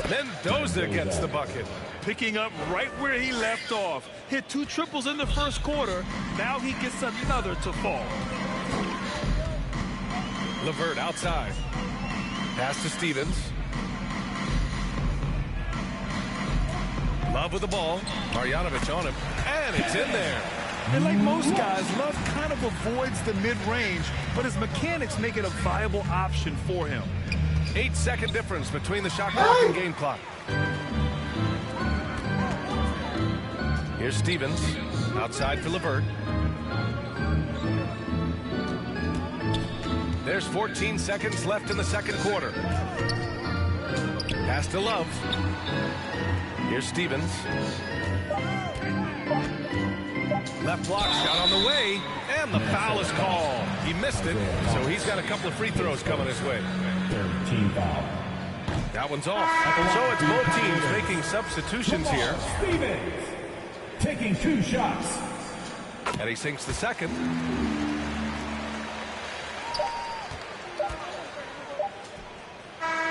Mendoza gets the bucket. Picking up right where he left off. Hit 2 triples in the first quarter. Now he gets another to fall. LeVert outside. Pass to Stevens. Love with the ball. Marjanovic on him. And it's in there. And like most guys, Love kind of avoids the mid-range, but his mechanics make it a viable option for him. 8-second difference between the shot clock and game clock. Here's Stevens. Outside for LeVert. There's 14 seconds left in the second quarter. Pass to Love. Here's Stevens. Left block shot on the way, and the foul is called. He missed it, so he's got a couple of free throws coming his way. Team foul. That one's off. So it's both teams making substitutions here. Stevens taking 2 shots. And he sinks the second.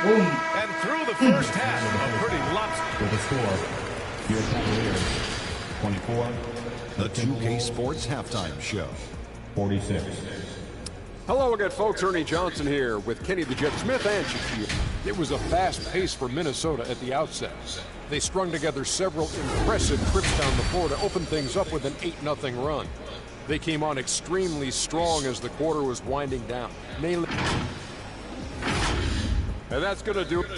Boom. And through the first half, a pretty lopsided. With a score, your Cavaliers 24. The 2K Sports Halftime Show. 46. Hello again, folks. Ernie Johnson here with Kenny the Jet Smith and Shaquille. It was a fast pace for Minnesota at the outset. They strung together several impressive trips down the floor to open things up with an 8-0 run. They came on extremely strong as the quarter was winding down. And that's going to do it.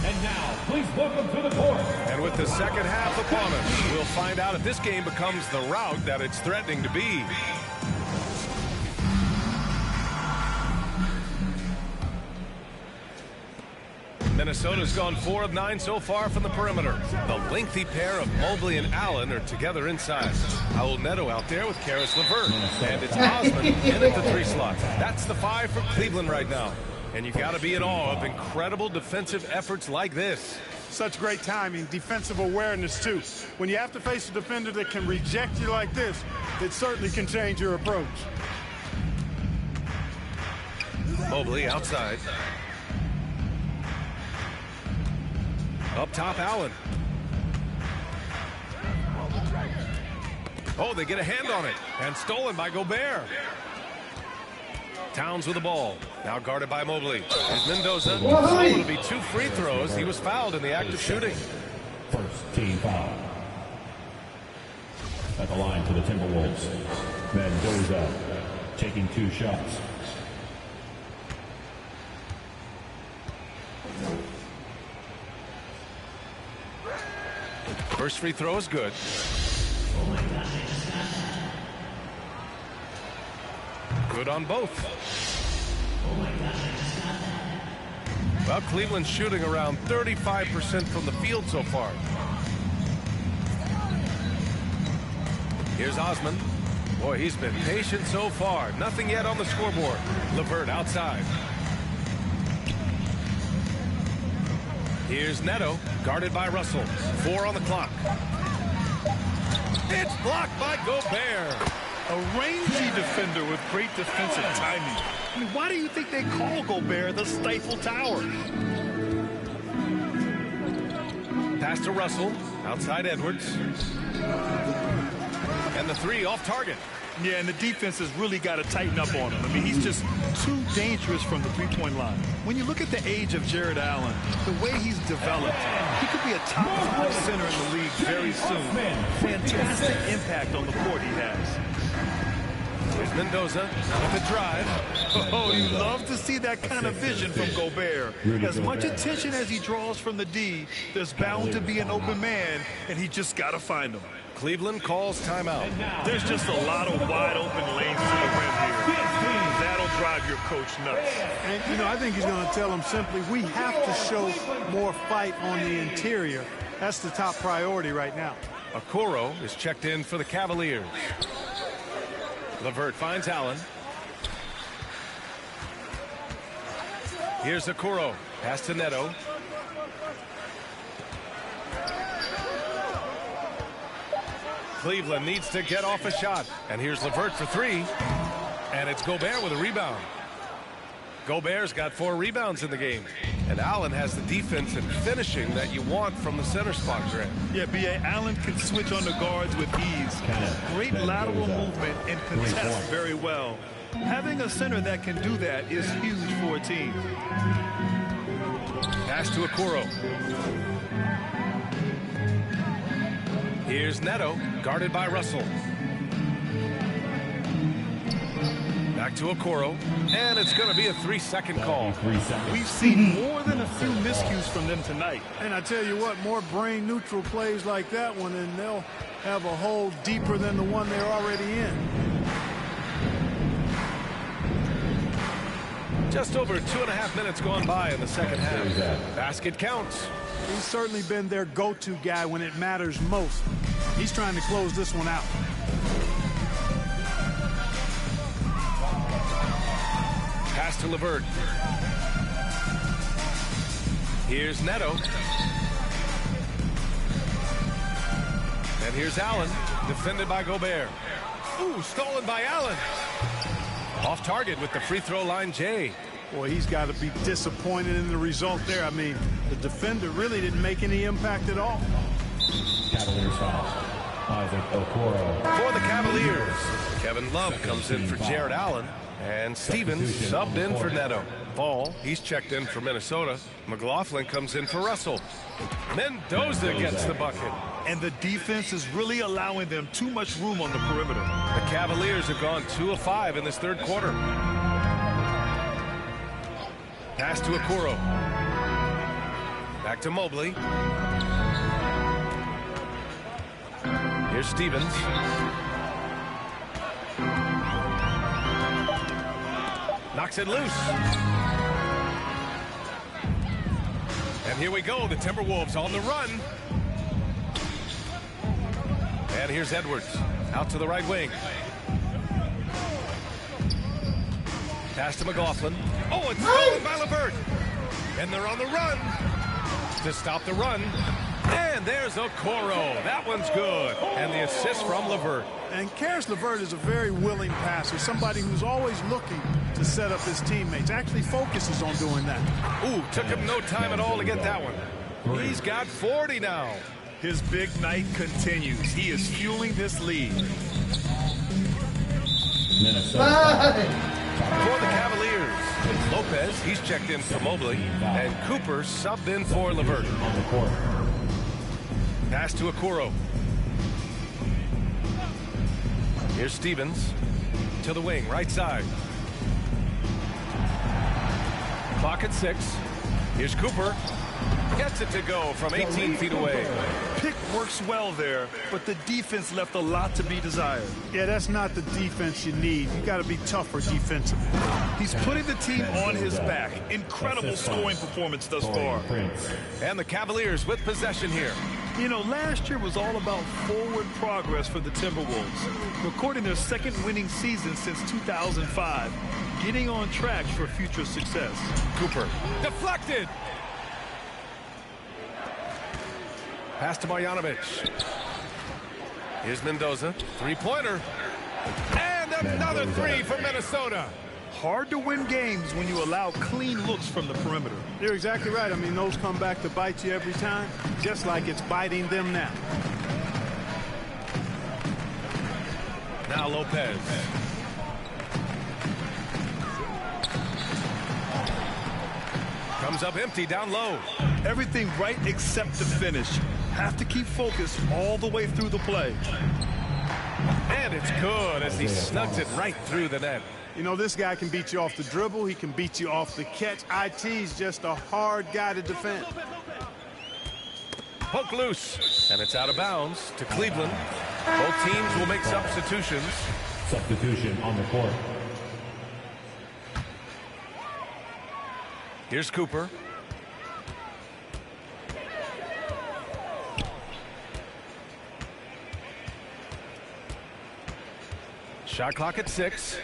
And now, please welcome to the court. And with the second half upon us, we'll find out if this game becomes the rout that it's threatening to be. Minnesota's gone 4 of 9 so far from the perimeter. The lengthy pair of Mobley and Allen are together inside. Raul Neto out there with Karis LeVert. And it's Osman in at the 3 slot. That's the 5 for Cleveland right now. And you got to be in awe of incredible defensive efforts like this. Such great timing, defensive awareness, too. When you have to face a defender that can reject you like this, it certainly can change your approach. Mobley outside. Up top, Allen. Oh, they get a hand on it. And stolen by Gobert. Towns with the ball. Now guarded by Mobley. Here's Mendoza. So it'll be 2 free throws. He was fouled in the act of shooting. First team foul. At the line for the Timberwolves. Mendoza taking 2 shots. First free throw is good. Good on both. Well, Cleveland's shooting around 35% from the field so far. Here's Osman. Boy, he's been patient so far. Nothing yet on the scoreboard. LeVert outside. Here's Neto, guarded by Russell. 4 on the clock. It's blocked by Gobert. A rangy defender with great defensive timing. I mean, why do you think they call Gobert the Stifle Tower? Pass to Russell, outside Edwards. And the 3 off target. Yeah, and the defense has really got to tighten up on him. I mean, he's just too dangerous from the three-point line. When you look at the age of Jared Allen, the way he's developed, he could be a top 5 center in the league very soon. Fantastic impact on the court he has. Here's Mendoza with the drive. Oh, you love to see that kind of vision from Gobert. As much attention as he draws from the D, there's bound to be an open man, and he just got to find him. Cleveland calls timeout. There's just a lot of wide open lanes to the rim here. That'll drive your coach nuts. And, you know, I think he's going to tell him simply, we have to show more fight on the interior. That's the top priority right now. Okoro is checked in for the Cavaliers. LeVert finds Allen. Here's Okoro. Pass to Neto. Cleveland needs to get off a shot. And here's LeVert for 3. And it's Gobert with a rebound. Gobert's got 4 rebounds in the game. And Allen has the defense and finishing that you want from the center spot, Grant. Yeah, B.A. Allen can switch on the guards with ease. Great lateral movement and contest very well. Having a center that can do that is huge for a team. Pass to Okoro. Here's Neto, guarded by Russell. Back to Okoro, and it's going to be a 3-second call. We've seen more than a few miscues from them tonight. And I tell you what, more brain-neutral plays like that one, and they'll have a hole deeper than the one they're already in. Just over 2.5 minutes gone by in the second half. Basket counts. He's certainly been their go-to guy when it matters most. He's trying to close this one out. Pass to LeVert. Here's Neto. And here's Allen, defended by Gobert. Ooh, stolen by Allen. Off target with the free throw line, Jay. Boy, he's got to be disappointed in the result there. I mean, the defender really didn't make any impact at all. Cavaliers foul. Isaac Okoro. For the Cavaliers, Kevin Love comes in for Jared Allen. And Stevens subbed in for Neto. Ball, he's checked in for Minnesota. McLaughlin comes in for Russell. Mendoza gets the bucket. And the defense is really allowing them too much room on the perimeter. The Cavaliers have gone 2 of 5 in this third quarter. Pass to Okoro. Back to Mobley. Here's Stevens. Knocks it loose. And here we go, the Timberwolves on the run. And here's Edwards, out to the right wing. Pass to McLaughlin. Oh, it's stolen by LeVert. And they're on the run. To stop the run. And there's Okoro. That one's good. And the assist from LeVert. And Karis LeVert is a very willing passer, somebody who's always looking to set up his teammates, actually focuses on doing that. Ooh, took him no time at all to get that one. He's got 40 now. His big night continues. He is fueling this lead. For the Cavaliers, Lopez, he's checked in for Mobley, and Cooper subbed in for LeVert. Pass to Okoro. Here's Stevens to the wing, right side. Clock at 6. Here's Cooper. Gets it to go from 18 feet away. Pick works well there, but the defense left a lot to be desired. Yeah, that's not the defense you need. You got to be tougher defensively. He's putting the team on his back. Incredible scoring performance thus far. And the Cavaliers with possession here. You know, last year was all about forward progress for the Timberwolves, recording their second winning season since 2005, getting on track for future success. Cooper deflected. Pass to Marjanovic. Here's Mendoza. Three-pointer. And another three for Minnesota. Hard to win games when you allow clean looks from the perimeter. You're exactly right. I mean, those come back to bite you every time, just like it's biting them now. Now Lopez. Comes up empty down low. Everything right except the finish. Have to keep focused all the way through the play. And it's good as he snugs it right through the net. You know, this guy can beat you off the dribble. He can beat you off the catch. IT's just a hard guy to defend. Poke loose. And it's out of bounds to Cleveland. Both teams will make substitutions. Substitution on the court. Here's Cooper. Shot clock at 6.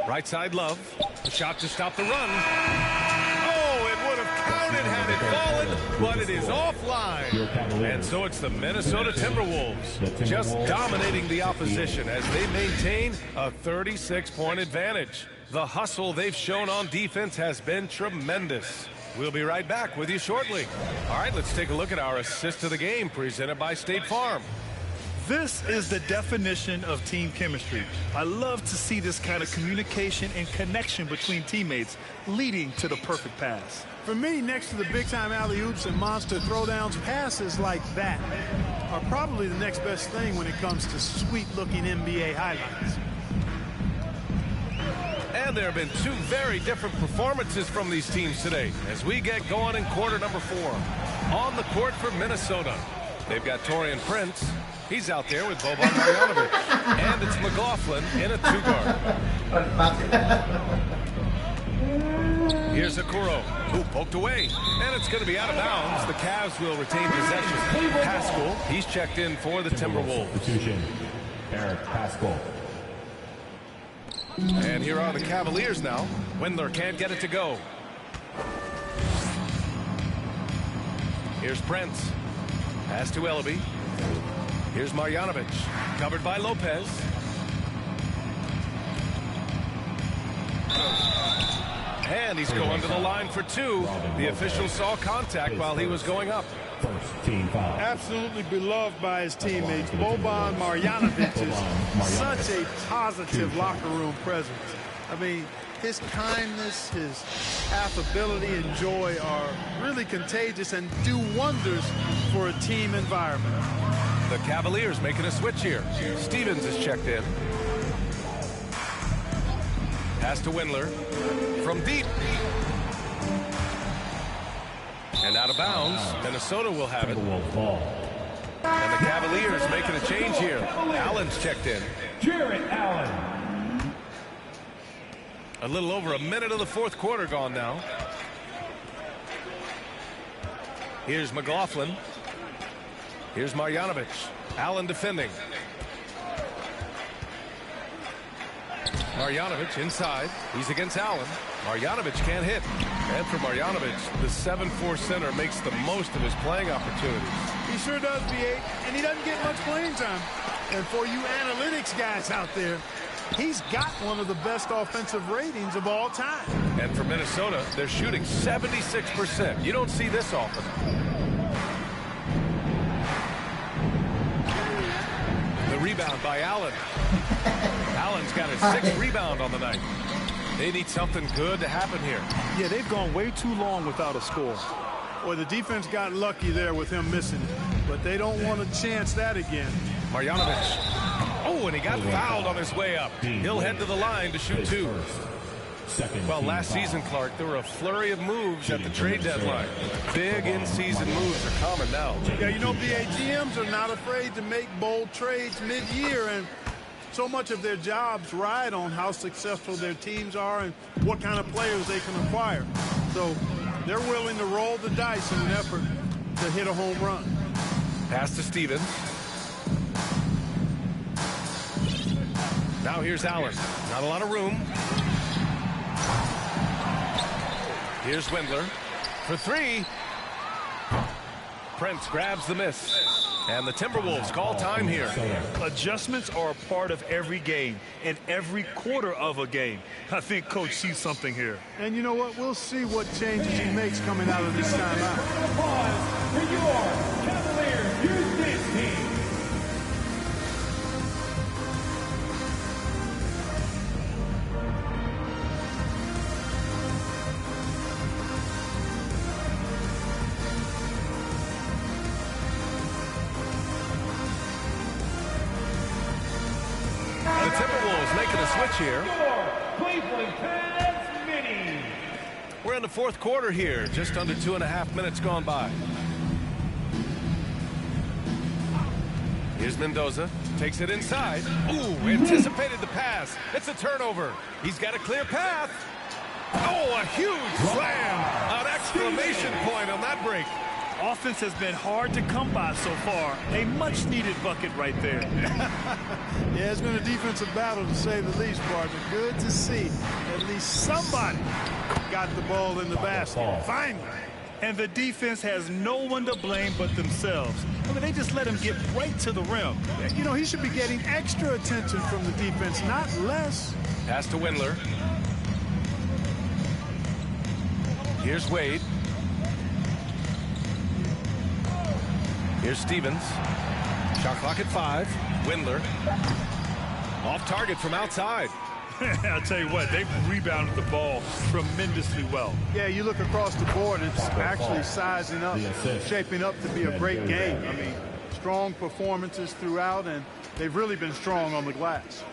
Right side Love. The shot to stop the run. Oh, it would have counted had it fallen, but it is offline. And so it's the Minnesota Timberwolves just dominating the opposition as they maintain a 36-point advantage. The hustle they've shown on defense has been tremendous. We'll be right back with you shortly. All right, let's take a look at our assist of the game presented by State Farm. This is the definition of team chemistry. I love to see this kind of communication and connection between teammates leading to the perfect pass. For me, next to the big-time alley-oops and monster throwdowns, passes like that are probably the next best thing when it comes to sweet-looking NBA highlights. And there have been two very different performances from these teams today as we get going in quarter number 4. On the court for Minnesota, they've got Taurean Prince. He's out there with Boban Marjanovic. And it's McLaughlin in a 2-guard. Here's Okoro, who poked away. And it's going to be out of bounds. The Cavs will retain possession. Pascal, he's checked in for the Timberwolves. Eric Pascal. And here are the Cavaliers now. Windler can't get it to go. Here's Prince. Pass to Ellaby. Here's Marjanovic. Covered by Lopez. And he's going to the line for 2. The official saw contact while he was going up. Absolutely beloved by his teammates. Boban Marjanovic is such a positive locker room presence. I mean, his kindness, his affability and joy are really contagious and do wonders for a team environment. The Cavaliers making a switch here. Stevens is checked in. Pass to Windler. From deep. And out of bounds. Minnesota will have it. And the Cavaliers making a change here. Allen's checked in. Jarrett Allen. A little over a minute of the fourth quarter gone now. Here's McLaughlin. Here's Marjanovic. Allen defending. Marjanovic inside. He's against Allen. Marjanovic can't hit. And for Marjanovic, the 7'4" center makes the most of his playing opportunities. He sure does, B8, and he doesn't get much playing time. And for you analytics guys out there, he's got one of the best offensive ratings of all time. And for Minnesota, they're shooting 76%. You don't see this often. The rebound by Allen. Allen's got his 6th rebound on the night. They need something good to happen here. Yeah, they've gone way too long without a score. Well, the defense got lucky there with him missing it, but they don't want to chance that again. Marjanovic. Oh, and he got fouled on his way up. He'll head to the line to shoot 2. Well, last season, Clark, there were a flurry of moves at the trade deadline. Big in-season moves are common now. Yeah, you know, BA GMs are not afraid to make bold trades mid-year, and so much of their jobs ride on how successful their teams are and what kind of players they can acquire. So they're willing to roll the dice in an effort to hit a home run. Pass to Stevens. Now here's Allen. Not a lot of room. Here's Windler for 3. Prince grabs the miss. And the Timberwolves call time here. Adjustments are a part of every game and every quarter of a game. I think Coach sees something here. And you know what? We'll see what changes he makes coming out of this timeout. For your Cavaliers, use this team. Here. We're in the fourth quarter here, just under 2.5 minutes gone by. Here's Mendoza, takes it inside. Ooh, anticipated the pass. It's a turnover. He's got a clear path. Oh, a huge slam. An exclamation point on that break. Offense has been hard to come by so far. A much-needed bucket right there. Yeah, it's been a defensive battle to say the least, partner. Good to see at least somebody got the ball in the basket. Finally. And the defense has no one to blame but themselves. I mean, they just let him get right to the rim. You know, he should be getting extra attention from the defense, not less. Pass to Windler. Here's Wade. Here's Stevens. Shot clock at 5. Windler. Off target from outside. I'll tell you what, they've rebounded the ball tremendously well. Yeah, you look across the board, it's actually sizing up, shaping up to be a great game. I mean, strong performances throughout, and they've really been strong on the glass.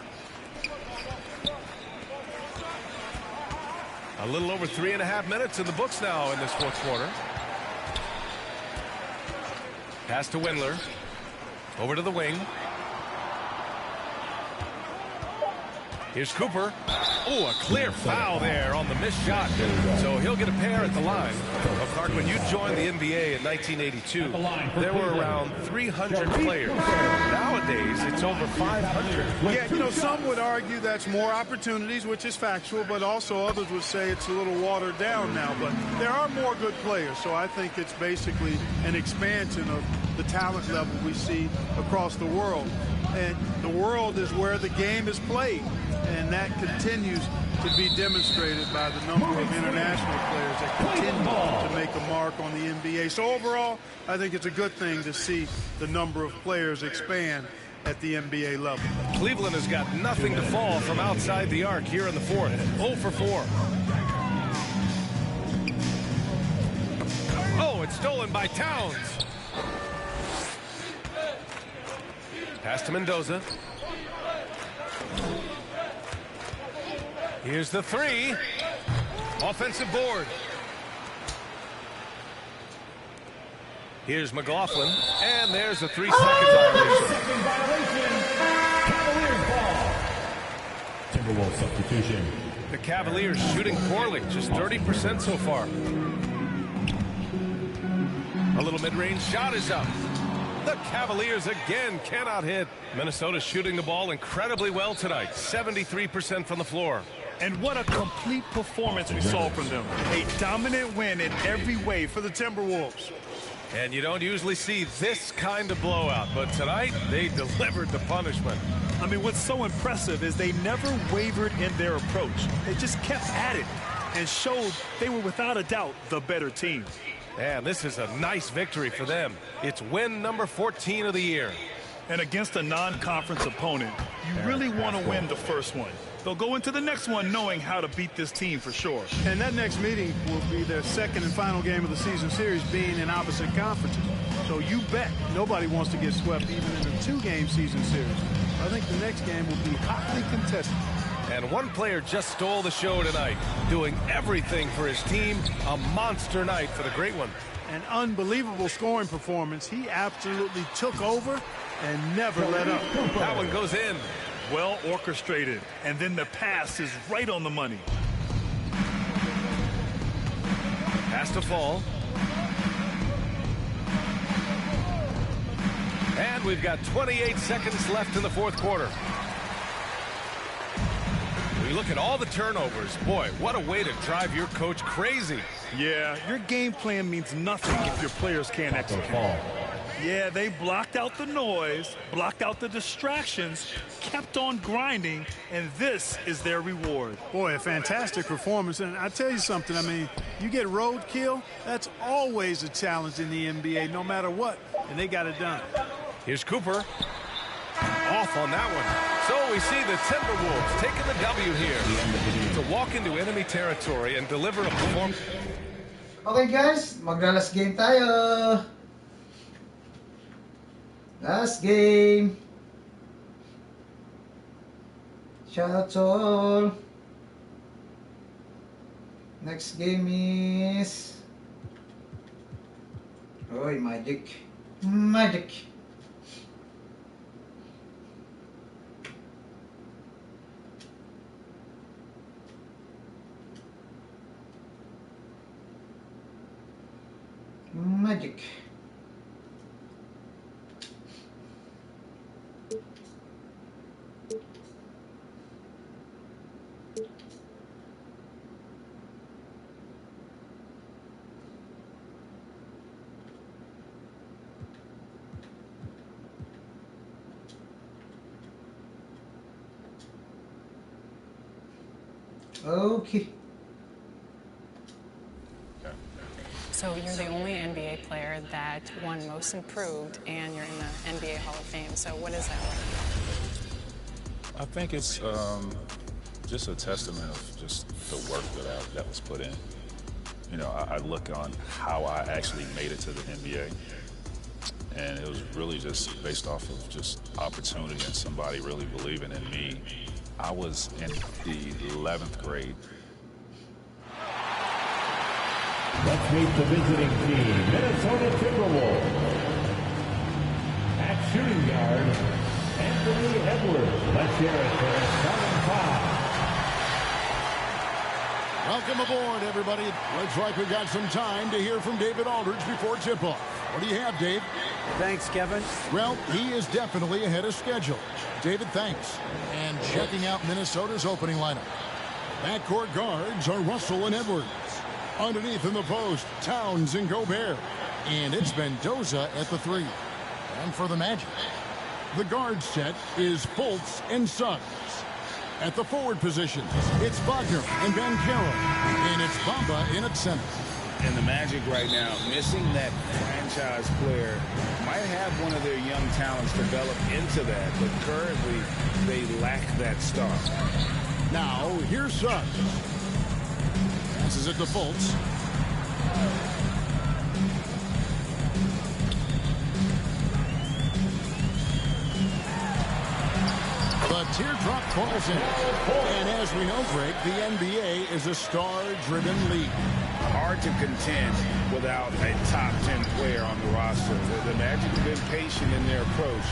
A little over 3.5 minutes in the books now in this fourth quarter. Pass to Windler. Over to the wing. Here's Cooper. Oh, a clear foul there on the missed shot. So he'll get a pair at the line. Well, Clark, when you joined the NBA in 1982, there were around 300 players. Nowadays, it's over 500. Yeah, you know, some would argue that's more opportunities, which is factual, but also others would say it's a little watered down now. But there are more good players, so I think it's basically an expansion of the talent level we see across the world. And the world is where the game is played, and that continues to be demonstrated by the number of international players that continue to make a mark on the NBA. So overall, I think it's a good thing to see the number of players expand at the NBA level. Cleveland has got nothing to fall from outside the arc here in the fourth. 0 for 4. Oh, it's stolen by Towns. Pass to Mendoza. Here's the 3. Offensive board. Here's McLaughlin. And there's a 3-second violation. Second violation. Cavaliers ball. Timberwolves substitution. The Cavaliers shooting poorly. Just 30% so far. A little mid-range shot is up. The Cavaliers again cannot hit. Minnesota shooting the ball incredibly well tonight. 73% from the floor. And what a complete performance we saw from them. A dominant win in every way for the Timberwolves. And you don't usually see this kind of blowout, but tonight they delivered the punishment. I mean, what's so impressive is they never wavered in their approach. They just kept at it and showed they were without a doubt the better team. And this is a nice victory for them. It's win number 14 of the year. And against a non-conference opponent, you really want to win the first one. They'll go into the next one knowing how to beat this team for sure. And that next meeting will be their second and final game of the season series, being in opposite conferences. So you bet nobody wants to get swept even in a 2-game season series. I think the next game will be hotly contested. And one player just stole the show tonight, doing everything for his team. A monster night for the Great One. An unbelievable scoring performance. He absolutely took over and never let up. That one goes in. Well orchestrated. And then the pass is right on the money. Pass to Fall. And we've got 28 seconds left in the fourth quarter. We look at all the turnovers. Boy, what a way to drive your coach crazy. Yeah, your game plan means nothing if your players can't execute. Yeah, they blocked out the noise, blocked out the distractions, kept on grinding, and this is their reward. Boy, a fantastic performance. And I tell you something, I mean, you get roadkill, that's always a challenge in the NBA, no matter what, and they got it done. Here's Cooper. Off on that one. So we see the Timberwolves taking the W here to walk into enemy territory and deliver a performance. Okay guys, magra-last game tayo. Last game. Shout out to all. Next game is Magic. Magic. Okay. So you're the only NBA player that won Most Improved, and you're in the NBA Hall of Fame. So what is that like? I think it's just a testament of just the work that was put in. You know, I look on how I actually made it to the NBA, and it was really just based off of just opportunity and somebody really believing in me. I was in the 11th grade. Let's meet the visiting team, Minnesota Timberwolves. At shooting guard, Anthony Edwards. Let's hear it for the starting five. Welcome aboard, everybody. Looks like we got some time to hear from David Aldridge before tip-off. What do you have, Dave? Thanks, Kevin. Well, he is definitely ahead of schedule. David, thanks. And checking out Minnesota's opening lineup. Backcourt guards are Russell and Edwards. Underneath in the post, Towns and Gobert. And it's Mendoza at the 3. And for the Magic, the guard set is Fultz and Suggs. At the forward positions, it's Wagner and Banchero. And it's Bamba in at center. And the Magic right now, missing that franchise player, might have one of their young talents develop into that, but currently they lack that star. Now, here's Suggs. Passes it to Fultz. The teardrop falls in. And as we know, Greg, the NBA is a star-driven league. Hard to contend without a top 10 player on the roster. The Magic have been patient in their approach.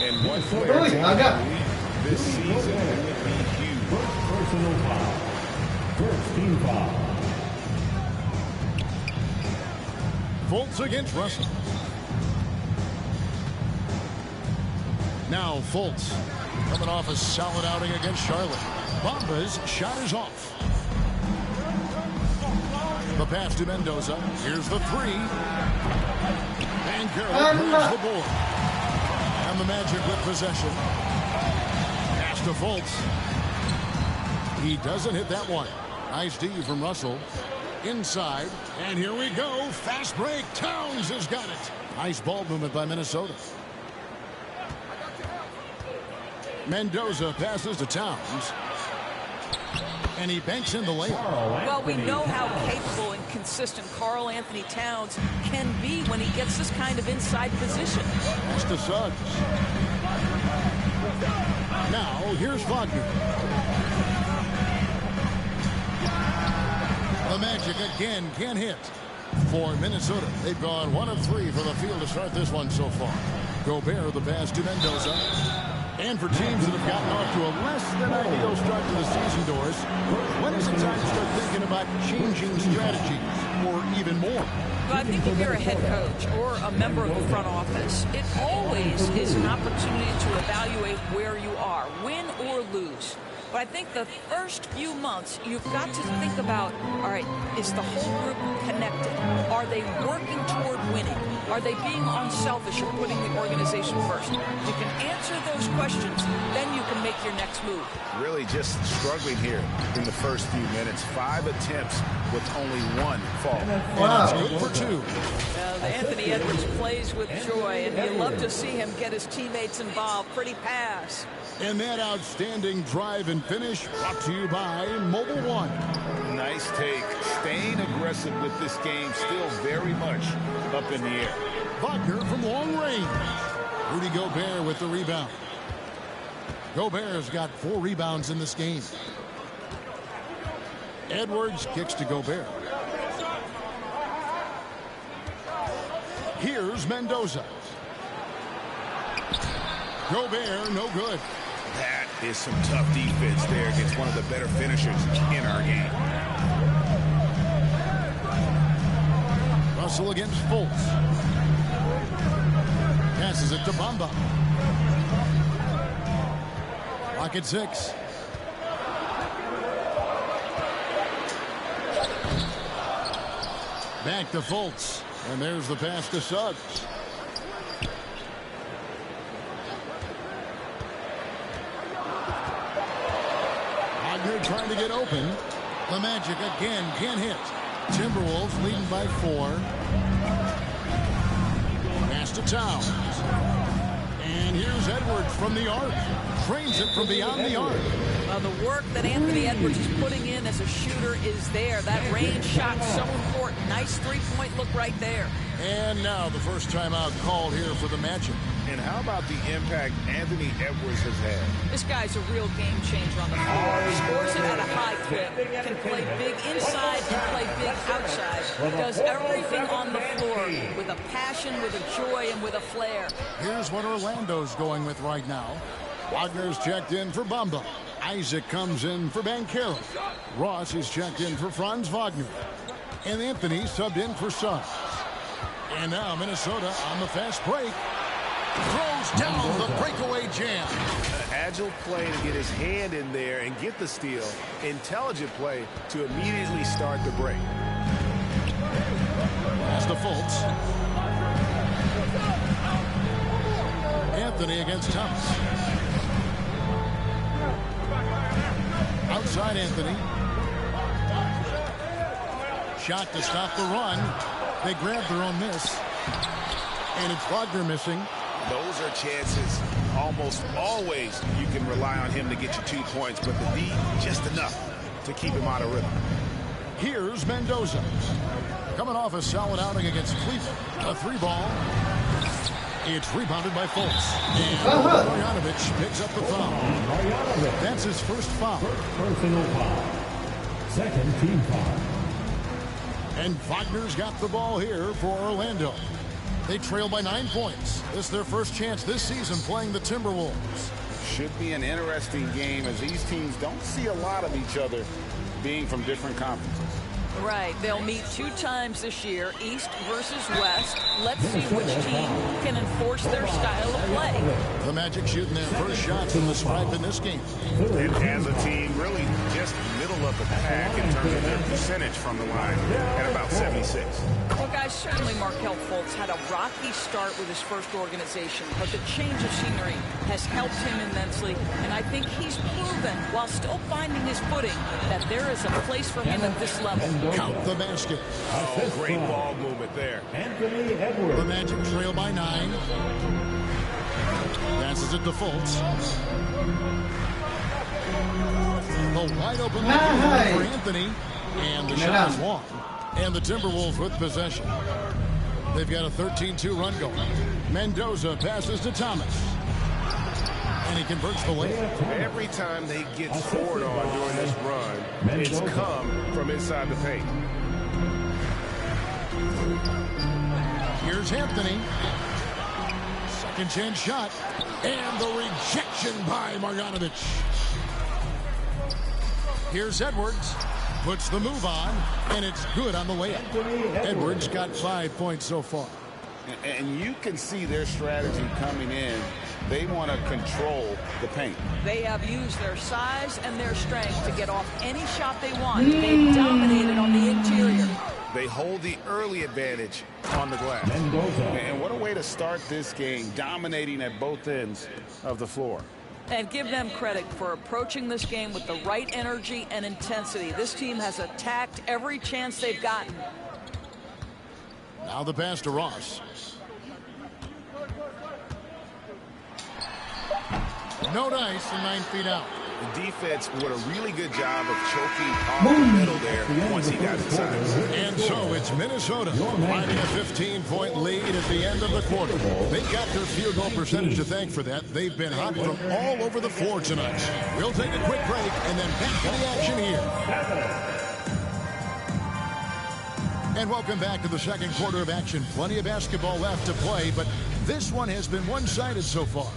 And one player to lead this season would be huge. First personal foul. First team foul. Fultz against Russell. Now Fultz coming off a solid outing against Charlotte. Bamba's shot is off. The pass to Mendoza. Here's the 3. And Garrett grabs the board. And the Magic with possession. Pass to Fultz. He doesn't hit that one. Nice D from Russell. Inside. And here we go. Fast break. Towns has got it. Nice ball movement by Minnesota. Mendoza passes to Towns. And he banks in the layup. Well, we know how capable and consistent Karl Anthony Towns can be when he gets this kind of inside position. That's to Suggs. Now, here's Wagner. The Magic again can't hit. For Minnesota, they've gone 1 of 3 for the field to start this one so far. Gobert, the pass to Mendoza. And for teams that have gotten off to a less than ideal start to the season, Doris, when is it time to start thinking about changing strategies or even more? But I think if you're a head coach or a member of the front office, it always is an opportunity to evaluate where you are, win or lose. But I think the first few months, you've got to think about, all right, is the whole group connected? Are they working toward winning? Are they being unselfish or putting the organization first? You can answer those questions, then you can make your next move. Really just struggling here in the first few minutes. 5 attempts with only 1 fall. Wow. And it's good for 2. Anthony Edwards plays with joy, and you love to see him get his teammates involved. Pretty pass. And that outstanding drive and finish brought to you by Mobile One. Nice take. Staying aggressive with this game, still very much up in the air. Wagner from long range. Rudy Gobert with the rebound. Gobert's got 4 rebounds in this game. Edwards kicks to Gobert. Here's Mendoza. Gobert, no good. That is some tough defense there against one of the better finishers in our game. Russell against Fultz. Passes it to Bamba. Clock at 6. Back to Fultz. And there's the pass to Suggs. Wagner trying to get open. The Magic again can't hit. Timberwolves leading by 4. Pass to Towns. And here's Edwards from the arc. Trains it from beyond the arc. The work that Anthony Edwards is putting in as a shooter is there. That range shot so important. Nice three-point look right there. And now the first timeout called here for the Magic. And how about the impact Anthony Edwards has had? This guy's a real game changer on the floor. He scores it at a high clip, can play big inside and play big outside. Does everything on the floor with a passion, with a joy, and with a flair. Here's what Orlando's going with right now. Wagner's checked in for Bamba. Isaac comes in for Banchero. Ross is checked in for Franz Wagner. And Anthony subbed in for Suggs. And now Minnesota on the fast break. Throws down the breakaway jam. Agile play to get his hand in there and get the steal. Intelligent play to immediately start the break. Pass to Fultz. Anthony against Thomas. Outside Anthony. Shot to stop the run. They grabbed their own miss. And it's Wagner missing. Those are chances. Almost always you can rely on him to get you 2 points, but the D just enough to keep him out of rhythm. Here's Mendoza. Coming off a solid outing against Cleveland. A 3-ball. It's rebounded by Fultz. And Marjanovic picks up the foul. That's his first foul. Personal foul. Second team foul. And Wagner's got the ball here for Orlando. They trail by 9 points. This is their first chance this season playing the Timberwolves. Should be an interesting game as these teams don't see a lot of each other being from different conferences. Right, they'll meet 2 times this year, East versus West. Let's see which team can enforce their style of play. The Magic shooting their first shots in the stripe in this game. And as a team, really just middle of the pack in terms of their percentage from the line at about 76. Well, guys, certainly Markelle Fultz had a rocky start with his first organization, but the change of scenery has helped him immensely, and I think he's proven, while still finding his footing, that there is a place for him at this level. Count the basket. Oh, great ball movement there. Anthony Edwards. The Magic trail by 9. Passes it to Fultz. The wide open for Anthony. And the shot is long. And the Timberwolves with possession. They've got a 13-2 run going. Mendoza passes to Thomas. And he converts the layup. Every time they get scored on during this run, it's come from inside the paint. Here's Anthony. Second chance shot. And the rejection by Marjanovic. Here's Edwards. Puts the move on. And it's good on the layup. Edwards got 5 points so far. And you can see their strategy coming in. They want to control the paint. They have used their size and their strength to get off any shot they want. They've dominated on the interior. They hold the early advantage on the glass. And what a way to start this game, dominating at both ends of the floor. And give them credit for approaching this game with the right energy and intensity. This team has attacked every chance they've gotten. Now the pass to Ross. No dice and 9 feet out. The defense did a really good job of choking off the middle there once he got inside. And so it's Minnesota finding a 15-point lead at the end of the quarter. They got their field goal percentage to thank for that. They've been hot from all over the floor tonight. We'll take a quick break and then back to the action here. And welcome back to the second quarter of action. Plenty of basketball left to play, but this one has been one-sided so far.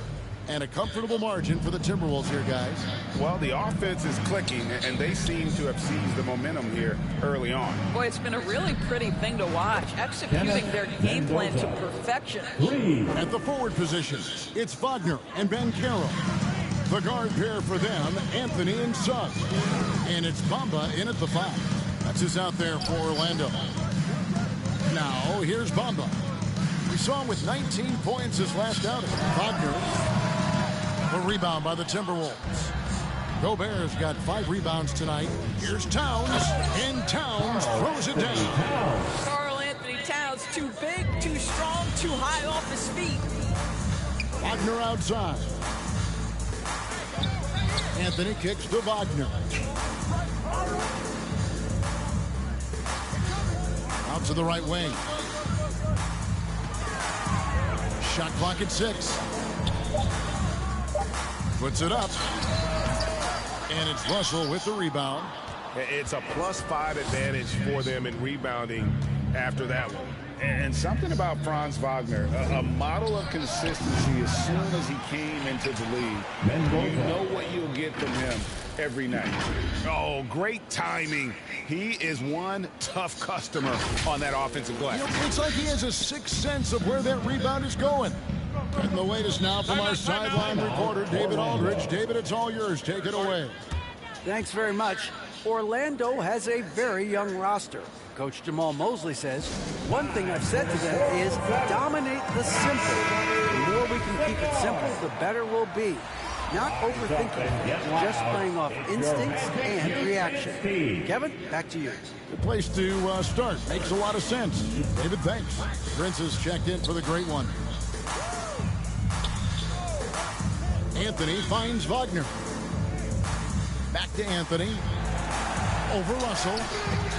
And a comfortable margin for the Timberwolves here, guys. Well, the offense is clicking, and they seem to have seized the momentum here early on. Boy, it's been a really pretty thing to watch, executing their game plan to perfection. At the forward position, it's Wagner and Banchero. The guard pair for them, Anthony and Suggs. And it's Bamba in at the 5. That's who's out there for Orlando. Now, here's Bamba. We saw him with 19 points his last outing. Wagner. A rebound by the Timberwolves. Gobert's got 5 rebounds tonight. Here's Towns, and Towns throws it down. Karl Anthony Towns, too big, too strong, too high off his feet. Wagner outside. Anthony kicks to Wagner. Out to the right wing. Shot clock at 6. Puts it up. And it's Russell with the rebound. It's a +5 advantage for them in rebounding after that one. And something about Franz Wagner, a model of consistency as soon as he came into the league. You know what you'll get from him every night. Oh, great timing. He is one tough customer on that offensive glass. It's like he has a sixth sense of where that rebound is going. And the latest now from our sideline reporter, David Aldridge. David, it's all yours. Take it away. Thanks very much. Orlando has a very young roster. Coach Jamal Mosley says, one thing I've said to them is dominate the simple. The more we can keep it simple, the better we'll be. Not overthinking it, just playing off instincts and reaction. Kevin, back to you. Good place to start. Makes a lot of sense. David, thanks. Prince has checked in for the great one. Anthony finds Wagner. Back to Anthony. Over Russell.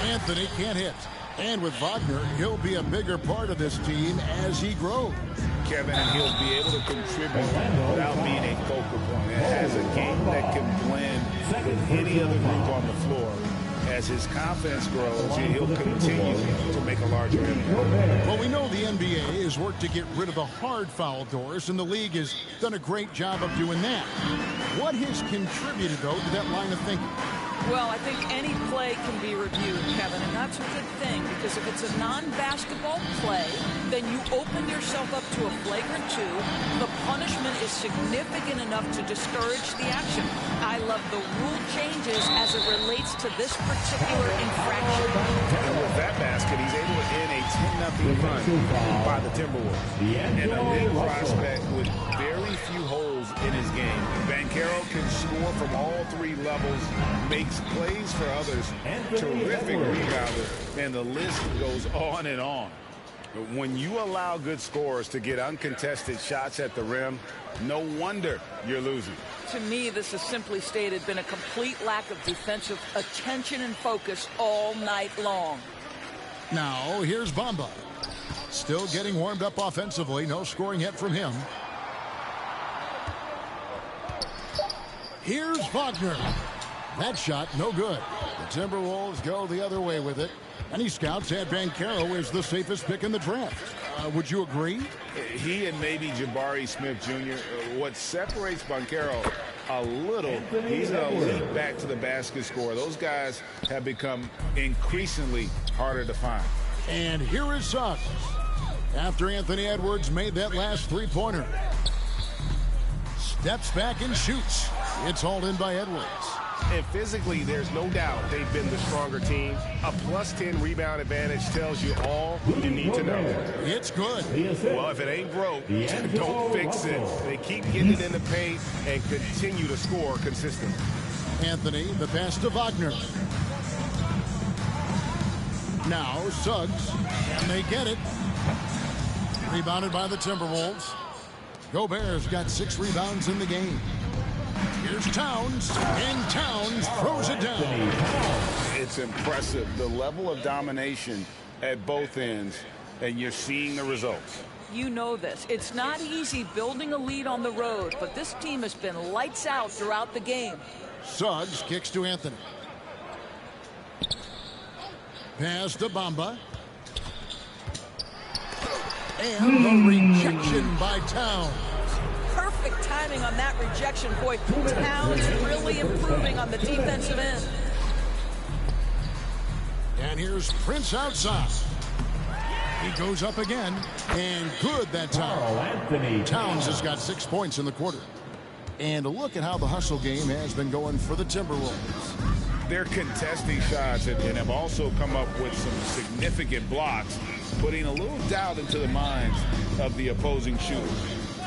Anthony can't hit. And with Wagner, he'll be a bigger part of this team as he grows. Kevin, and he'll be able to contribute without being a focal point. It has a game that can blend with any other group on the floor. As his confidence grows, he'll continue to make a larger impact. Well, we know the NBA has worked to get rid of the hard foul doors, and the league has done a great job of doing that. What has contributed, though, to that line of thinking? Well, I think any play can be reviewed, Kevin, and that's a good thing, because if it's a non-basketball play, then you open yourself up to a flagrant 2. The punishment is significant enough to discourage the action. I love the rule changes as it relates to this particular infraction. And with that basket, he's able to end a 10-0 run by the Timberwolves. And a big prospect with very few holes in his game. Banchero can score from all 3 levels, makes plays for others, terrific rebounder, and the list goes on and on. But when you allow good scorers to get uncontested shots at the rim, no wonder you're losing. To me, this has simply stated been a complete lack of defensive attention and focus all night long. Now, here's Bamba. Still getting warmed up offensively. No scoring yet from him. Here's Wagner. That shot, no good. The Timberwolves go the other way with it. Many scouts had Banchero as the safest pick in the draft. Would you agree? He and maybe Jabari Smith Jr. What separates Banchero a little, he's an elite back to the basket scorer. Those guys have become increasingly harder to find. And here is Suggs. After Anthony Edwards made that last three-pointer. Steps back and shoots. It's hauled in by Edwards. And physically, there's no doubt they've been the stronger team. A +10 rebound advantage tells you all you need to know. It's good. Well, if it ain't broke, don't fix it. They keep getting it in the paint and continue to score consistently. Anthony, the pass to Wagner. Now Suggs, and they get it. Rebounded by the Timberwolves. Gobert's got 6 rebounds in the game. Here's Towns, and Towns throws it down. It's impressive, the level of domination at both ends, and you're seeing the results. You know this. It's not easy building a lead on the road, but this team has been lights out throughout the game. Suggs kicks to Anthony. Pass to Bamba. And the rejection by Towns. Perfect timing on that rejection, boy. Towns really improving on the defensive end. And here's Prince outside. He goes up again, and good that time. Towns has got 6 points in the quarter. And look at how the hustle game has been going for the Timberwolves. They're contesting shots and have also come up with some significant blocks, putting a little doubt into the minds of the opposing shooter.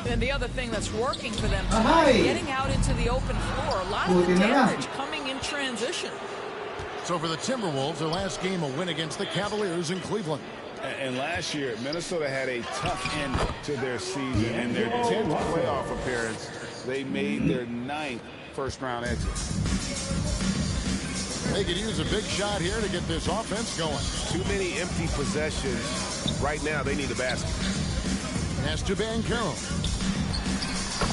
And the other thing that's working for them tonight is getting out into the open floor. A lot of the damage coming in transition. So for the Timberwolves, their last game a win against the Cavaliers in Cleveland. And last year, Minnesota had a tough end to their season. In their 10th playoff appearance, they made their 9th first-round exit. They could use a big shot here to get this offense going. Too many empty possessions. Right now, they need a basket. Pass to Banchero.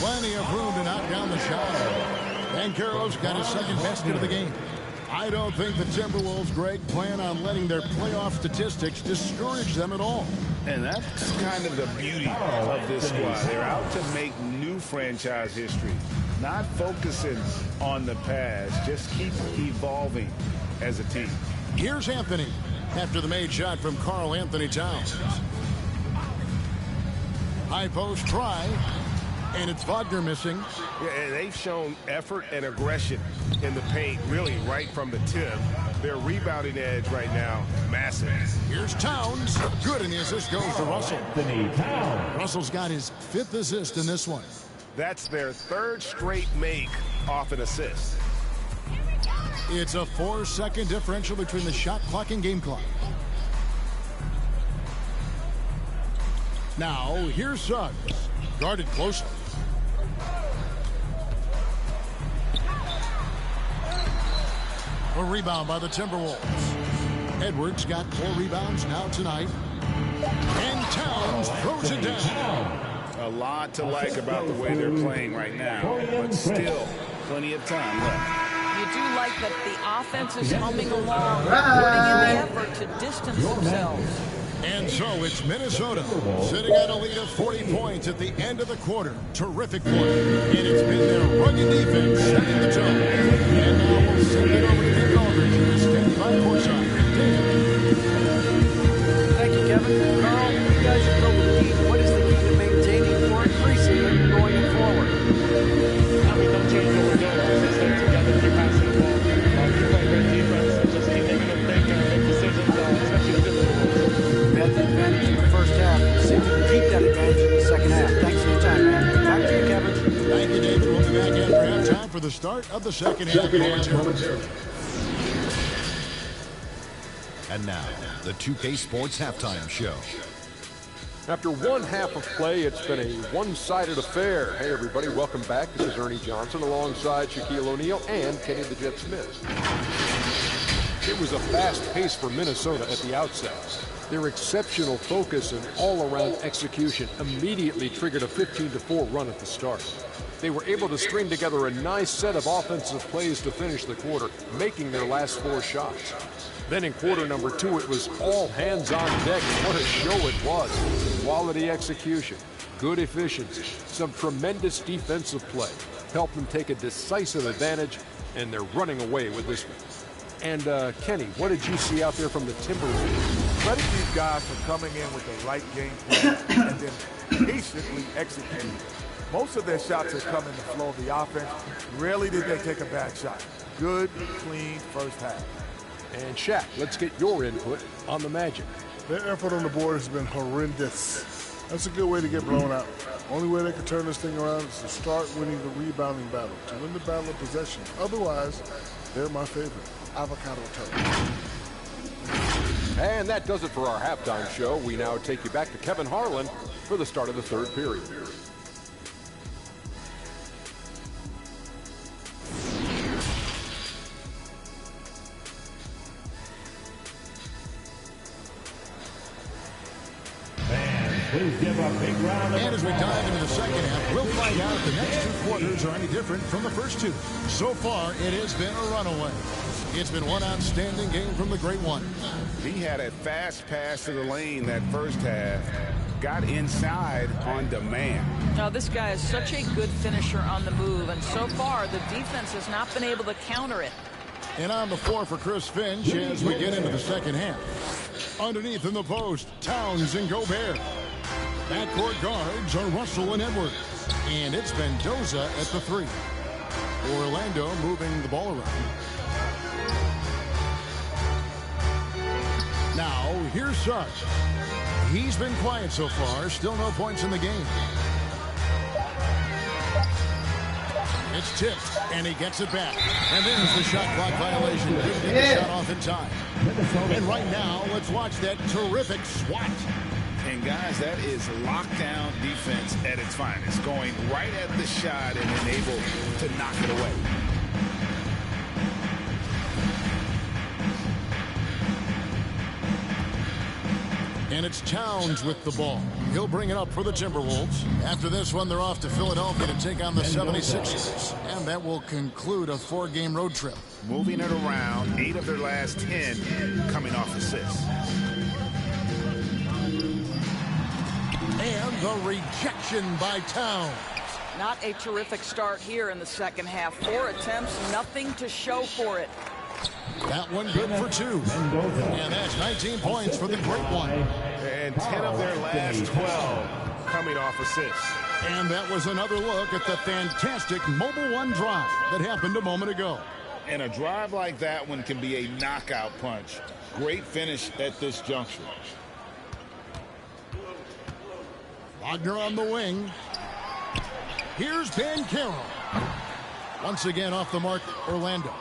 Plenty of room to knock down the shot. Banchero's got his second basket of the game. I don't think the Timberwolves, Greg, plan on letting their playoff statistics discourage them at all. And that's kind of the beauty of this squad. They're out to make new franchise history, not focusing on the past, just keep evolving as a team. Here's Anthony after the made shot from Karl Anthony Towns. High post try, and it's Wagner missing. Yeah, and they've shown effort and aggression in the paint, really right from the tip. Their rebounding edge right now, massive. Here's Towns. Good, and the assist goes to Russell. Russell's got his 5th assist in this one. That's their 3rd straight make off an assist. It's a 4-second differential between the shot clock and game clock. Now, here's Suggs. Guarded closely. A rebound by the Timberwolves. Edwards got 4 rebounds now tonight. And Towns throws it down. A lot to like about the way they're playing right now, but still plenty of time left. You do like that the offense is humming along, putting in the effort to distance themselves. And so it's Minnesota sitting at a lead of 40 points at the end of the quarter. Terrific quarter. And it's been their rugged defense setting the tone. And now we'll send it over to David Aldridge, who is standing by courtside. Thank you, Kevin. Carl, you guys have built the lead. What is the key to maintaining or increasing it going forward? Don't change what we're doing. Just stay together, keep passing the ball. Keep playing great defense, and just keep making them think and make decisions, especially the difficult ones. We had the advantage in the first half. See if we can keep that advantage in the second half. Thanks for your time, man. Back to you, Kevin. Thank you, Dave. We'll be back after halftime for the start of the second half. And now, the 2K Sports Halftime Show. After 1 half of play, it's been a one-sided affair. Hey, everybody, welcome back. This is Ernie Johnson alongside Shaquille O'Neal and Kenny the Jet Smith. It was a fast pace for Minnesota at the outset. Their exceptional focus and all-around execution immediately triggered a 15-4 run at the start. They were able to string together a nice set of offensive plays to finish the quarter, making their last 4 shots. Then in quarter number 2, it was all hands on deck. What a show it was. Quality execution, good efficiency, some tremendous defensive play. Helped them take a decisive advantage, and they're running away with this one. And Kenny, what did you see out there from the Timberwolves? Credit these guys for coming in with the right game plan and then patiently executing. Most of their shots have come in the flow of the offense. Rarely did they take a bad shot. Good, clean first half. And Shaq, let's get your input on the Magic. Their effort on the board has been horrendous. That's a good way to get blown out. Only way they can turn this thing around is to start winning the rebounding battle, to win the battle of possession. Otherwise, they're my favorite. Avocado toast. And that does it for our halftime show. We now take you back to Kevin Harlan for the start of the 3rd period. And as we dive into the second half, we'll find out if the next 2 quarters are any different from the first 2. So far, it has been a runaway. It's been one outstanding game from the Great One. He had a fast pass to the lane that first half. Got inside on demand. Now, this guy is such a good finisher on the move, and so far, the defense has not been able to counter it. And on the floor for Chris Finch as we get into the second half. Underneath in the post, Towns and Gobert. Backcourt guards are Russell and Edwards. And it's Mendoza at the 3. Orlando moving the ball around. Now, here's Suggs. He's been quiet so far. Still no points in the game. It's tipped, and he gets it back. And there's the shot clock violation. Couldn't get the shot off in time. And right now, let's watch that terrific swat. And guys, that is lockdown defense at its finest. Going right at the shot and then able to knock it away. And it's Towns with the ball. He'll bring it up for the Timberwolves. After this one, they're off to Philadelphia to take on the 76ers. And that will conclude a 4-game road trip. moving it around. 8 of their last 10 coming off assists. And the rejection by Towns. Not a terrific start here in the second half. 4 attempts, nothing to show for it. That one good for 2. And that's 19 points for the Great One. And 10 of their last 12 coming off assists. And that was another look at the fantastic Mobile One drive that happened a moment ago. And a drive like that one can be a knockout punch. Great finish at this juncture. Wagner on the wing. Here's Ben Carroll. Once again off the mark, Orlando.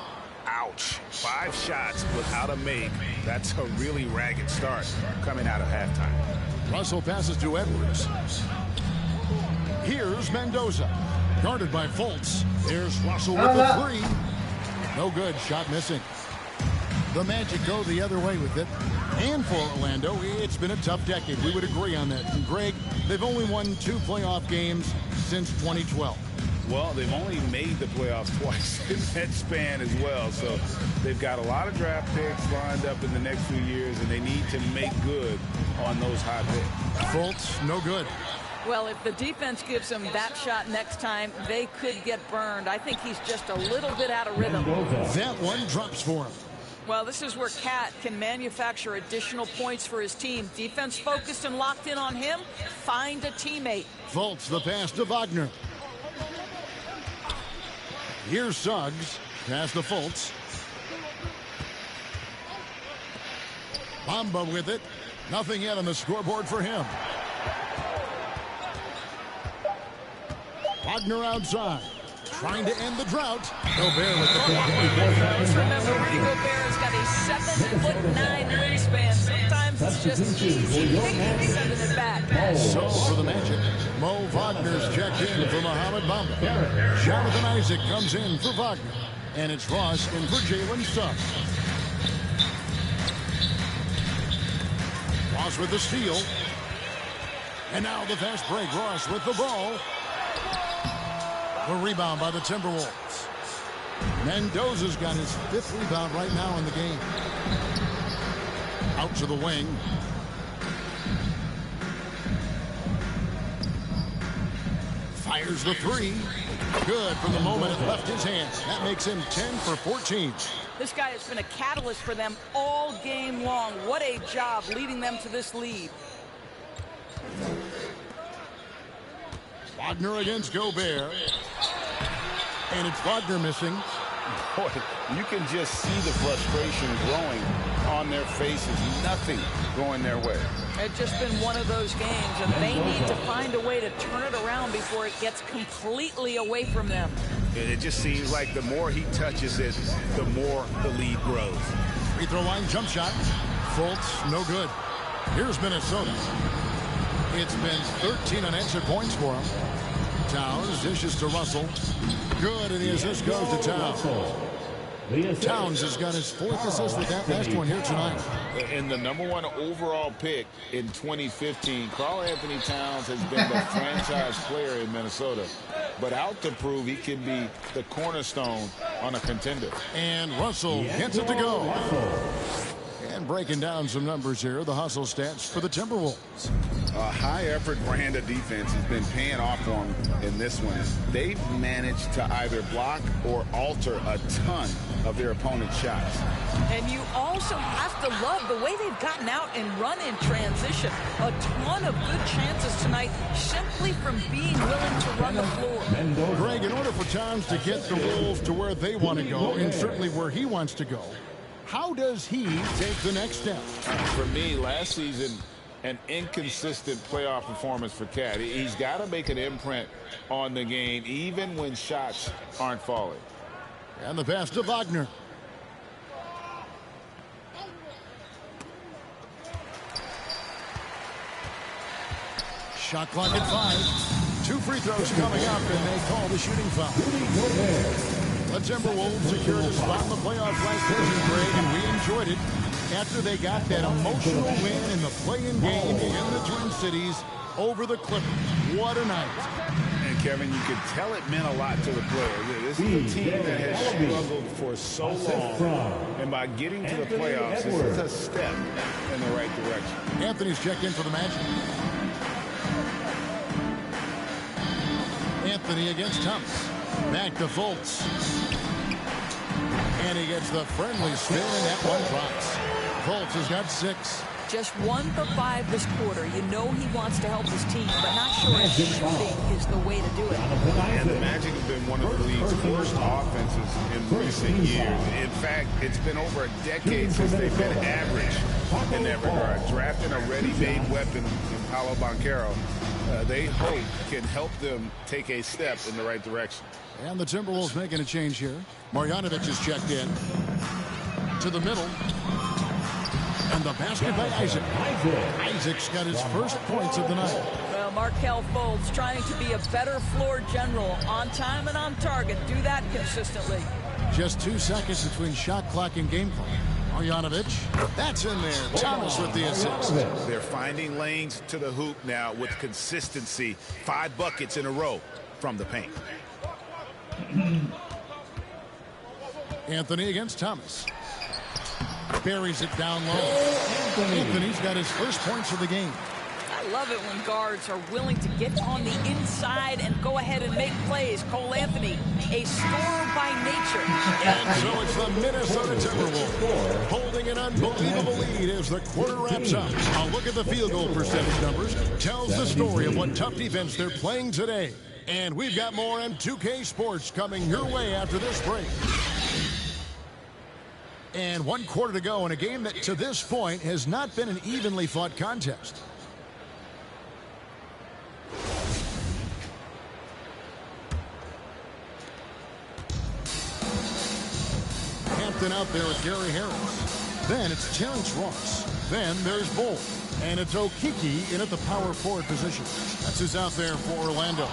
Ouch. 5 shots without a make. That's a really ragged start coming out of halftime. Russell passes to Edwards. Here's Mendoza. Guarded by Fultz. There's Russell with the 3. No good. Shot missing. The Magic go the other way with it. And for Orlando, it's been a tough decade. We would agree on that. And Greg, they've only won 2 playoff games since 2012. Well, they've only made the playoffs twice in that span as well. So they've got a lot of draft picks lined up in the next few years, and they need to make good on those high picks. Fultz, no good. Well, if the defense gives him that shot next time, they could get burned. I think he's just a little bit out of rhythm. That one drops for him. Well, this is where Cat can manufacture additional points for his team. Defense focused and locked in on him. Find a teammate. Fultz, the pass to Wagner. Here's Suggs. Pass to Fultz. Bamba with it. Nothing yet on the scoreboard for him. Wagner outside. Trying to end the drought. Gobert with the block. Remember, Rudy Gobert has got a 7'9" wingspan. Sometimes it's just easy sending it back. So for the Magic, Mo Wagner's checked in for Mohamed Bamba. Jonathan Isaac comes in for Wagner. And it's Ross in for Jalen Suggs. Ross with the steal. And now the fast break. Ross with the ball. The rebound by the Timberwolves. Mendoza's got his 5th rebound right now in the game. Out to the wing. Fires the 3. Good from the moment it left his hands. That makes him 10 for 14. This guy has been a catalyst for them all game long. What a job leading them to this lead. Wagner against Gobert. And it's Wagner missing. Boy, you can just see the frustration growing on their faces. Nothing going their way. It's just been one of those games, and they need to find a way to turn it around before it gets completely away from them. It just seems like the more he touches it, the more the lead grows. Free throw line jump shot. Fultz, no good. Here's Minnesota. It's been 13 unanswered points for him. Towns dishes to Russell. Good, and the assist goes to Towns. Towns has got his 4th assist with that last one here tonight. And the #1 overall pick in 2015, Karl-Anthony Towns has been the franchise player in Minnesota. But out to prove he can be the cornerstone on a contender. And Russell gets it to go. And breaking down some numbers here, the hustle stats for the Timberwolves. A high-effort brand of defense has been paying off for them in this one. They've managed to either block or alter a ton of their opponent's shots. And you also have to love the way they've gotten out and run in transition. A ton of good chances tonight simply from being willing to run the floor. Greg, in order for Towns to get the Wolves to where they want to go, and certainly where he wants to go, how does he take the next step? For me, last season, an inconsistent playoff performance for Cat. He's got to make an imprint on the game, even when shots aren't falling. And the pass to Wagner. Shot clock at 5. 2 free throws coming up, and they call the shooting foul. The Timberwolves secured a spot in the playoffs last season, Greg, and we enjoyed it after they got that emotional win in the play-in game in the Twin Cities over the Clippers. What a night. And Kevin, you could tell it meant a lot to the players. This is a team that has struggled for so long, and by getting to the playoffs, this is a step in the right direction. Anthony's checked in for the Magic. Anthony against Thomas. Back to Fultz. And he gets the friendly spin, and that one drops. Fultz has got 6. Just 1 for 5 this quarter. You know he wants to help his team, but not sure if shooting is the way to do it. And the Magic have been one of the league's worst offenses in recent years. In fact, it's been over a decade since they've been average in that regard. Drafting a ready-made weapon in Paolo Banchero, they hope can help them take a step in the right direction. And the Timberwolves making a change here. Marjanovic is checked in. To the middle. And the basket by Isaac. Isaac's got his first points of the night. Well, Markelle Fultz trying to be a better floor general, on time and on target. Do that consistently. Just 2 seconds between shot clock and game clock. Marjanovic, that's in there. Thomas with the assist. They're finding lanes to the hoop now with consistency. 5 buckets in a row from the paint. Anthony against Thomas. Buries it down low. Anthony's got his first points of the game. I love it when guards are willing to get on the inside and go ahead and make plays. Cole Anthony, a scorer by nature. And so it's the Minnesota Timberwolves holding an unbelievable lead as the quarter wraps up. A look at the field goal percentage numbers tells the story of what tough defense they're playing today. And we've got more M2K Sports coming your way after this break. And 1 quarter to go in a game that to this point has not been an evenly fought contest. Hampton out there with Gary Harris. Then it's Terrence Ross. Then there's Bull. And it's Okiki in at the power forward position. That's who's out there for Orlando.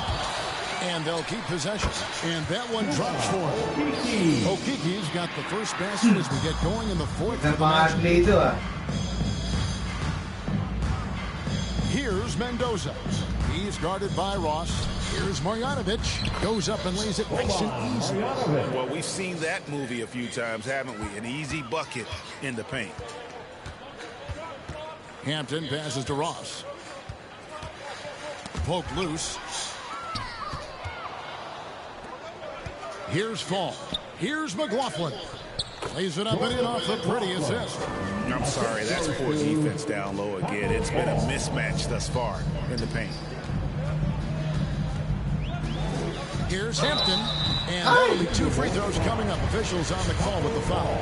And they'll keep possession. And that one drops for him. Okiki's got the first basket as we get going in the fourth. Here's Mendoza. He's guarded by Ross. Here's Marjanovic. Goes up and lays it nice and easy. Well, we've seen that movie a few times, haven't we? An easy bucket in the paint. Hampton passes to Ross. Poked loose. Here's Fall. Here's McLaughlin. Lays it up and in off the pretty assist. I'm sorry, that's poor defense down low again. It's been a mismatch thus far in the paint. Here's Hampton. And that'll be 2 free throws coming up. Officials on the call with the foul.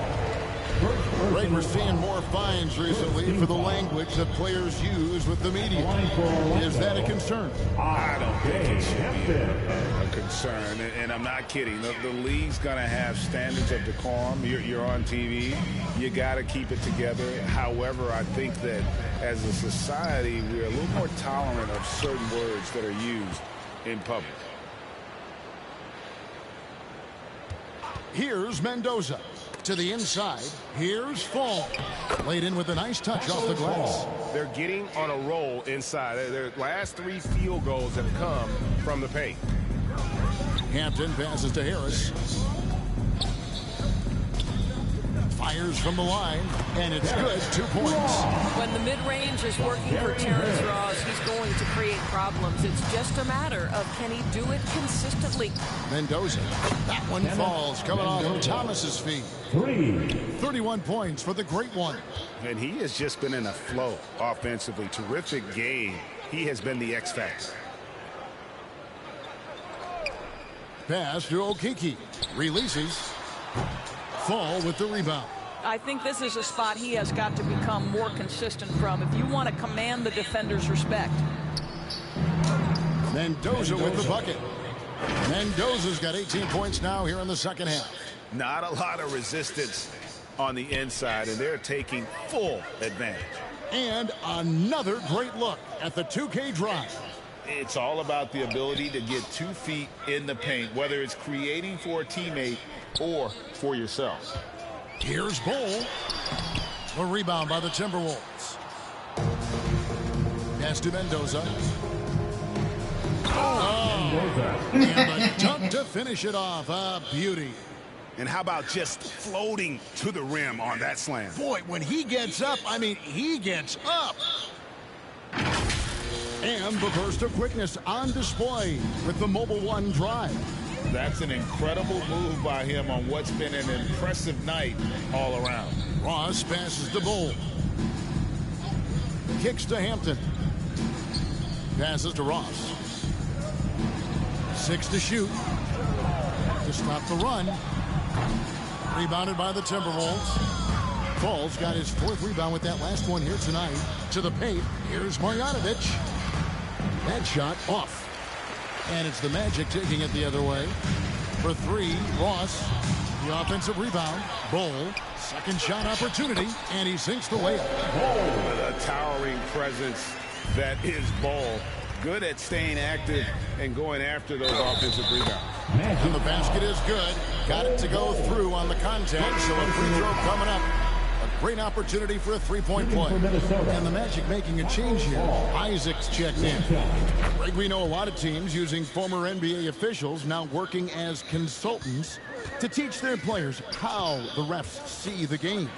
Right, we're seeing more fines recently for the language that players use with the media. Is that a concern? I don't think it should be a concern, and I'm not kidding. The league's going to have standards of decorum. You're on TV. You got to keep it together. However, I think that as a society, we're a little more tolerant of certain words that are used in public. Here's Mendoza. To the inside, here's Fall. Laid in with a nice touch off the glass. They're getting on a roll inside. Their last 3 field goals have come from the paint. Hampton passes to Harris. Fires from the line, and it's good. 2 points. When the mid-range is working for Terrence Ross, he's going to create problems. It's just a matter of can he do it consistently. Mendoza. That one falls, coming off of Thomas's feet. 31 points for the great one. And he has just been in a flow offensively. Terrific game. He has been the X factor. Pass to Okiki. Releases. Fall with the rebound. I think this is a spot he has got to become more consistent from if you want to command the defender's respect. Mendoza with the bucket. Mendoza's got 18 points now here in the second half. Not a lot of resistance on the inside, and they're taking full advantage. And another great look at the 2K drive. It's all about the ability to get 2 feet in the paint, whether it's creating for a teammate or for yourself. Here's Bull. The rebound by the Timberwolves. Pass to Mendoza. Oh, And the dunk to finish it off. A beauty. And how about just floating to the rim on that slam? Boy, when he gets up, I mean, he gets up. And the burst of quickness on display with the Mobile One drive. That's an incredible move by him on what's been an impressive night all around. Ross passes to Bull. Kicks to Hampton. Passes to Ross. 6 to shoot. To stop the run. Rebounded by the Timberwolves. Falls got his 4th rebound with that last one here tonight. To the paint. Here's Marjanovic. That shot off. And it's the Magic taking it the other way. For 3, Ross. The offensive rebound. Bull. Second shot opportunity. And he sinks the layup. A towering presence that is Bull. Good at staying active and going after those offensive rebounds. And the basket is good. Got it to go through on the contact. So a free throw coming up. A great opportunity for a three-point play. And the Magic making a change here. Isaac's checked in. Greg, we know a lot of teams using former NBA officials now working as consultants to teach their players how the refs see the game.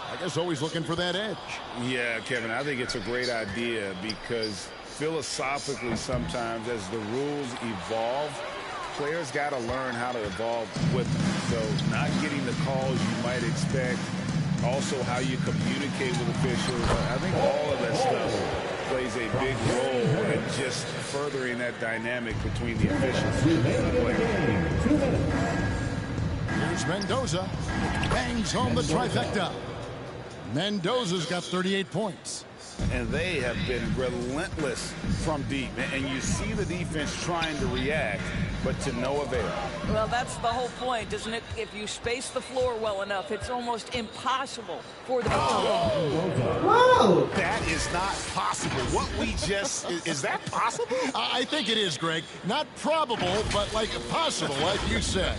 I guess always looking for that edge. Yeah, Kevin, I think it's a great idea because philosophically sometimes as the rules evolve, players got to learn how to evolve with them. So not getting the calls you might expect, also how you communicate with officials. I think all of that stuff plays a big role in just furthering that dynamic between the officials and the players. Here's Mendoza. Bangs home the trifecta. Mendoza's got 38 points. And they have been relentless from deep. And you see the defense trying to react, but to no avail. Well, that's the whole point, isn't it? If you space the floor well enough, it's almost impossible for the... Whoa! That is not possible. What we just... Is that possible? I think it is, Greg. Not probable, but like possible, like you said.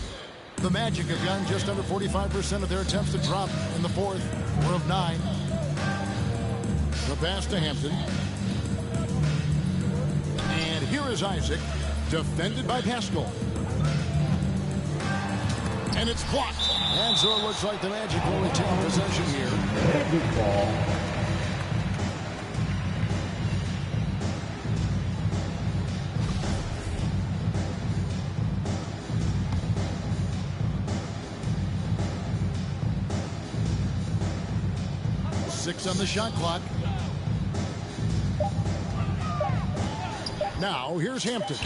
The Magic have gone just under 45% of their attempts to drop in the 4th. 4 of 9. The pass to Hampton. And here is Isaac, defended by Pascal. And it's blocked. And so it looks like the Magic will retain possession here. Six on the shot clock. Now, here's Hampton.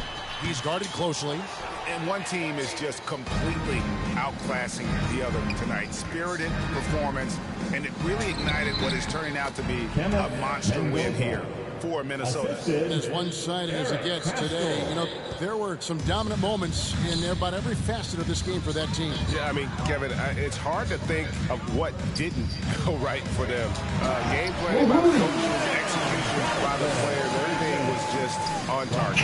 He's guarded closely. And one team is just completely outclassing the other tonight. Spirited performance, and it really ignited what is turning out to be a monster win here for Minnesota. As one-sided as it gets today, you know, there were some dominant moments in about every facet of this game for that team. Yeah, I mean, Kevin, it's hard to think of what didn't go right for them. Gameplay by the coaches, execution by the players, everything was just on target.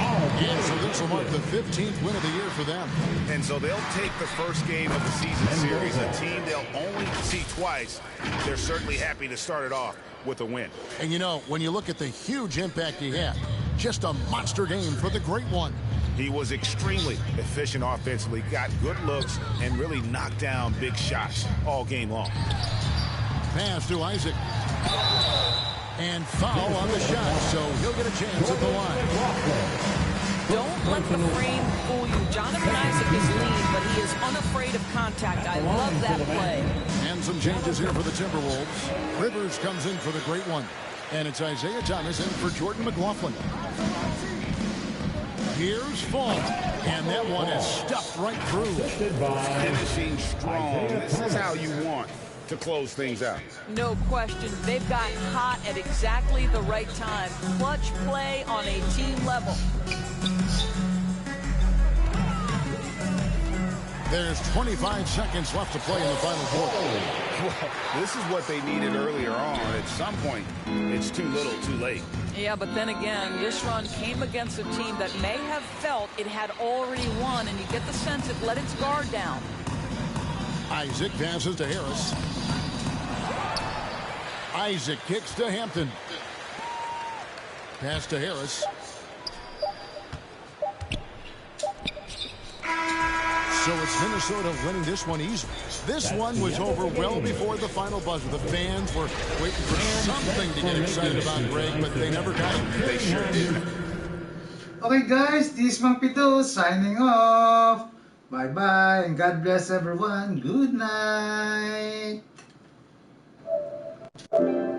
And so this will mark the 15th win of the year for them. And so they'll take the first game of the season series, a team they'll only see twice. They're certainly happy to start it off with a win. And you know, when you look at the huge impact he had, just a monster game for the Great One. He was extremely efficient offensively, got good looks, and really knocked down big shots all game long. Pass to Isaac. And foul on the shot, so he'll get a chance at the line. Don't let the frame fool you. Jonathan Isaac is lean, but he is unafraid of contact. I love that play. And some changes here for the Timberwolves. Rivers comes in for the Great One. And it's Isaiah Thomas in for Jordan McLaughlin. Here's Fall. And that one is stuffed right through. Finishing strong. This is how you want to close things out. No question. They've got hot at exactly the right time. Clutch play on a team level. There's 25 seconds left to play in the final quarter. Well, this is what they needed earlier on. At some point, it's too little, too late. Yeah, but then again, this run came against a team that may have felt it had already won, and you get the sense it let its guard down. Isaac passes to Harris. Isaac kicks to Hampton. Pass to Harris. So it's Minnesota winning this one easily. This one was over well before the final buzzer. The fans were waiting for something to get excited about, Greg, but they never got it. They sure did. Okay guys, this is Mang Pito signing off. Bye-bye and God bless everyone. Good night.